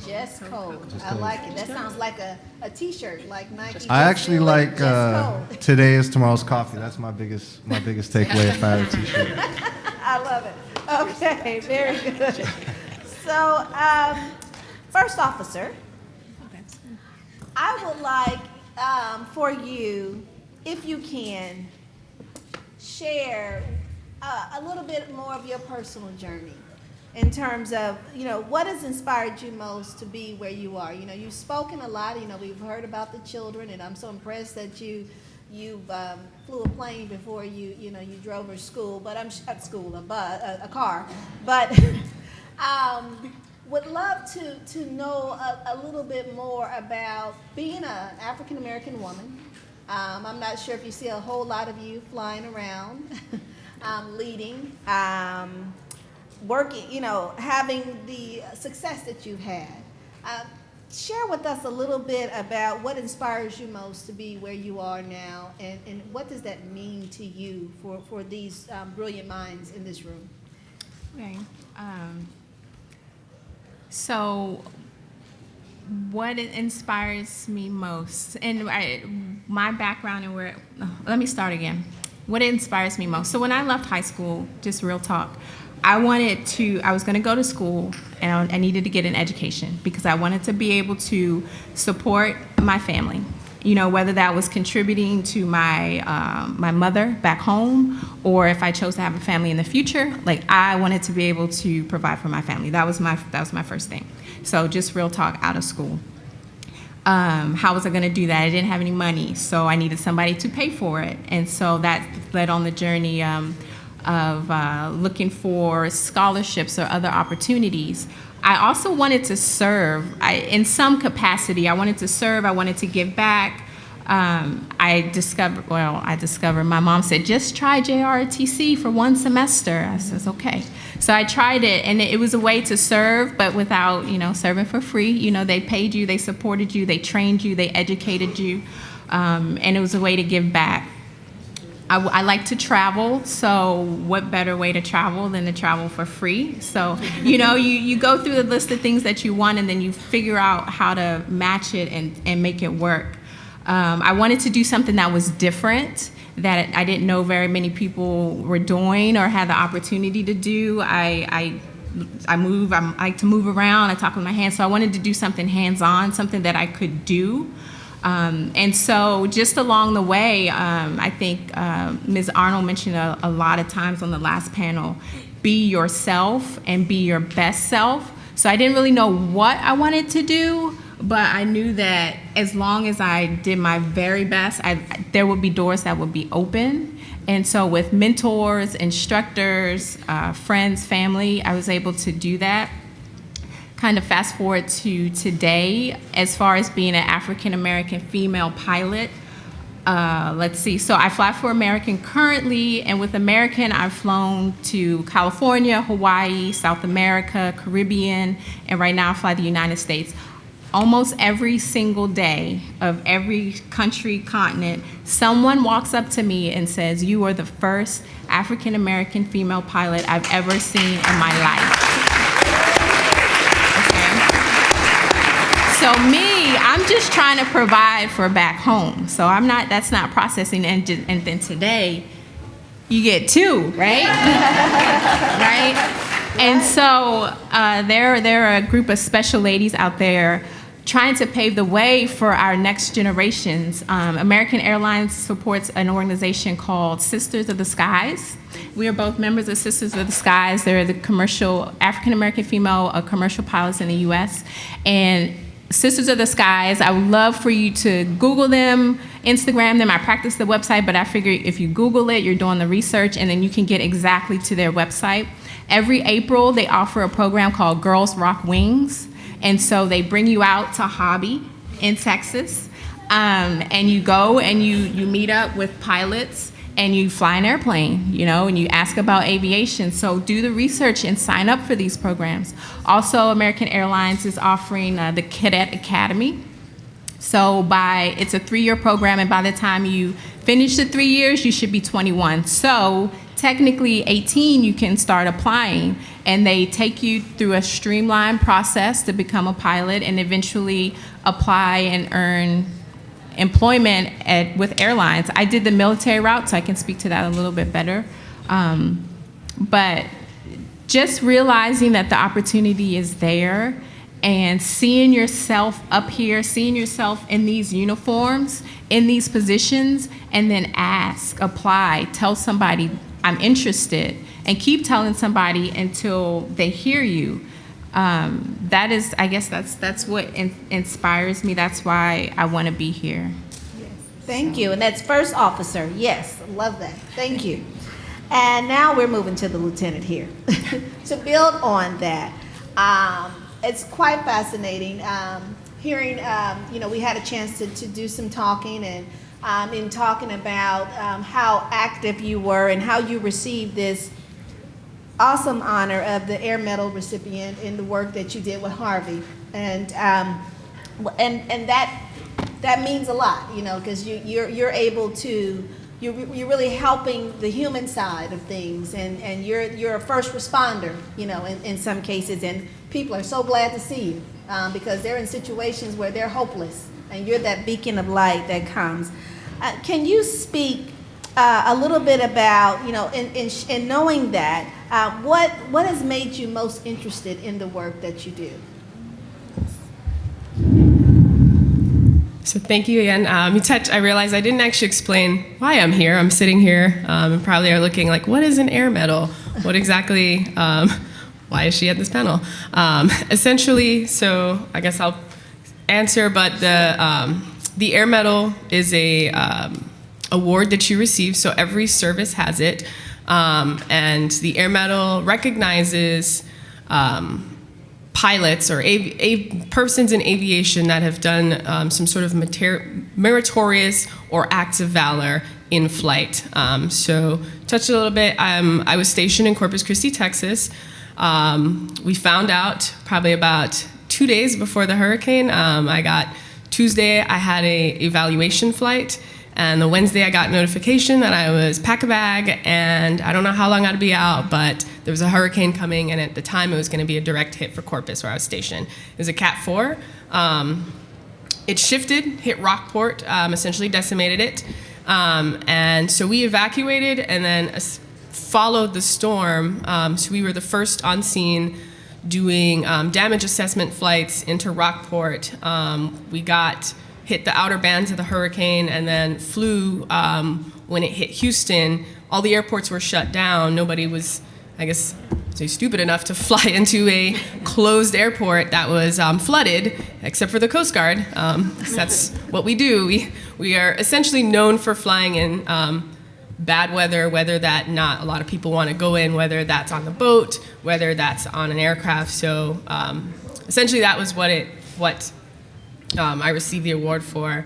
Just code. I like it. That sounds like a t-shirt, like Nike. I actually like today is tomorrow's coffee. That's my biggest takeaway if I had a t-shirt. I love it. Okay, very good. So, first officer, I would like for you, if you can, share a little bit more of your personal journey in terms of, what has inspired you most to be where you are. You've spoken a lot. We've heard about the children, and I'm so impressed that you flew a plane before you drove her school, but I'm at school, a car. But would love to know a little bit more about being an African American woman. I'm not sure if you see a whole lot of you flying around, leading, working, having the success that you've had. Share with us a little bit about what inspires you most to be where you are now, and what does that mean to you for these brilliant minds in this room? Okay. So what inspires me most, and my background and let me start again. What inspires me most? So when I left high school, just real talk, I was going to go to school, and I needed to get an education because I wanted to be able to support my family. You know, whether that was contributing to my mother back home, or if I chose to have a family in the future, like I wanted to be able to provide for my family. That was my first thing. So just real talk, out of school. How was I going to do that? I didn't have any money, so I needed somebody to pay for it. And so that led on the journey of looking for scholarships or other opportunities. I also wanted to serve in some capacity. I wanted to serve. I wanted to give back. I discovered, my mom said, just try JROTC for one semester. I says, okay. So I tried it, and it was a way to serve, but without, serving for free. They paid you, they supported you, they trained you, they educated you, and it was a way to give back. I like to travel, so what better way to travel than to travel for free? So, you go through the list of things that you want, and then you figure out how to match it and make it work. I wanted to do something that was different, that I didn't know very many people were doing or had the opportunity to do. I like to move around, I talk with my hands, so I wanted to do something hands-on, something that I could do. And so just along the way, I think Ms. Arnold mentioned a lot of times on the last panel, be yourself and be your best self. So I didn't really know what I wanted to do, but I knew that as long as I did my very best, there would be doors that would be open. And so with mentors, instructors, friends, family, I was able to do that. Kind of fast forward to today, as far as being an African-American female pilot. Let's see, so I fly for American currently, and with American, I've flown to California, Hawaii, South America, Caribbean, and right now I fly the United States. Almost every single day of every country, continent, someone walks up to me and says, "You are the first African-American female pilot I've ever seen in my life." So me, I'm just trying to provide for back home. So that's not processing. And then today, you get two, right? Right? And so there are a group of special ladies out there trying to pave the way for our next generations. American Airlines supports an organization called Sisters of the Skies. We are both members of Sisters of the Skies. They're the commercial, African-American female commercial pilots in the US. And Sisters of the Skies, I would love for you to Google them, Instagram them. I practice the website, but I figure if you Google it, you're doing the research, and then you can get exactly to their website. Every April, they offer a program called Girls Rock Wings. And so they bring you out to Hobby in Texas, and you go and you meet up with pilots, and you fly an airplane, and you ask about aviation. So do the research and sign up for these programs. Also, American Airlines is offering the Cadet Academy. So it's a 3-year program, and by the time you finish the 3 years, you should be 21. So technically 18, you can start applying, and they take you through a streamlined process to become a pilot and eventually apply and earn employment with airlines. I did the military route, so I can speak to that a little bit better. But just realizing that the opportunity is there and seeing yourself up here, seeing yourself in these uniforms, in these positions, and then apply, tell somebody, I'm interested, and keep telling somebody until they hear you. That is, I guess that's what inspires me. That's why I want to be here. Thank you. And that's first officer. Yes, love that. Thank you. And now we're moving to the lieutenant here. To build on that, it's quite fascinating hearing, we had a chance to do some talking, and in talking about how active you were and how you received this awesome honor of the Air Medal recipient in the work that you did with Harvey. And that means a lot, because you're able to, you're really helping the human side of things, and you're a first responder, in some cases, and people are so glad to see you because they're in situations where they're hopeless, and you're that beacon of light that comes. Can you speak a little bit about, in knowing that, what has made you most interested in the work that you do? So thank you again. I realized I didn't actually explain why I'm here. I'm sitting here and probably are looking like, what is an air medal? What exactly, why is she at this panel? Essentially, so I guess I'll answer, but the air medal is a award that you receive, so every service has it. And the air medal recognizes pilots or persons in aviation that have done some sort of meritorious or acts of valor in flight. So touched a little bit. I was stationed in Corpus Christi, Texas. We found out probably about 2 days before the hurricane. Tuesday, I had a evaluation flight. And the Wednesday, I got notification that I was pack a bag, and I don't know how long I'd be out, but there was a hurricane coming, and at the time, it was going to be a direct hit for Corpus, where I was stationed. It was a Cat 4. It shifted, hit Rockport, essentially decimated it. And so we evacuated and then followed the storm. So we were the first on scene doing damage assessment flights into Rockport. We hit the outer bands of the hurricane and then flew when it hit Houston. All the airports were shut down. Nobody was, I guess, stupid enough to fly into a closed airport that was flooded, except for the Coast Guard. That's what we do. We are essentially known for flying in bad weather that not a lot of people want to go in, whether that's on the boat, whether that's on an aircraft. So essentially that was what I received the award for.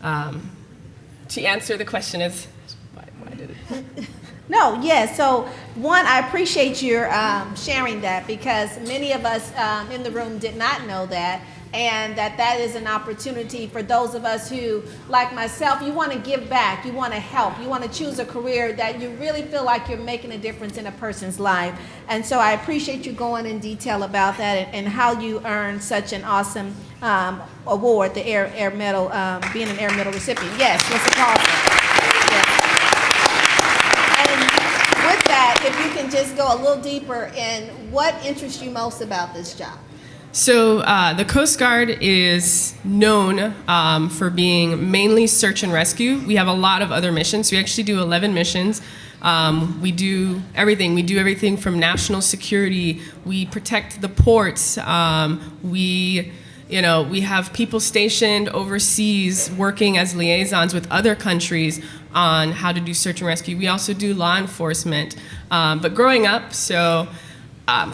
To answer the question is, why did it? No, yes. So one, I appreciate your sharing that, because many of us in the room did not know that, and that is an opportunity for those of us who, like myself, you want to give back, you want to help, you want to choose a career that you really feel like you're making a difference in a person's life. And so I appreciate you going in detail about that and how you earned such an awesome award, the Air Medal, being an Air Medal recipient. Yes, let's applause it. With that, if you can just go a little deeper in what interests you most about this job. So the Coast Guard is known for being mainly search and rescue. We have a lot of other missions. We actually do 11 missions. We do everything. We do everything from national security. We protect the ports. We have people stationed overseas working as liaisons with other countries on how to do search and rescue. We also do law enforcement. But growing up,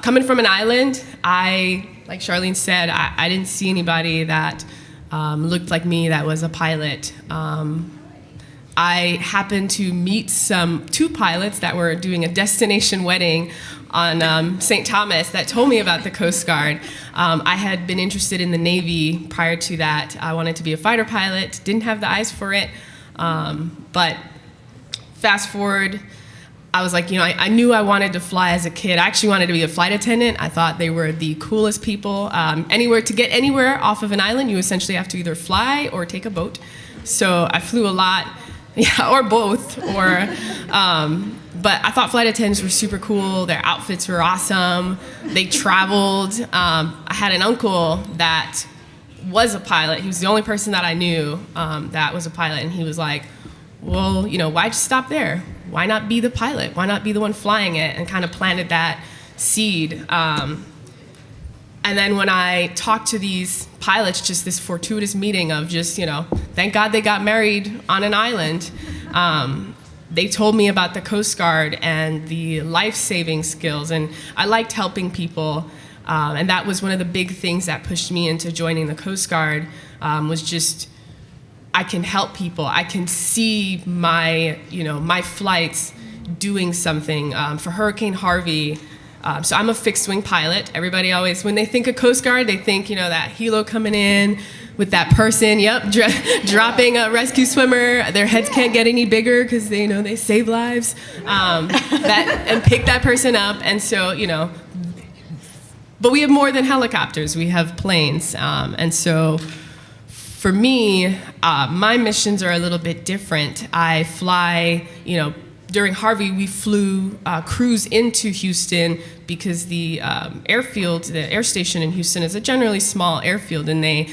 coming from an island, like Charlene said, I didn't see anybody that looked like me that was a pilot. I happened to meet two pilots that were doing a destination wedding on St. Thomas that told me about the Coast Guard. I had been interested in the Navy prior to that. I wanted to be a fighter pilot, didn't have the eyes for it. But fast forward, I was like, I knew I wanted to fly as a kid. I actually wanted to be a flight attendant. I thought they were the coolest people. To get anywhere off of an island, you essentially have to either fly or take a boat. So I flew a lot, or both. But I thought flight attendants were super cool. Their outfits were awesome. They traveled. I had an uncle that was a pilot. He was the only person that I knew that was a pilot, and he was like, well, why'd you stop there? Why not be the pilot? Why not be the one flying it? And kind of planted that seed. And then when I talked to these pilots, just this fortuitous meeting of thank God they got married on an island. They told me about the Coast Guard and the life-saving skills, and I liked helping people. And that was one of the big things that pushed me into joining the Coast Guard, was just, I can help people. I can see my flights doing something. For Hurricane Harvey, so I'm a fixed wing pilot. Everybody always, when they think of Coast Guard, they think, that helo coming in with that person, dropping a rescue swimmer. Their heads can't get any bigger because they save lives, and pick that person up. And so, but we have more than helicopters. We have planes. And so for me, my missions are a little bit different. I fly, during Harvey, we flew crews into Houston because the airfield, the air station in Houston is a generally small airfield, and they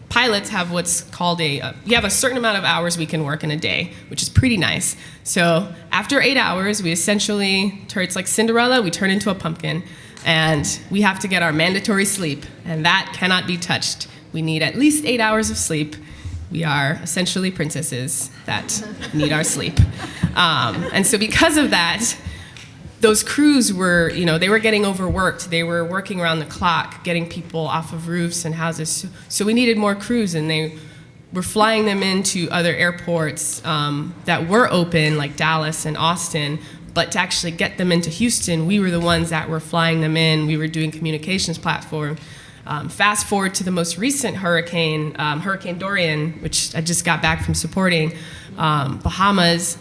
pilots have what's called you have a certain amount of hours we can work in a day, which is pretty nice. So after 8 hours, we essentially it's like Cinderella, we turn into a pumpkin, and we have to get our mandatory sleep, and that cannot be touched. We need at least 8 hours of sleep. We are essentially princesses that need our sleep. And so because of that, those crews were, they were getting overworked. They were working around the clock, getting people off of roofs and houses. So we needed more crews, and they were flying them into other airports that were open, like Dallas and Austin. But to actually get them into Houston, we were the ones that were flying them in. We were doing communications platform. Fast forward to the most recent hurricane, Hurricane Dorian, which I just got back from supporting. Bahamas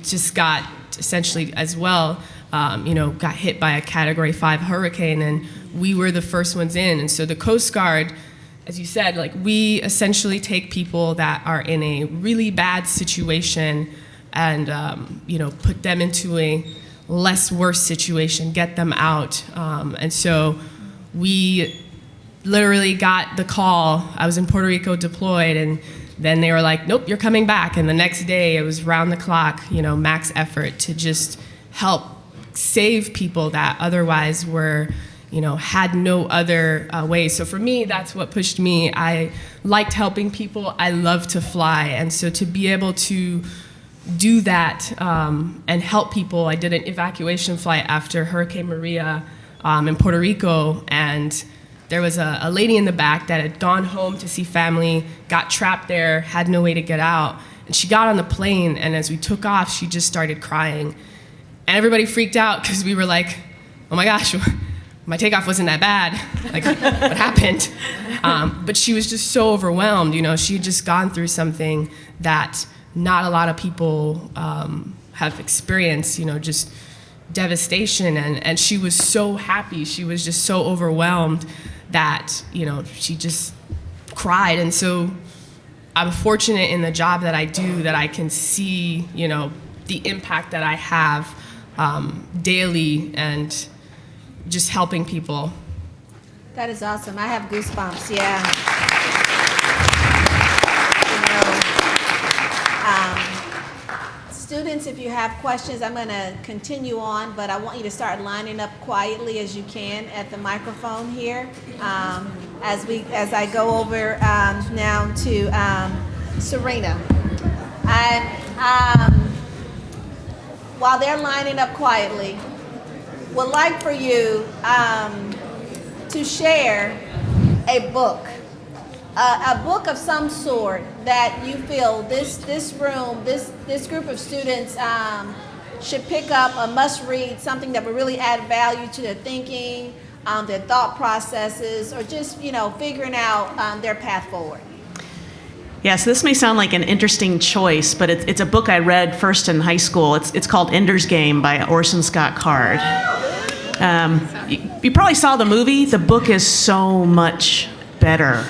just got essentially as well, got hit by a Category 5 hurricane, and we were the first ones in. And so the Coast Guard, as you said, we essentially take people that are in a really bad situation and, put them into a less worse situation, get them out. And so we literally got the call. I was in Puerto Rico deployed, and then they were like, nope, you're coming back. And the next day, it was round the clock, max effort to just help save people that otherwise were, had no other way. So for me, that's what pushed me. I liked helping people. I love to fly. And so to be able to do that and help people, I did an evacuation flight after Hurricane Maria in Puerto Rico, and there was a lady in the back that had gone home to see family, got trapped there, had no way to get out. And she got on the plane, and as we took off, she just started crying. And everybody freaked out because we were like, oh my gosh, my takeoff wasn't that bad. Like, what happened? But she was just so overwhelmed. She had just gone through something that not a lot of people have experienced, just devastation. And she was so happy. She was just so overwhelmed that, she just cried. And so I'm fortunate in the job that I do that I can see, the impact that I have daily and just helping people. That is awesome. I have goosebumps, yeah. Students, if you have questions, I'm going to continue on, but I want you to start lining up quietly as you can at the microphone here as I go over now to Serena. And while they're lining up quietly, would like for you to share a book of some sort that you feel this room, this group of students should pick up, a must-read, something that would really add value to their thinking, their thought processes, or just figuring out their path forward. Yeah, so this may sound like an interesting choice, but it's a book I read first in high school. It's called Ender's Game by Orson Scott Card. You probably saw the movie. The book is so much better.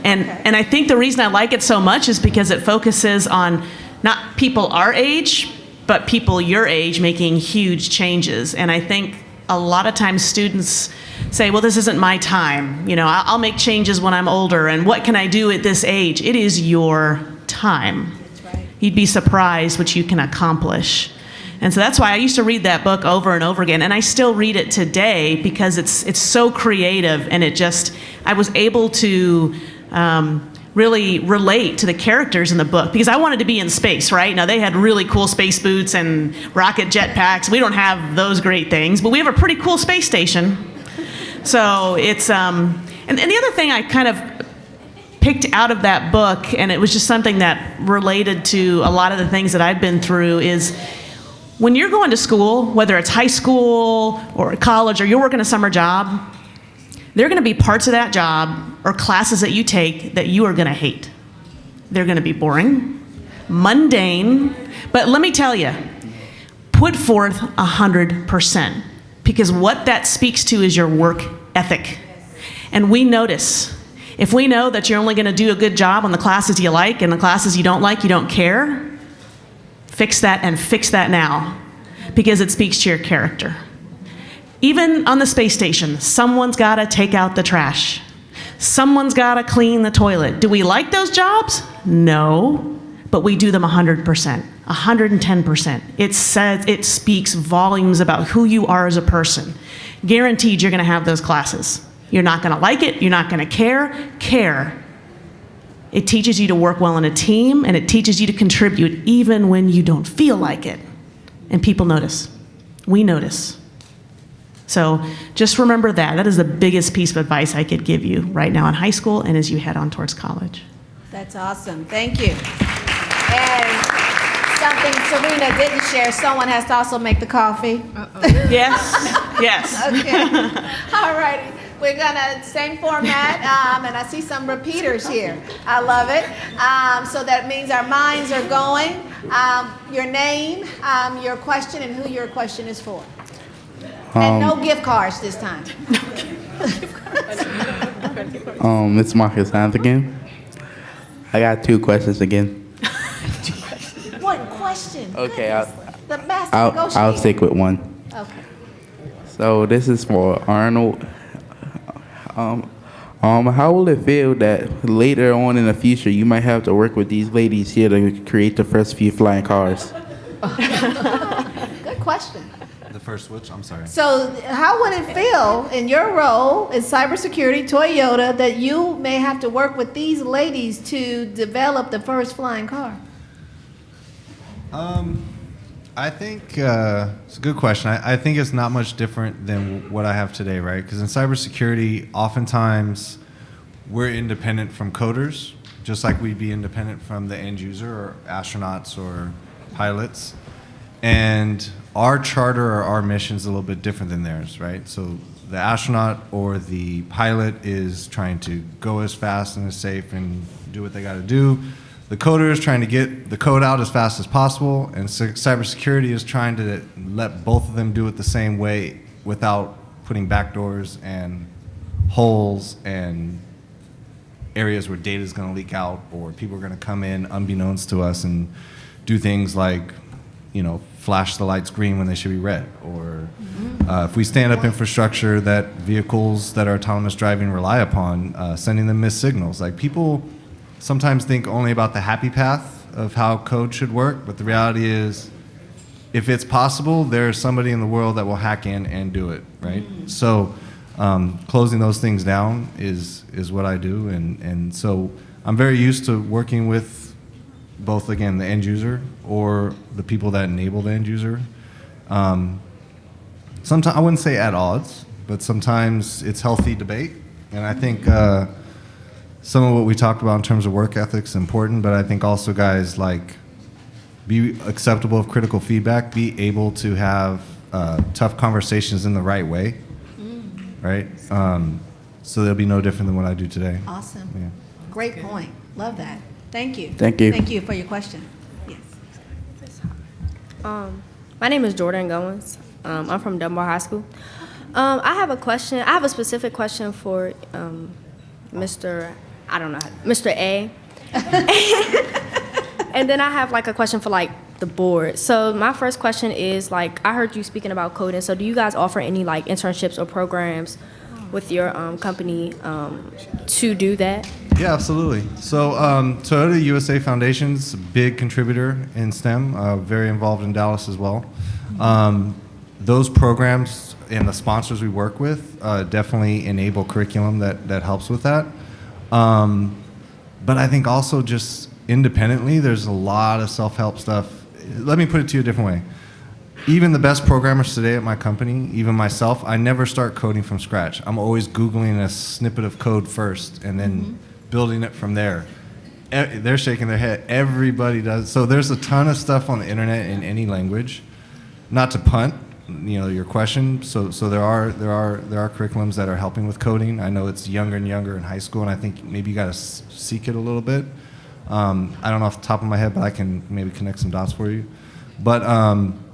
And I think the reason I like it so much is because it focuses on not people our age, but people your age making huge changes. And I think a lot of times students say, well, this isn't my time. I'll make changes when I'm older, and what can I do at this age? It is your time. That's right. You'd be surprised what you can accomplish. And so that's why I used to read that book over and over again, and I still read it today because it's so creative, and I was able to really relate to the characters in the book because I wanted to be in space, right? Now, they had really cool space boots and rocket jetpacks. We don't have those great things, but we have a pretty cool space station. So it's, and the other thing I kind of picked out of that book, and it was just something that related to a lot of the things that I've been through, is when you're going to school, whether it's high school or college or you're working a summer job, there are going to be parts of that job or classes that you take that you are going to hate. They're going to be boring, mundane, but let me tell you, put forth 100%, because what that speaks to is your work ethic. And we notice, if we know that you're only going to do a good job on the classes you like and the classes you don't like, you don't care, fix that, and fix that now, because it speaks to your character. Even on the space station, someone's got to take out the trash. Someone's got to clean the toilet. Do we like those jobs? No, but we do them 100%, 110%. It speaks volumes about who you are as a person. Guaranteed you're going to have those classes. You're not going to like it. You're not going to care. Care. It teaches you to work well in a team, and it teaches you to contribute even when you don't feel like it. And people notice. We notice. So just remember that. That is the biggest piece of advice I could give you right now in high school and as you head on towards college. That's awesome. Thank you. And something Serena didn't share, someone has to also make the coffee. Yes, yes. Okay. All righty. We're gonna, same format, and I see some repeaters here. I love it. So that means our minds are going. Your name, your question, and who your question is for. And no gift cards this time. It's Marcus Hans again. I got 2 questions again. One question. Okay, The master I'll negotiator. stick with one. Okay. So this is for Arnold. How will it feel that later on in the future you might have to work with these ladies here to create the first few flying cars? Good question. The first which? I'm sorry. So how would it feel in your role in cybersecurity, Toyota, that you may have to work with these ladies to develop the first flying car? I think it's a good question. I think it's not much different than what I have today, right? Because in cybersecurity, oftentimes we're independent from coders, just like we'd be independent from the end user or astronauts or pilots. And our charter or our mission is a little bit different than theirs, right? So the astronaut or the pilot is trying to go as fast and as safe and do what they got to do. The coder is trying to get the code out as fast as possible, and cybersecurity is trying to let both of them do it the same way without putting backdoors and holes and areas where data is going to leak out, or people are going to come in unbeknownst to us and do things like, you know, flash the lights green when they should be red, or if we stand up infrastructure that vehicles that are autonomous driving rely upon, sending them missed signals. Like, people sometimes think only about the happy path of how code should work, but the reality is, if it's possible, there's somebody in the world that will hack in and do it, right? So closing those things down is what I do, and so I'm very used to working with both, again, the end user or the people that enable the end user. Sometimes, I wouldn't say at odds, but sometimes it's healthy debate, and I think some of what we talked about in terms of work ethics is important, but I think also, guys, like, be acceptable of critical feedback, be able to have tough conversations in the right way, right? So they'll be no different than what I do today. Awesome. Yeah. Great point. Love that. Thank you. Thank you. Thank you for your question. Yes. My name is Jordan Goins. I'm from Dunbar High School. I have a question. I have a specific question for Mr. A. And then I have like a question for like the board. So my first question is, like, I heard you speaking about coding. So do you guys offer any like internships or programs with your company to do that? Yeah, absolutely. So Toyota USA Foundation's a big contributor in STEM, very involved in Dallas as well. Those programs and the sponsors we work with definitely enable curriculum that helps with that. But I think also just independently, there's a lot of self-help stuff. Let me put it to you a different way. Even the best programmers today at my company, even myself, I never start coding from scratch. I'm always Googling a snippet of code first and then building it from there. They're shaking their head. Everybody does. So there's a ton of stuff on the internet in any language. Not to punt, your question. So there are curriculums that are helping with coding. I know it's younger and younger in high school, and I think maybe you got to seek it a little bit. I don't know off the top of my head, but I can maybe connect some dots for you. But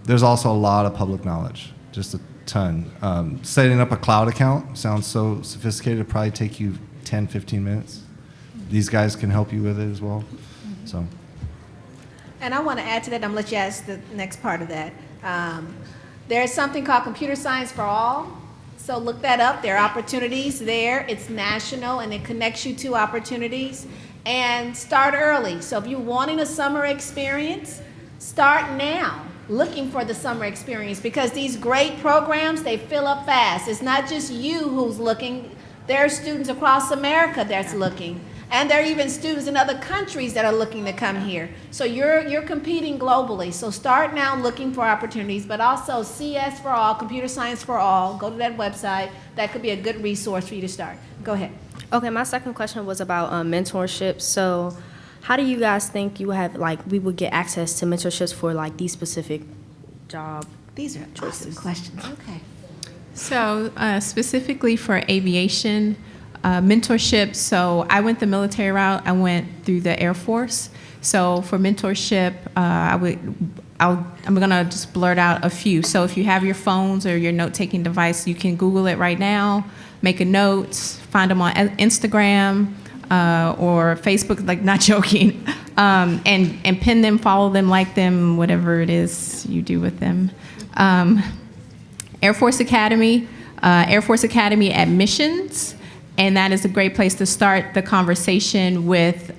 there's also a lot of public knowledge, just a ton. Setting up a cloud account sounds so sophisticated. It'll probably take you 10, 15 minutes. These guys can help you with it as well. So. And I want to add to that. I'm going to let you ask the next part of that. There's something called Computer Science for All. So look that up. There are opportunities there. It's national and it connects you to opportunities. And start early. So if you're wanting a summer experience, start now looking for the summer experience, because these great programs, they fill up fast. It's not just you who's looking. There are students across America that's looking. And there are even students in other countries that are looking to come here. So you're competing globally. So start now looking for opportunities, but also CS for All, Computer Science for All. Go to that website. That could be a good resource for you to start. Go ahead. Okay, my second question was about mentorship. So how do you guys think you have, like, we would get access to mentorships for, like, these specific job These are choices? awesome questions. Okay. So specifically for aviation, mentorship, so I went the military route. I went through the Air Force. So for mentorship, I'm gonna just blurt out a few. So if you have your phones or your note-taking device, you can Google it right now, make a note, find them on Instagram or Facebook, like, not joking, and pin them, follow them, like them, whatever it is you do with them. Air Force Academy admissions, and that is a great place to start the conversation with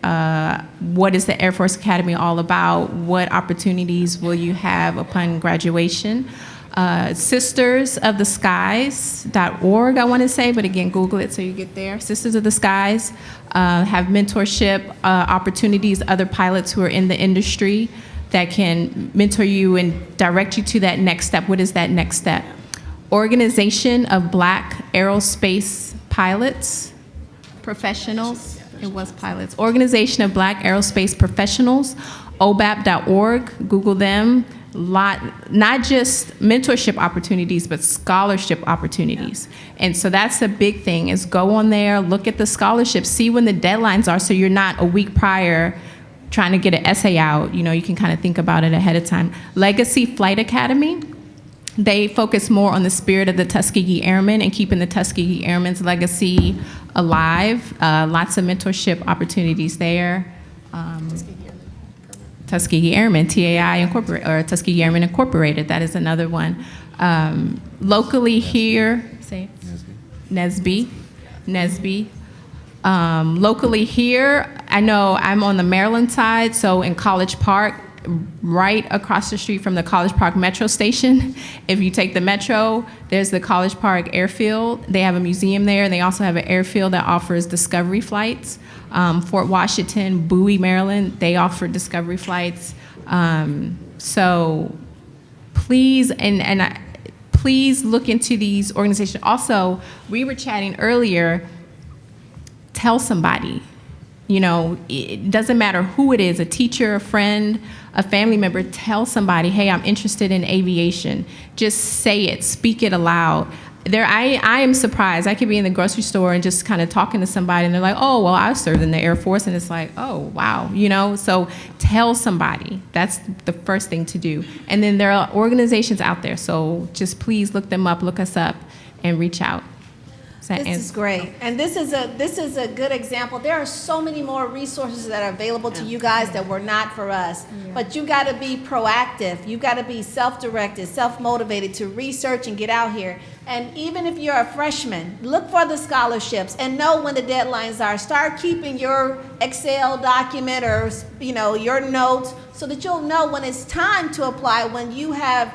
what is the Air Force Academy all about? What opportunities will you have upon graduation? Sistersoftheskies.org, I want to say, but again, Google it so you get there. Sisters of the Skies have mentorship opportunities, other pilots who are in the industry that can mentor you and direct you to that next step. What is that next step? Organization of Black Aerospace Pilots, Professionals. It was pilots. Organization of Black Aerospace Professionals, obap.org. Google them. Not just mentorship opportunities, but scholarship opportunities. And so that's a big thing, is go on there, look at the scholarships, see when the deadlines are, so you're not a week prior trying to get an essay out. You know, you can kind of think about it ahead of time. Legacy Flight Academy, they focus more on the spirit of the Tuskegee Airmen and keeping the Tuskegee Airmen's legacy alive. Lots of mentorship opportunities there. Tuskegee Airmen, TAI Incorporated, or Tuskegee Airmen Incorporated, that is another one. Locally here, say Nesby. Locally here, I know I'm on the Maryland side, so in College Park, right across the street from the College Park Metro Station. If you take the Metro, there's the College Park Airfield. They have a museum there. They also have an airfield that offers discovery flights. Fort Washington, Bowie, Maryland, they offer discovery flights. So please, please look into these organizations. Also, we were chatting earlier, tell somebody. You know, it doesn't matter who it is, a teacher, a friend, a family member, tell somebody, hey, I'm interested in aviation. Just say it, speak it aloud. I am surprised. I could be in the grocery store and just kind of talking to somebody and they're like, oh, well, I served in the Air Force. And it's like, oh, wow, you know? So tell somebody. That's the first thing to do. And then there are organizations out there. So just please look them up, look us up, and reach out. This is great, and this is a good example. There are so many more resources that are available to you guys that were not for us. But you got to be proactive. You got to be self-directed, self-motivated to research and get out here. And even if you're a freshman, look for the scholarships and know when the deadlines are. Start keeping your Excel document or your notes so that you'll know when it's time to apply, when you have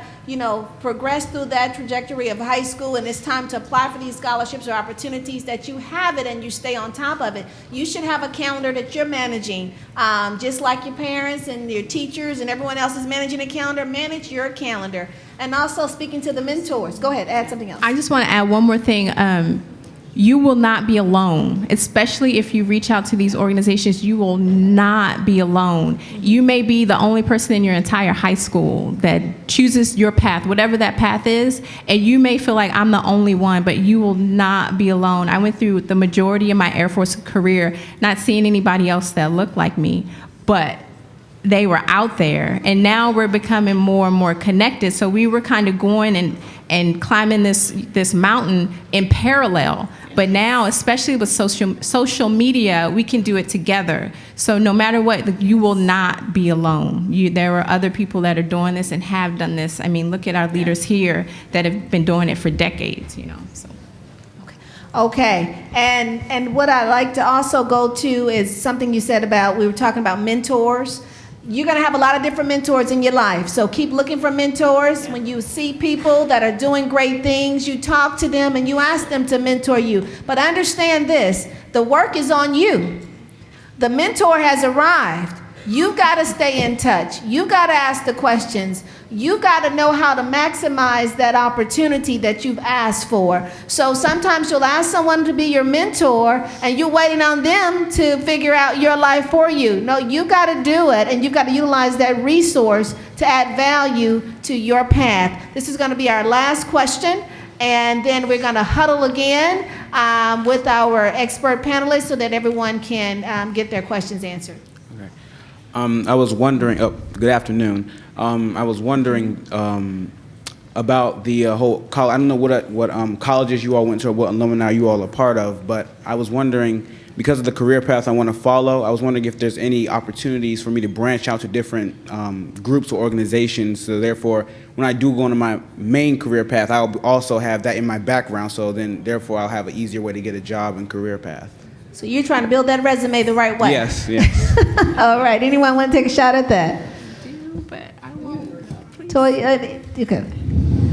progress through that trajectory of high school and it's time to apply for these scholarships or opportunities, that you have it and you stay on top of it. You should have a calendar that you're managing. Just like your parents and your teachers and everyone else is managing a calendar, manage your calendar. And also speaking to the mentors. Go ahead, add something else. I just want to add one more thing. You will not be alone, especially if you reach out to these organizations. You will not be alone. You may be the only person in your entire high school that chooses your path, whatever that path is, and you may feel like I'm the only one, but you will not be alone. I went through the majority of my Air Force career not seeing anybody else that looked like me, but they were out there, and now we're becoming more and more connected. So we were kind of going and climbing this mountain in parallel. But now, especially with social media, we can do it together. So no matter what, you will not be alone. There are other people that are doing this and have done this. I mean, look at our leaders here that have been doing it for decades. So Okay, and what I like to also go to is something you said about, we were talking about mentors. You're gonna have a lot of different mentors in your life, so keep looking for mentors. When you see people that are doing great things, you talk to them and you ask them to mentor you. But understand this, the work is on you. The mentor has arrived. You've got to stay in touch. You've got to ask the questions. You've got to know how to maximize that opportunity that you've asked for. So sometimes you'll ask someone to be your mentor and you're waiting on them to figure out your life for you. No, you've got to do it, and you've got to utilize that resource to add value to your path. This is going to be our last question, and then we're going to huddle again with our expert panelists so that everyone can get their questions answered. I was wondering, good afternoon. I was wondering about the whole college. I don't know what colleges you all went to or what alumni you all are part of, but I was wondering, because of the career path I want to follow, I was wondering if there's any opportunities for me to branch out to different groups or organizations, so therefore, when I do go into my main career path, I'll also have that in my background, so then therefore I'll have an easier way to get a job and career path. So you're trying to build that resume the right way? Yes, yes. All right, anyone want to take a shot at that? But I won't. Toy, you can.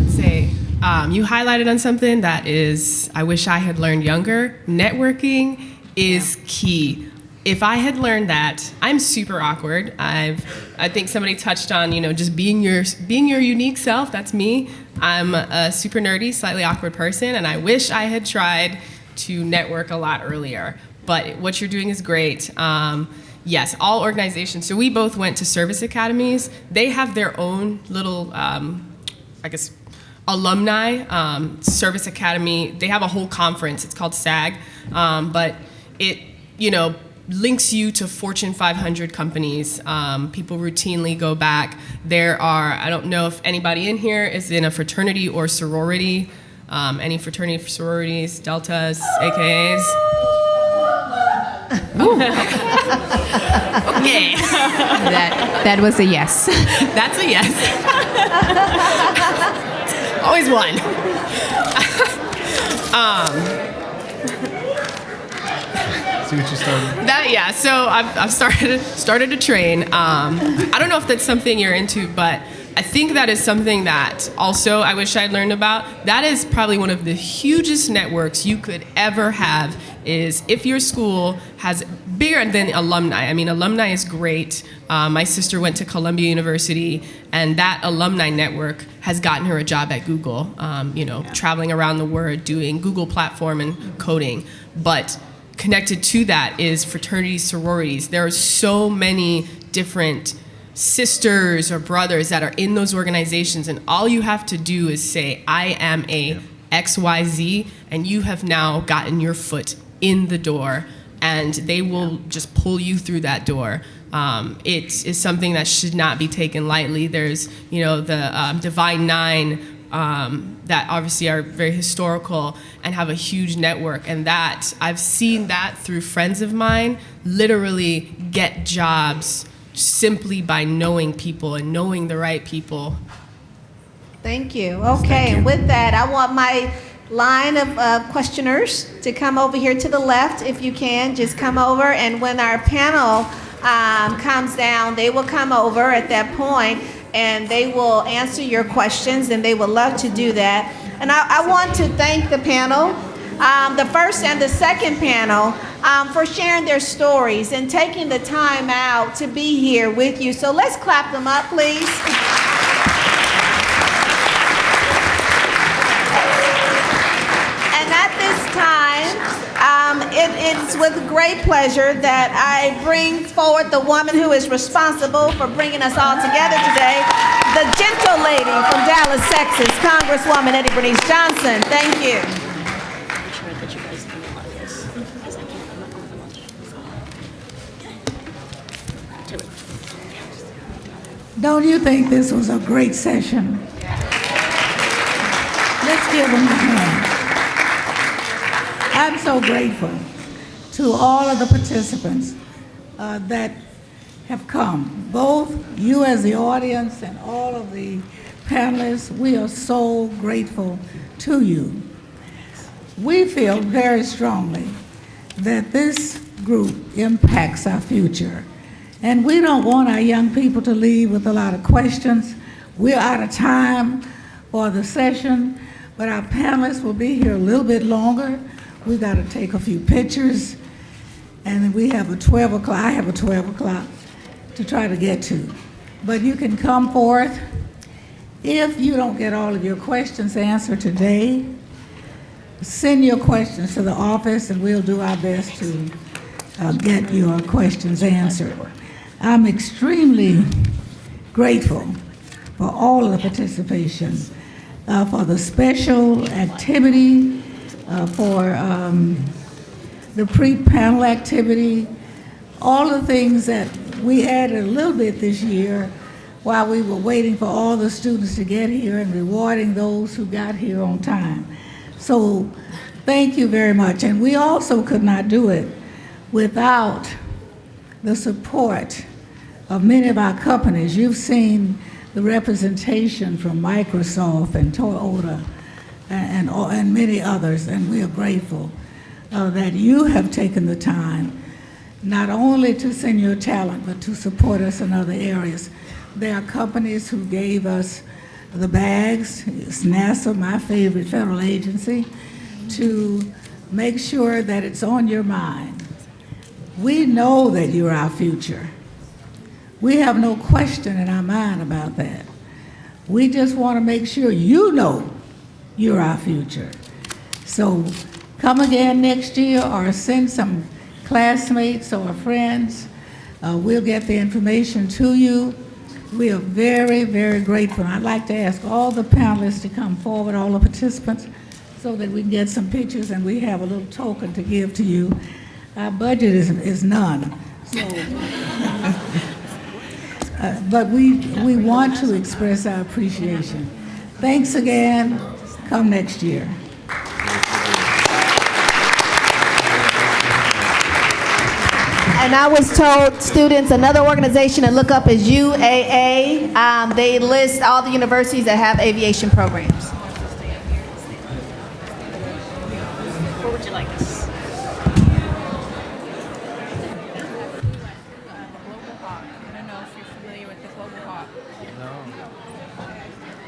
Say, you highlighted on something that is, I wish I had learned younger. Networking is key. If I had learned that, I'm super awkward. I think somebody touched on, just being your unique self. That's me. I'm a super nerdy, slightly awkward person, and I wish I had tried to network a lot earlier. But what you're doing is great. Yes, all organizations. So we both went to service academies. They have their own little, alumni service academy. They have a whole conference. It's called SAG, but it, links you to Fortune 500 companies. People routinely go back. There are, I don't know if anybody in here is in a fraternity or sorority. Any fraternity, sororities, deltas, AKAs? Okay. That was a yes. That's a yes. Always one. See what you started? So I've started to train. I don't know if that's something you're into, but I think that is something that also I wish I'd learned about. That is probably one of the hugest networks you could ever have, is if your school has bigger than alumni. I mean, alumni is great. My sister went to Columbia University, and that alumni network has gotten her a job at Google, traveling around the world doing Google platform and coding. But connected to that is fraternities, sororities. There are so many different sisters or brothers that are in those organizations, and all you have to do is say, I am a XYZ, and you have now gotten your foot in the door, and they will just pull you through that door. It is something that should not be taken lightly. There's, the Divine Nine, that obviously are very historical and have a huge network, and that I've seen that through friends of mine literally get jobs simply by knowing people and knowing the right people. Thank you. Okay, and with that, I want my line of questioners to come over here to the left, if you can. Just come over, and when our panel comes down, they will come over at that point, and they will answer your questions, and they would love to do that. And I want to thank the panel, the first and the second panel, for sharing their stories and taking the time out to be here with you. So let's clap them up, please. And at this time, it's with great pleasure that I bring forward the woman who is responsible for bringing us all together today, the gentle lady from Dallas, Texas, Congresswoman Eddie Bernice Johnson. Thank you. Don't you think this was a great session? Let's give them a hand. I'm so grateful to all of the participants that have come, both you as the audience and all of the panelists. We are so grateful to you. we feel very strongly that this group impacts our future. And we don't want our young people to leave with a lot of questions. We're out of time for the session, but our panelists will be here a little bit longer. We've got to take a few pictures, and then we have a 12 o'clock, I have a 12 o'clock to try to get to. But you can come forth. If you don't get all of your questions answered today, send your questions to the office and we'll do our best to get your questions answered. I'm extremely grateful for all of the participation, for the special activity, for the pre-panel activity, all the things that we added a little bit this year while we were waiting for all the students to get here and rewarding those who got here on time. So thank you very much. And we also could not do it without the support of many of our companies. You've seen the representation from Microsoft and Toyota and many others, and we are grateful that you have taken the time not only to send your talent, but to support us in other areas. There are companies who gave us the bags, it's NASA, my favorite federal agency, to make sure that it's on your mind. We know that you're our future. We have no question in our mind about that. We just want to make sure you know you're our future. So come again next year or send some classmates or friends. We'll get the information to you. We are very, very grateful. I'd like to ask all the panelists to come forward, all the participants, so that we can get some pictures and we have a little token to give to you. Our budget is none. So, but we want to express our appreciation. Thanks again. Come next year. And I was told, students, another organization to look up is UAA. They list all the universities that have aviation programs. Where would you like us?